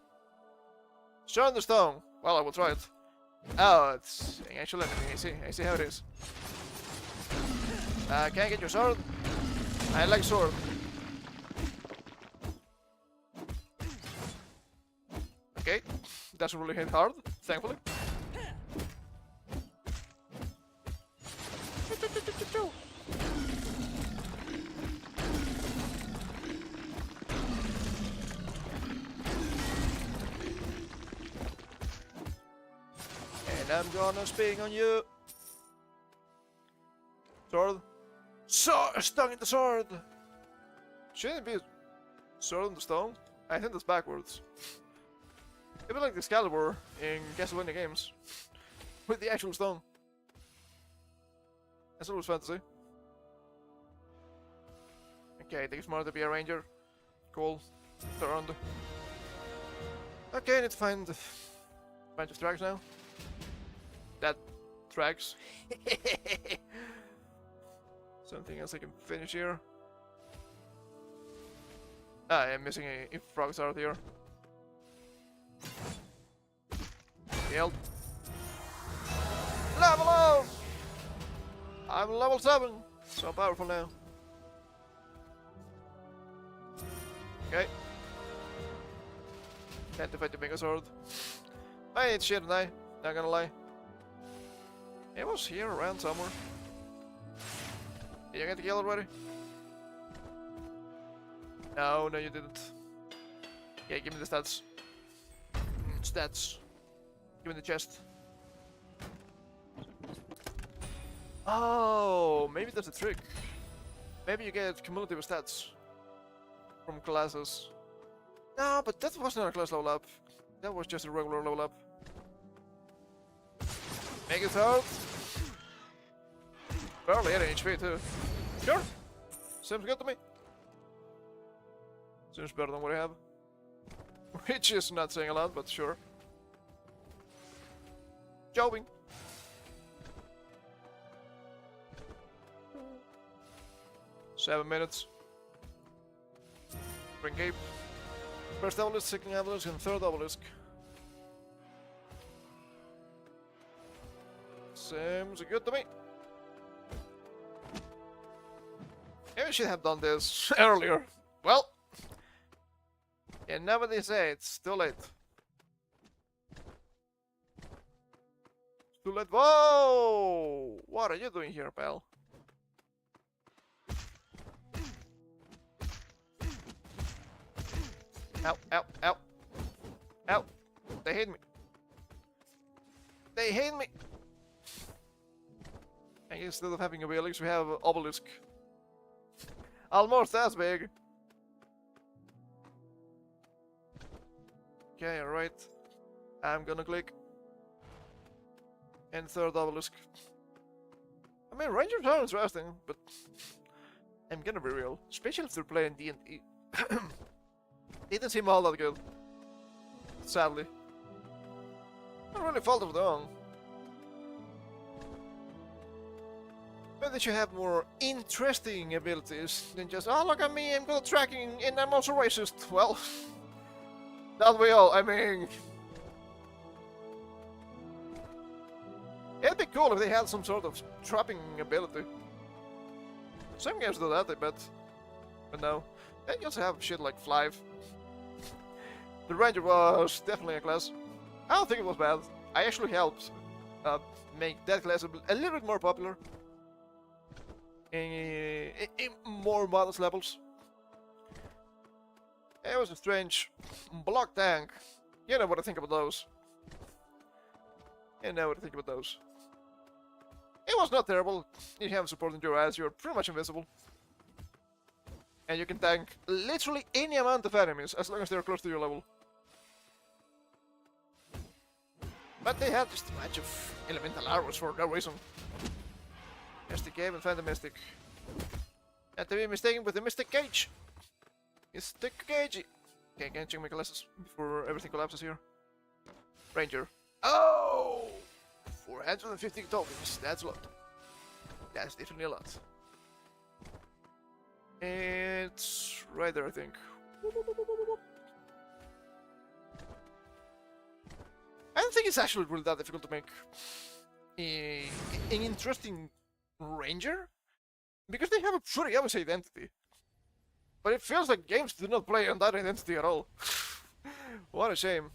Show on the stone. Well, I will try it. Oh, it's actually anything. I see how it is. Can I get your sword? I like sword. Okay, doesn't really hit hard, thankfully. I'm gonna spring on you. Sword. Stung in the sword. Shouldn't it be sword in the stone? I think that's backwards. It'd be like the Excalibur in Castlevania games. With the actual stone. That's always fun to see. Okay, I think it's more to be a ranger. Cool. Turned. Okay, I need to find a bunch of tracks now. That tracks. Something else I can finish here. Ah, I'm missing a frog start here. Killed. Level up! I'm level 7. So powerful now. Okay. Can't defeat the mega sword. I ain't shit tonight, not gonna lie. It was here around somewhere. Did you get the kill already? No, you didn't. Yeah, give me the stats. Stats. Give me the chest. Oh, maybe that's a trick. Maybe you get cumulative stats from classes. No, but that was not a class level up. That was just a regular level up. Make it out. Barely 8 HP too. Sure. Seems good to me. Seems better than what I have. Which is not saying a lot, but sure. Jobbing. Seven minutes. Bring cape. First obelisk, second obelisk, and third obelisk. Seems good to me. Maybe I should have done this earlier. Well, and now what they say, it's too late. Too late. Whoa! What are you doing here, pal? Ow, ow, ow. Ow. They hate me. They hate me. And instead of having a obelisk, we have an obelisk. Almost as big. Okay, alright. I'm gonna click. And third obelisk. I mean, Rangers are interesting, but I'm gonna be real. Especially if they're playing D&D. They didn't seem all that good. Sadly. Not really fault of their own. But they should have more interesting abilities than just, oh look at me, I'm good at tracking and I'm also racist. Well, don't we all, I mean... It'd be cool if they had some sort of trapping ability. Some games do that, I bet. But no. They also have shit like Fly. The Ranger was definitely a class. I don't think it was bad. I actually helped make that class a little bit more popular. In more modest levels. It was a strange block tank. You know what I think about those. You know what I think about those. It was not terrible. You have support in your ass, you're pretty much invisible. And you can tank literally any amount of enemies as long as they're close to your level. But they had just a bunch of elemental arrows for no reason. Mystic Cave and find the Mystic. Not to be mistaken with the Mystic Cage. Mystic Cage. Okay, can I check my classes before everything collapses here? Ranger. Oh! 450 tokens. That's a lot. That's definitely a lot. It's right there, I think. I don't think it's actually really that difficult to make an interesting Ranger, because they have a pretty obvious identity. But it feels like games do not play on that identity at all. What a shame.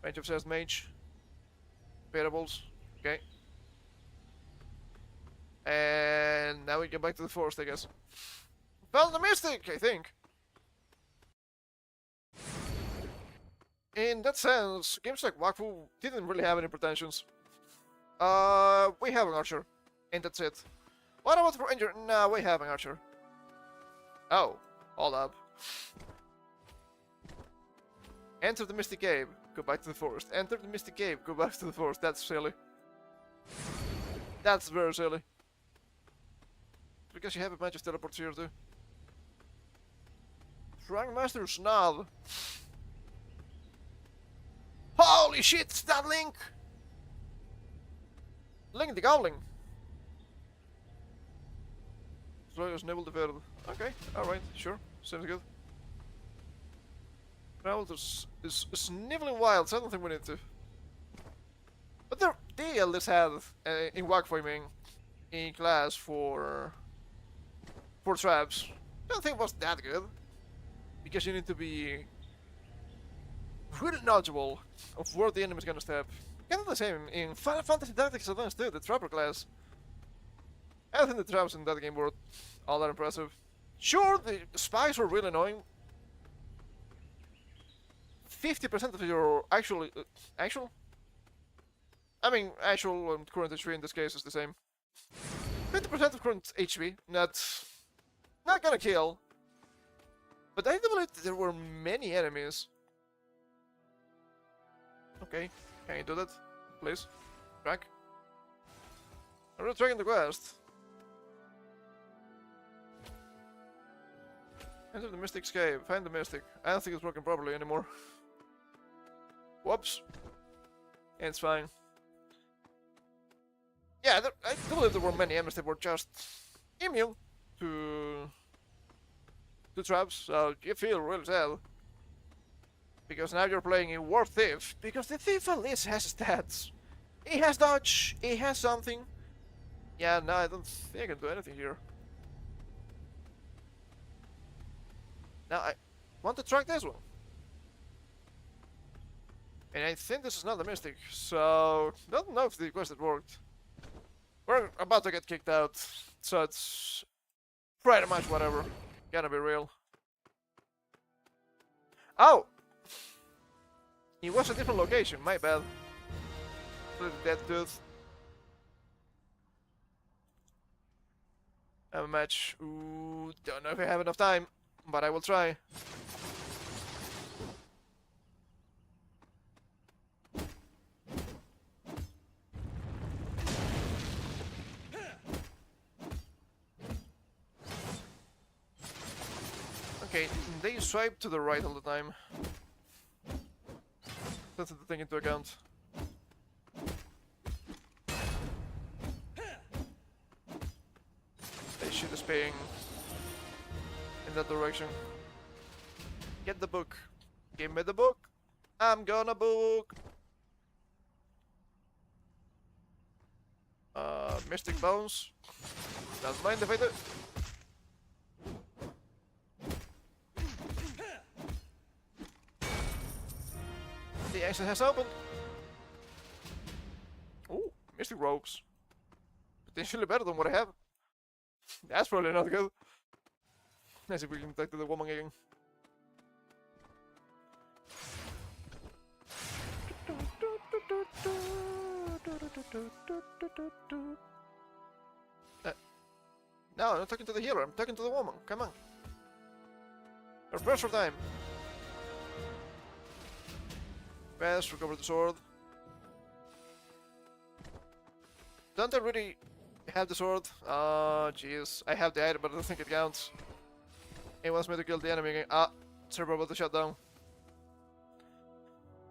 Range obsessed mage. Variables. Okay. And now we get back to the forest, I guess. Found the Mystic, I think. In that sense, games like Wakfu didn't really have any pretensions. We have an archer, and that's it. What about for ranger? No, we have an archer. Oh, hold up. Enter the Misty Cave, go back to the forest. Enter the Misty Cave, go back to the forest. That's silly. That's very silly. Because you have a bunch of teleports here too. Shrine Master Snob. Holy shit, it's that Link! Link the Gowling. Slow Nibble the Verde. Okay, alright, sure. Sounds good. Travel is sniveling wilds, I don't think we need to. But they at least had in Wakfu, I mean, in class for traps. I don't think it was that good. Because you need to be really knowledgeable of where the enemy is gonna step. Kind of the same in Final Fantasy Tactics Advance too, the Trapper class. I think the traps in that game were all that impressive. Sure, the spies were really annoying. 50% of your actual... I mean, actual and current HP in this case is the same. 50% of current HP, not gonna kill. But I do believe there were many enemies. Okay, can you do that? Please? Track? I'm not tracking the quest. Enter the Mystic's Cave. Find the Mystic. I don't think it's working properly anymore. Whoops. It's fine. Yeah, I do believe there were many enemies that were just immune to traps, so you feel really sad. Because now you're playing a War Thief, because the Thief at least has stats. He has dodge, he has something. Yeah, no, I don't think I can do anything here. Now I want to track this one. And I think this is not the Mystic, so don't know if the quest had worked. We're about to get kicked out, so it's pretty much whatever. Gotta be real. Oh! It was a different location, my bad. Dead tooth. Have a match. Ooh, don't know if I have enough time, but I will try. Okay, they swipe to the right all the time. That's the thing into account. They shoot is paying in that direction. Get the book. Give me the book. I'm gonna book. Mystic Bones. Don't mind if I do. The exit has opened. Ooh, Mystic Ropes. Potentially better than what I have. That's probably not good. Let's see if we can talk to the woman again. No, I'm not talking to the hero, I'm talking to the woman. Come on. Press for time. Fast, recover the sword. Don't I really have the sword? Oh, jeez. I have the item, but I don't think it counts. It wants me to kill the enemy again. Ah, server about to shut down.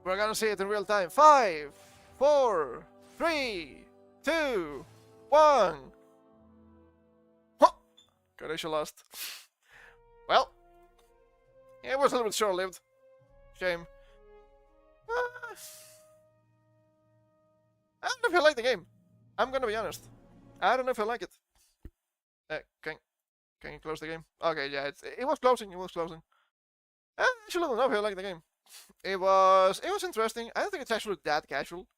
We're gonna see it in real time. 5, 4, 3, 2, 1. Huh! Croatia lost. Well, yeah, it was a little bit short-lived. Shame. I don't know if I like the game. I'm gonna be honest. I don't know if I like it. Can you close the game? Okay, yeah, it was closing. It was closing. I actually don't know if I like the game. It was interesting. I don't think it's actually that casual.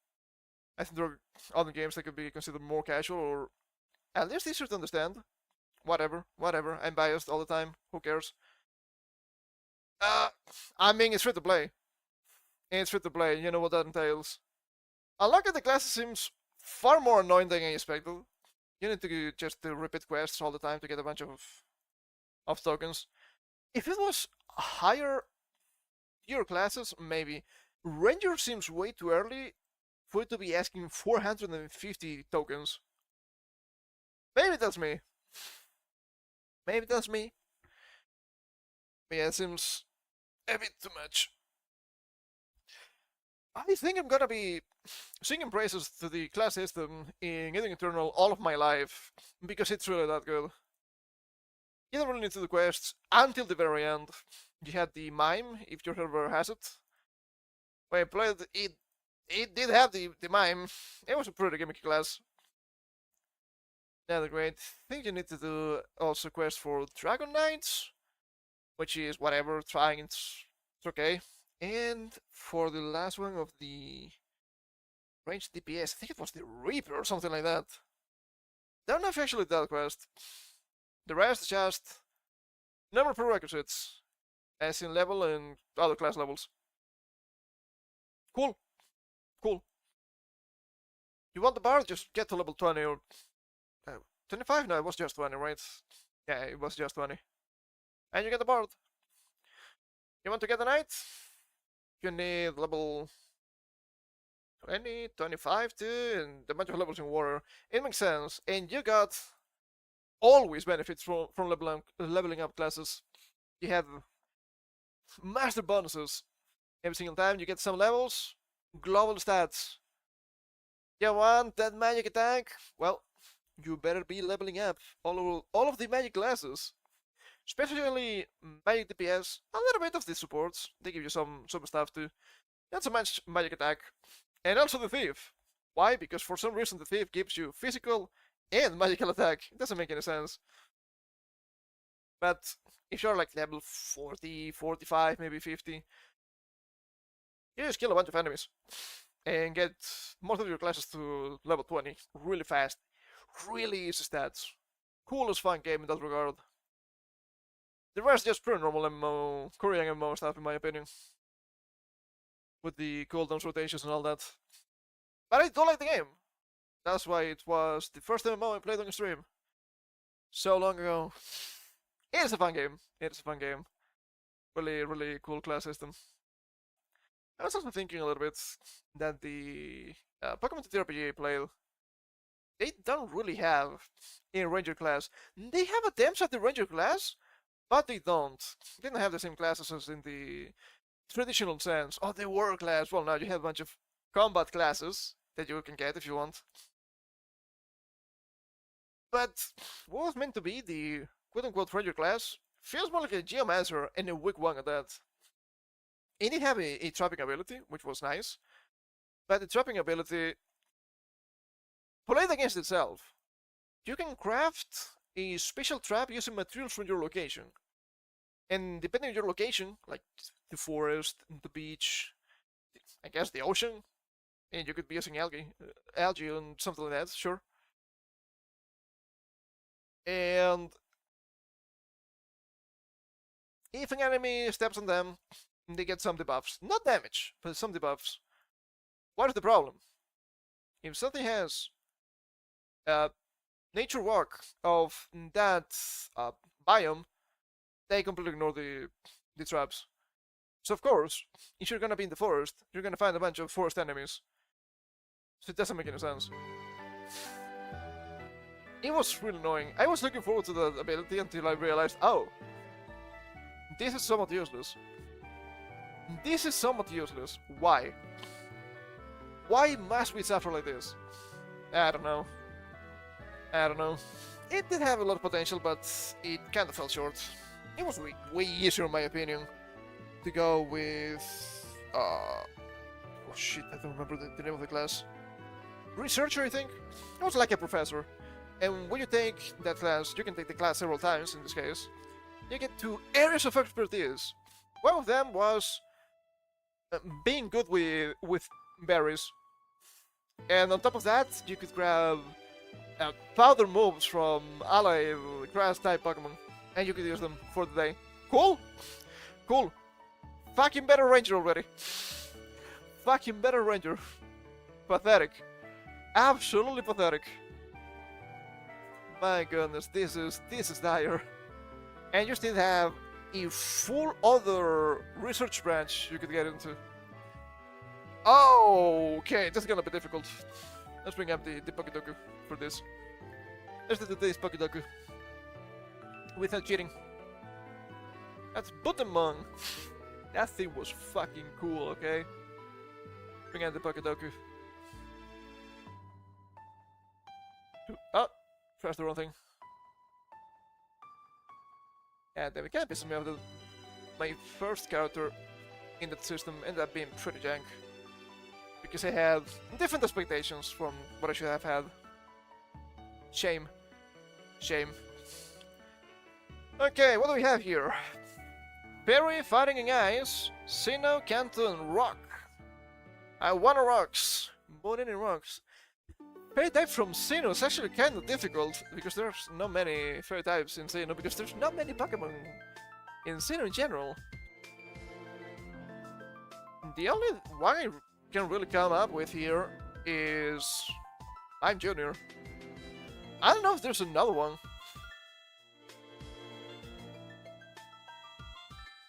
I think there are other games that could be considered more casual, or at least easier to understand. Whatever. I'm biased all the time. Who cares? I mean, it's free to play. And it's free to play, you know what that entails. Unlocking the classes seems far more annoying than I expected. You need to just repeat quests all the time to get a bunch of tokens. If it was higher tier classes, maybe. Ranger seems way too early for it to be asking 450 tokens. Maybe that's me. Maybe that's me. But yeah, it seems a bit too much. I think I'm gonna be singing praises to the class system in Getting Eternal all of my life, because it's really that good. You don't really need to do quests until the very end. You had the mime, if your server has it. When I played it, it did have the mime. It was a pretty gimmicky class. That's great. I think you need to do also quest for Dragon Knights, which is whatever, trying, it's okay. And for the last one of the ranged DPS, I think it was the Reaper or something like that. They're not actually that quest. The rest is just number prerequisites, as in level and other class levels. Cool. Cool. You want the bard? Just get to level 20 or 25? No, it was just 20, right? Yeah, it was just 20. And you get the bard. You want to get the knight? You need level 20, 25 too, and a bunch of levels in warrior. It makes sense. And you got always benefits from leveling up classes. You have master bonuses every single time you get some levels, global stats. You want that magic attack? Well, you better be leveling up all of the magic classes. Especially magic DPS, a little bit of the supports. They give you some stuff too. Not so much magic attack. And also the thief. Why? Because for some reason the thief gives you physical and magical attack. It doesn't make any sense. But if you're like level 40, 45, maybe 50, you just kill a bunch of enemies and get most of your classes to level 20 really fast. Really easy stats. Coolest fun game in that regard. The rest is just pretty normal MMO, Korean MMO stuff in my opinion. With the cooldowns, rotations and all that. But I do like the game. That's why it was the first MMO I played on stream. So long ago. It is a fun game. It is a fun game. Really, really cool class system. I was also thinking a little bit that the Pokemon TTRPG I played, they don't really have in Ranger class. They have attempts at the Ranger class, but they don't. They didn't have the same classes as in the traditional sense. Oh, they were class. Well, now you have a bunch of combat classes that you can get if you want. But what was meant to be the quote-unquote Ranger class feels more like a Geomancer and a weak one at that. It did have a trapping ability, which was nice, but the trapping ability played against itself. You can craft a special trap using materials from your location. And depending on your location, like the forest, the beach, I guess the ocean, and you could be using algae and something like that, sure. And if an enemy steps on them, they get some debuffs. Not damage, but some debuffs. What is the problem? If something has nature walk of that biome, they completely ignore the traps. So of course, if you're gonna be in the forest, you're gonna find a bunch of forest enemies. So it doesn't make any sense. It was really annoying. I was looking forward to that ability until I realized, oh, this is somewhat useless. This is somewhat useless. Why? Why must we suffer like this? I don't know. I don't know. It did have a lot of potential, but it kind of fell short. It was way easier, in my opinion, to go with... oh shit, I don't remember the name of the class. Researcher, I think? It was like a professor. And when you take that class, you can take the class several times in this case. You get 2 areas of expertise. One of them was being good with berries. And on top of that, you could grab powder moves from ally grass type Pokemon. And you could use them for the day. Cool? Cool. Fucking better ranger already. fucking better ranger. Pathetic. Absolutely pathetic. My goodness, this is dire. And you still have a full other research branch you could get into. Oh, okay, that's gonna be difficult. Let's bring up the Pokedoku for this. Let's do this Pokedoku. Without cheating. That's Butamon. That thing was fucking cool, okay? Bring out the Pokedoku. Oh, pressed the wrong thing. And then we can't piss me off that my first character in that system ended up being pretty jank. Because I had different expectations from what I should have had. Shame. Shame. Okay, what do we have here? Perry, Fighting in Ice, Sinnoh, Kanto, and Rock. I wanna rocks. Boning in rocks. Fairy type from Sinnoh is actually kind of difficult because there's not many fairy types in Sinnoh because there's not many Pokemon in Sinnoh in general. The only one I can really come up with here is I'm Junior. I don't know if there's another one.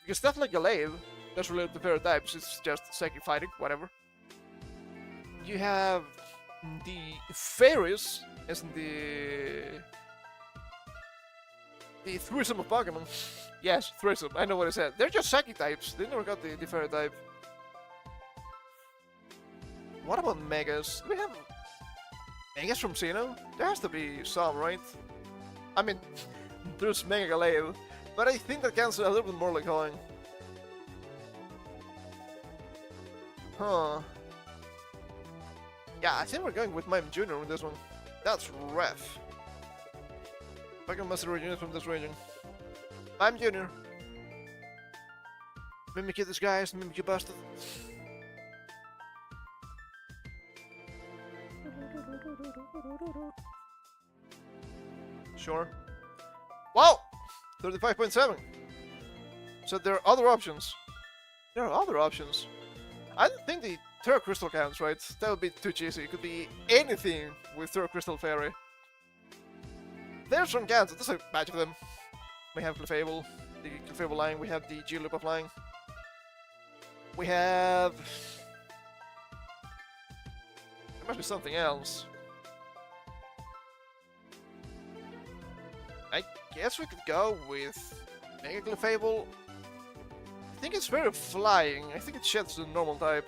Because stuff like Gallade that's related to fairy types, it's just psychic fighting, whatever. You have the fairies, isn't the threesome of Pokemon. Yes, threesome, I know what I said. They're just psychic types, they never got the fairy type. What about Megas? Do we have Megas from Sinnoh? There has to be some, right? I mean, there's Mega Gallade, but I think that counts a little bit more like Hoenn. Huh. Yeah, I think we're going with Mime Jr. with this one. That's ref. Pokemon Master Unit from this region. Mime Jr. Mimikyu disguised, Mimikyu busted. Sure. Wow! 35.7. So there are other options. There are other options. I don't think the Terra Crystal counts, right? That would be too cheesy. It could be anything with Terra Crystal Fairy. There's one counts. There's a batch of them. We have Clefable, the Clefable line. We have the Geoloop line. We have... There must be something else. I guess we could go with Mega Clefable. I think it's very flying. I think it sheds the normal type.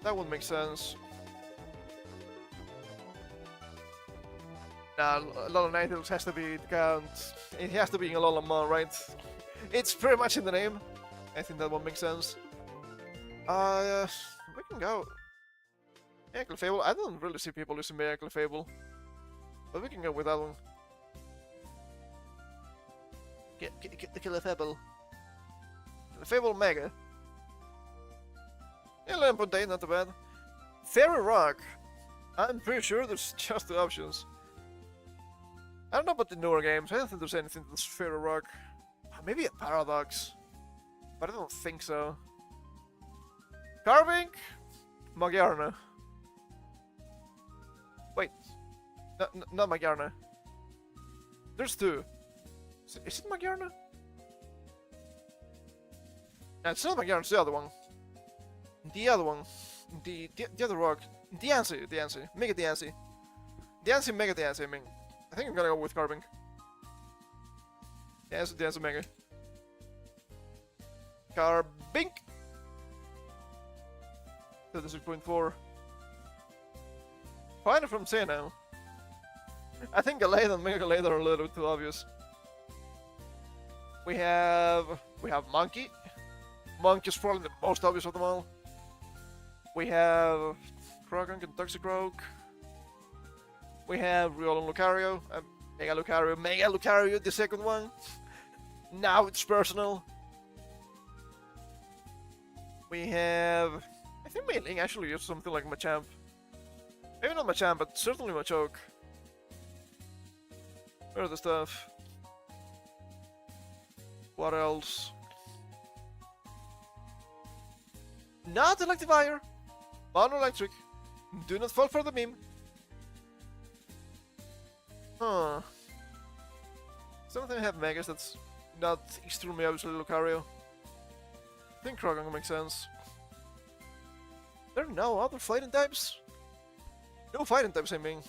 That would make sense. Nah, Alolan has to be the count. It has to be in Alolan, right? It's pretty much in the name. I think that would make sense. We can go. Mega Clefable. I don't really see people using Mega Clefable. But we can go with that one. Clefable. Clefable Mega. Yeah, Lampontain, not too bad. Fairy Rock. I'm pretty sure there's just two options. I don't know about the newer games. I don't think there's anything that's Fairy Rock. Maybe a Paradox. But I don't think so. Carving? Magyarna. Wait. No, not Magyarna. There's two. Is it Magyarna? No, it's not Magyarna, it's the other one. The other one. The other rock. Diancie. Mega Diancie. Diancie, Mega Diancie, I mean. I think I'm gonna go with Carving. Diancie, Mega. Carbink! 36.4. Final from Sinnoh. I think Gallade and Mega Gallade are a little too obvious. We have Monkey. Monkey's probably the most obvious of them all. We have Croagunk and Toxicroak. We have Riolu and Lucario. Mega Lucario, the second one. Now it's personal. We have... I think Mailing actually used something like Machamp. Maybe not Machamp, but certainly Machoke. Where's the stuff? What else? Not Electivire. Mono-electric. Do not fall for the meme. Huh. Something have Megas that's not extremely obviously Lucario. I think Croagunk makes sense. There are no other fighting types? No fighting types, I mean.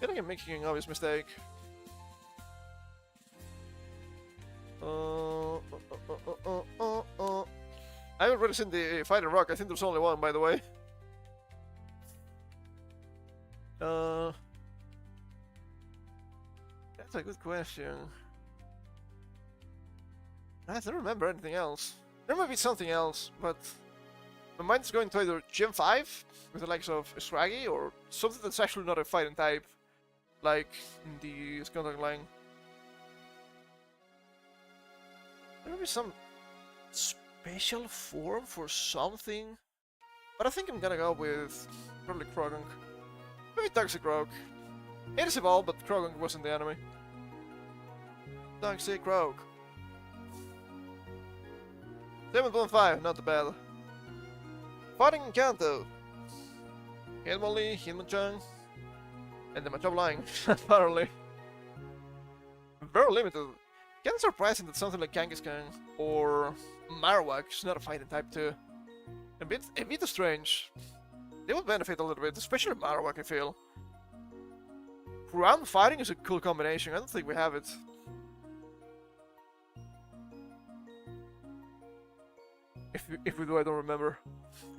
I think I'm making an obvious mistake. I haven't really seen the Fighting Rock. I think there's only one, by the way. That's a good question. I don't remember anything else. There might be something else, but my mind's going to either Gym 5 with the likes of Scraggy or something that's actually not a fighting type, like in the Skuntank line. There might be some special form for something, but I think I'm gonna go with probably Croagunk. Maybe Toxicroak. It is evolved, but Croagunk wasn't the enemy. Toxicroak. 7.5, not bad. Fighting Kanto. Hitmonlee, Hitmonchan, and the Machop line, apparently. Very limited. Kinda surprising that something like Kangaskhan or Marowak is not a fighting type too. A bit strange. They would benefit a little bit, especially Marowak, I feel. Ground fighting is a cool combination. I don't think we have it. If we do, I don't remember.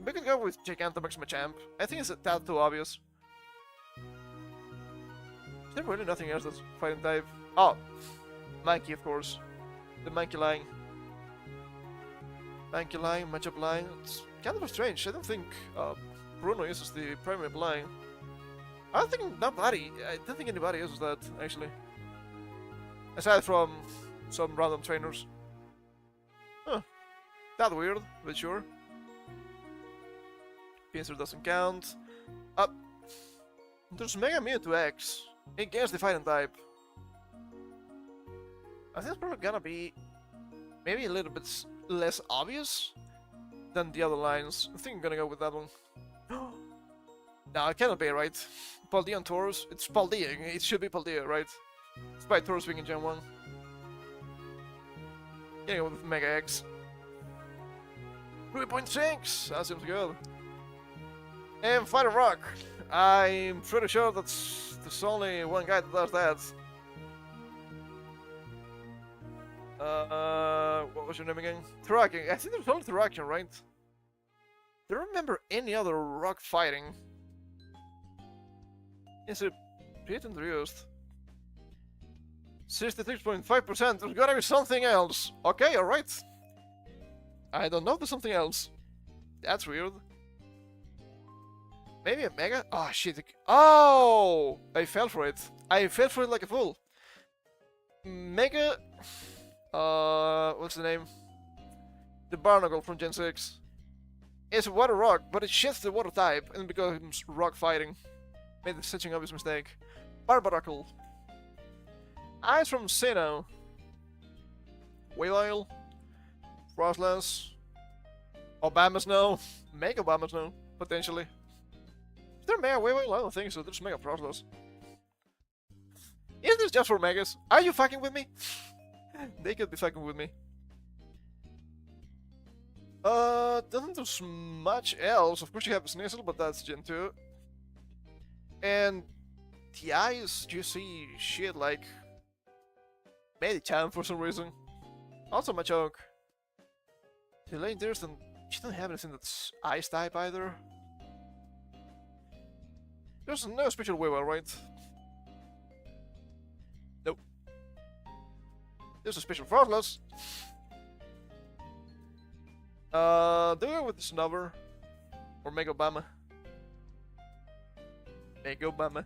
We could go with Gigantamax Machamp. I think it's a tad too obvious. Is there really nothing else that's fighting type? Oh, Mankey, of course. The Mankey line. Mankey line, Machop line. It's kind of strange. I don't think Bruno uses the primary line. I don't think anybody uses that, actually. Aside from some random trainers. Huh. That weird, but sure. Pinsir doesn't count. There's Mega Mewtwo X against the fighting type. I think it's probably gonna be maybe a little bit less obvious than the other lines. I think I'm gonna go with that one. No, it cannot be, right? Paldea on Taurus? It's Paldea. It should be Paldea, right? Despite Taurus being in Gen 1. Getting with Mega X. 3.6! That seems good. And Fighting Rock. I'm pretty sure there's only one guy that does that. What was your name again? Thraken. I think there's only Thraken, right? I don't remember any other rock fighting. It's a bit introduced. 66.5%. There's gotta be something else. Okay, alright. I don't know, there's something else. That's weird. Maybe a Mega? Oh, shit. Oh! I fell for it. I fell for it like a fool. Mega... what's the name? The Barnacle from Gen 6. It's a water rock, but it shifts the water type and becomes rock fighting. Made such an obvious mistake. Barbaracle. Ice from Sinnoh. Weavile. Frostless. Obama Snow. Mega Obama Snow, potentially. Is there Mega Weavile? I don't think so. There's Mega Frostless. Is this just for Megas? Are you fucking with me? They could be fucking with me. Doesn't do much else. Of course you have Sneasel, but that's Gen 2. And the eyes, you see shit like Medicham for some reason. Also Machoke. The lane there's and you don't have anything that's ice type either. There's no special Weavile, right? Nope. There's a special Frostless. Do it with the Snubber or Mega Obama. Mega Obama.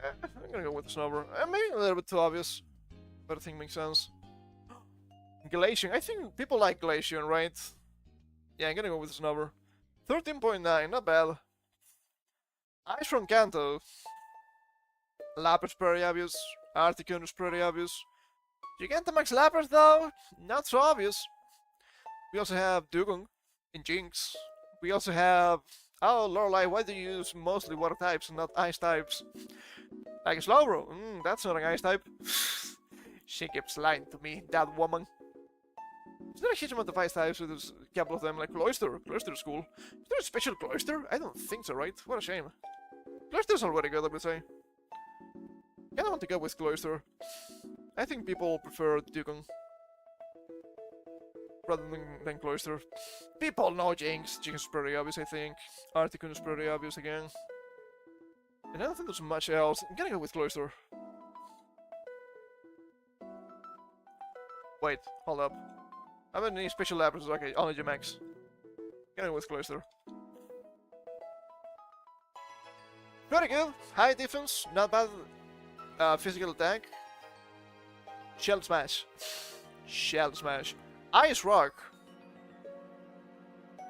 I'm gonna go with the Snubber. Maybe a little bit too obvious, but I think it makes sense. Glacian. I think people like Glacian, right? Yeah, I'm gonna go with the Snubber. 13.9, not bad. Ice from Kanto. Lapis pretty obvious. Articuno is pretty obvious. Gigantamax Lapras though, not so obvious. We also have Dugong and Jinx. We also have... Oh, Lorelei, why do you use mostly water types and not ice types? Like a Slowbro. That's not an ice type. She keeps lying to me, that woman. Is there a huge amount of ice types with a couple of them, like Cloyster? Cloyster is cool. Is there a special Cloyster? I don't think so, right? What a shame. Cloyster's already good, I would say. I don't want to go with Cloyster. I think people prefer Dugong rather than Cloyster. People know Jinx. Jinx is pretty obvious, I think. Articuno is pretty obvious again. And I don't think there's much else. I'm gonna go with Cloyster. Wait, hold up. I haven't any special Lapras. Okay, only G-Max. Gonna go with Cloyster. Pretty good. High defense, not bad physical attack. Shell Smash. Shell Smash. Ice Rock.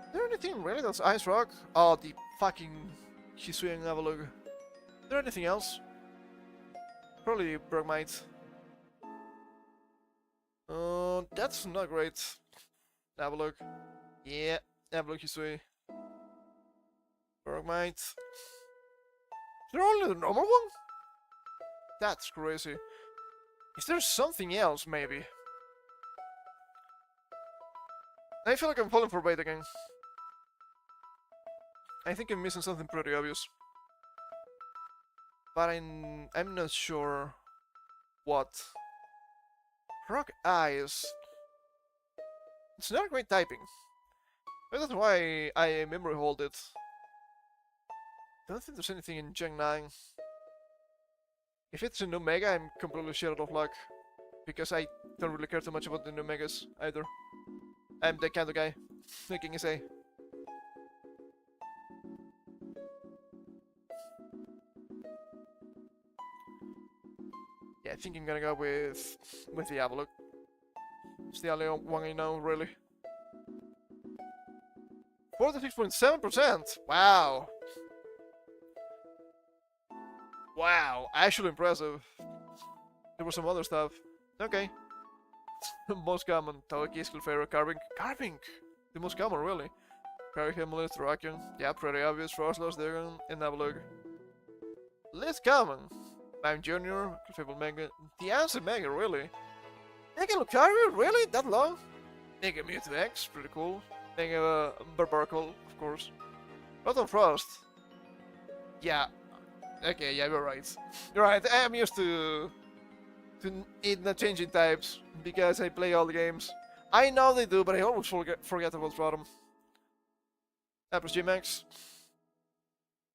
Is there anything really that's Ice Rock? Oh, the fucking Hisui and Avalugg. Is there anything else? Probably Bergmite. That's not great. Avalugg. Yeah, Avalugg Hisui. Bergmite. Is there only the normal one? That's crazy. Is there something else, maybe? I feel like I'm falling for bait again. I think I'm missing something pretty obvious. But I'm not sure what. Rock Eyes. It's not great typing. But that's why I memory hold it. I don't think there's anything in Gen 9. If it's an Omega, I'm completely shit out of luck. Because I don't really care too much about the Omegas either. I'm the kind of guy. Making a say. Yeah, I think I'm gonna go with the Avalugg. It's the only one I know, really. 46.7%! Wow! Wow, actually impressive. There was some other stuff. Okay. Most common, Toki, Skillfairy, Carving. Carving! The most common, really. Carry Hemolis, Terrakion. Yeah, pretty obvious. Frostlass, Dagon, and Avalugg. Least common. Mime Jr., Fable Mega. The answer Mega, really. Mega Lucario, really? That long? Mega Mewtwo X, pretty cool. Mega Barbaracle, of course. Rotom Frost. Yeah. Okay, yeah, you're right. You're right, I'm used to it not changing types because I play all the games. I know they do, but I always forget about Rotom. Lapras G-Max.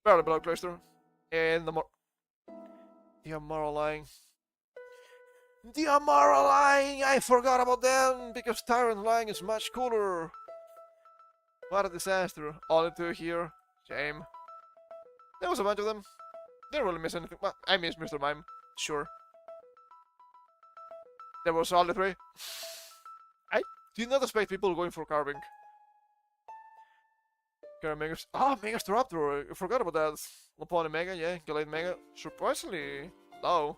Barely below Cloyster. And the Amoraline. The Amoraline! I forgot about them because Tyrant Line is much cooler. What a disaster. Only two here. Shame. There was a bunch of them. Didn't really miss anything. Well, I missed Mr. Mime. Sure. There was only three. I did not expect people going for Carving. Megas. Oh, Megastaraptor. I forgot about that. Lapone Mega, yeah. Gallade Mega. Surprisingly low.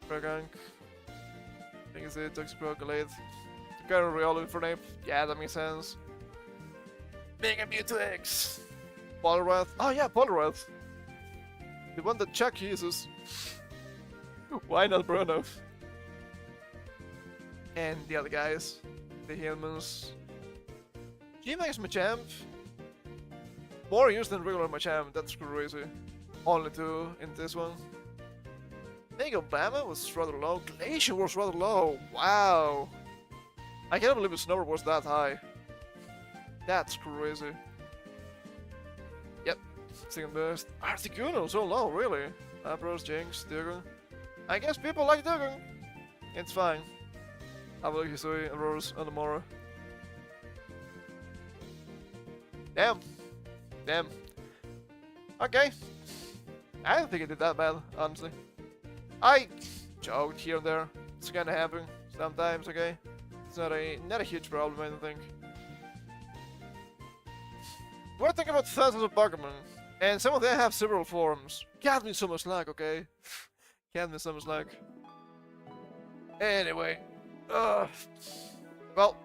Dragank. Megazid, Toxipro, Gallade. Current Riolu for name. Yeah, that makes sense. Mega Mewtwo X. Poliwrath. Oh yeah, Poliwrath. The one that Chuck uses. Why not Bruno? And the other guys. The Humans. G-Max Machamp. More used than regular Machamp, that's crazy. Only two in this one. Mega Bama was rather low. Glacier was rather low. Wow. I can't believe its number was that high. That's crazy. Yep. Second best. Articuno, so low, really. Lapras, Jinx, Dugong. I guess people like Dugong. It's fine. Avalugg, Hisui, Aurorus, Andamora. Damn. Damn. Okay. I don't think I did that bad, honestly. I joked here and there. It's gonna happen sometimes, okay? It's not a huge problem, I don't think. We're thinking about thousands of Pokemon, and some of them have several forms. Can't be so much luck, okay? Can't be so much luck. Anyway, uh, well,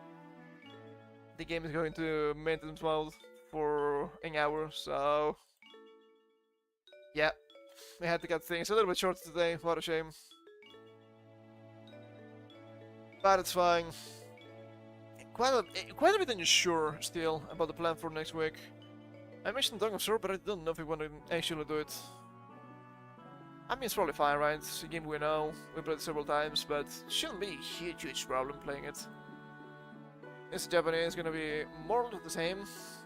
the game is going to maintenance mode for an hour, so yeah, we had to cut things a little bit short today. What a shame, but it's fine. Quite a bit unsure still about the plan for next week. I mentioned Dog of Sword, but I don't know if we want to actually do it. I mean, it's probably fine, right? It's a game we know, we played it several times, but shouldn't be a huge problem playing it. It's Japanese, it's gonna be more or less the same.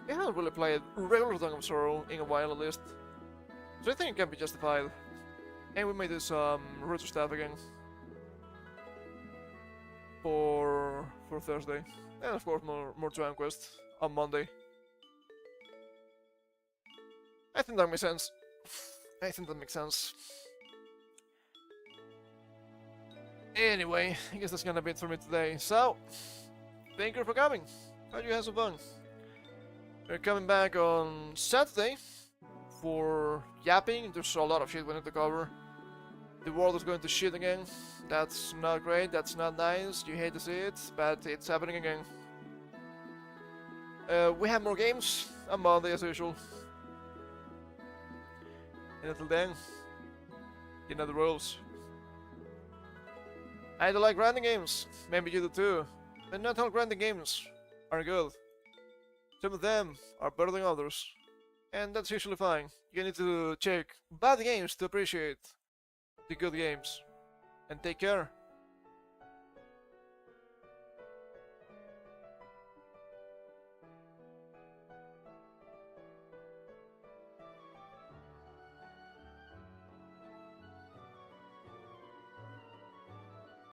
We haven't really played regular Dog of Sorrow in a while at least, so I think it can be justified. And we may do some retro stuff again for Thursday, and of course more AdventureQuest on Monday. I think that makes sense. I think that makes sense. Anyway, I guess that's gonna be it for me today. So, thank you for coming. Hope you had some fun. We're coming back on Saturday for yapping. There's a lot of shit we need to cover. The world is going to shit again. That's not great, that's not nice. You hate to see it, but it's happening again. We have more games on Monday as usual. And until then, you know the rules. I do like grinding games, maybe you do too, but not all grinding games are good. Some of them are better than others, and that's usually fine. You need to check bad games to appreciate the good games. And take care.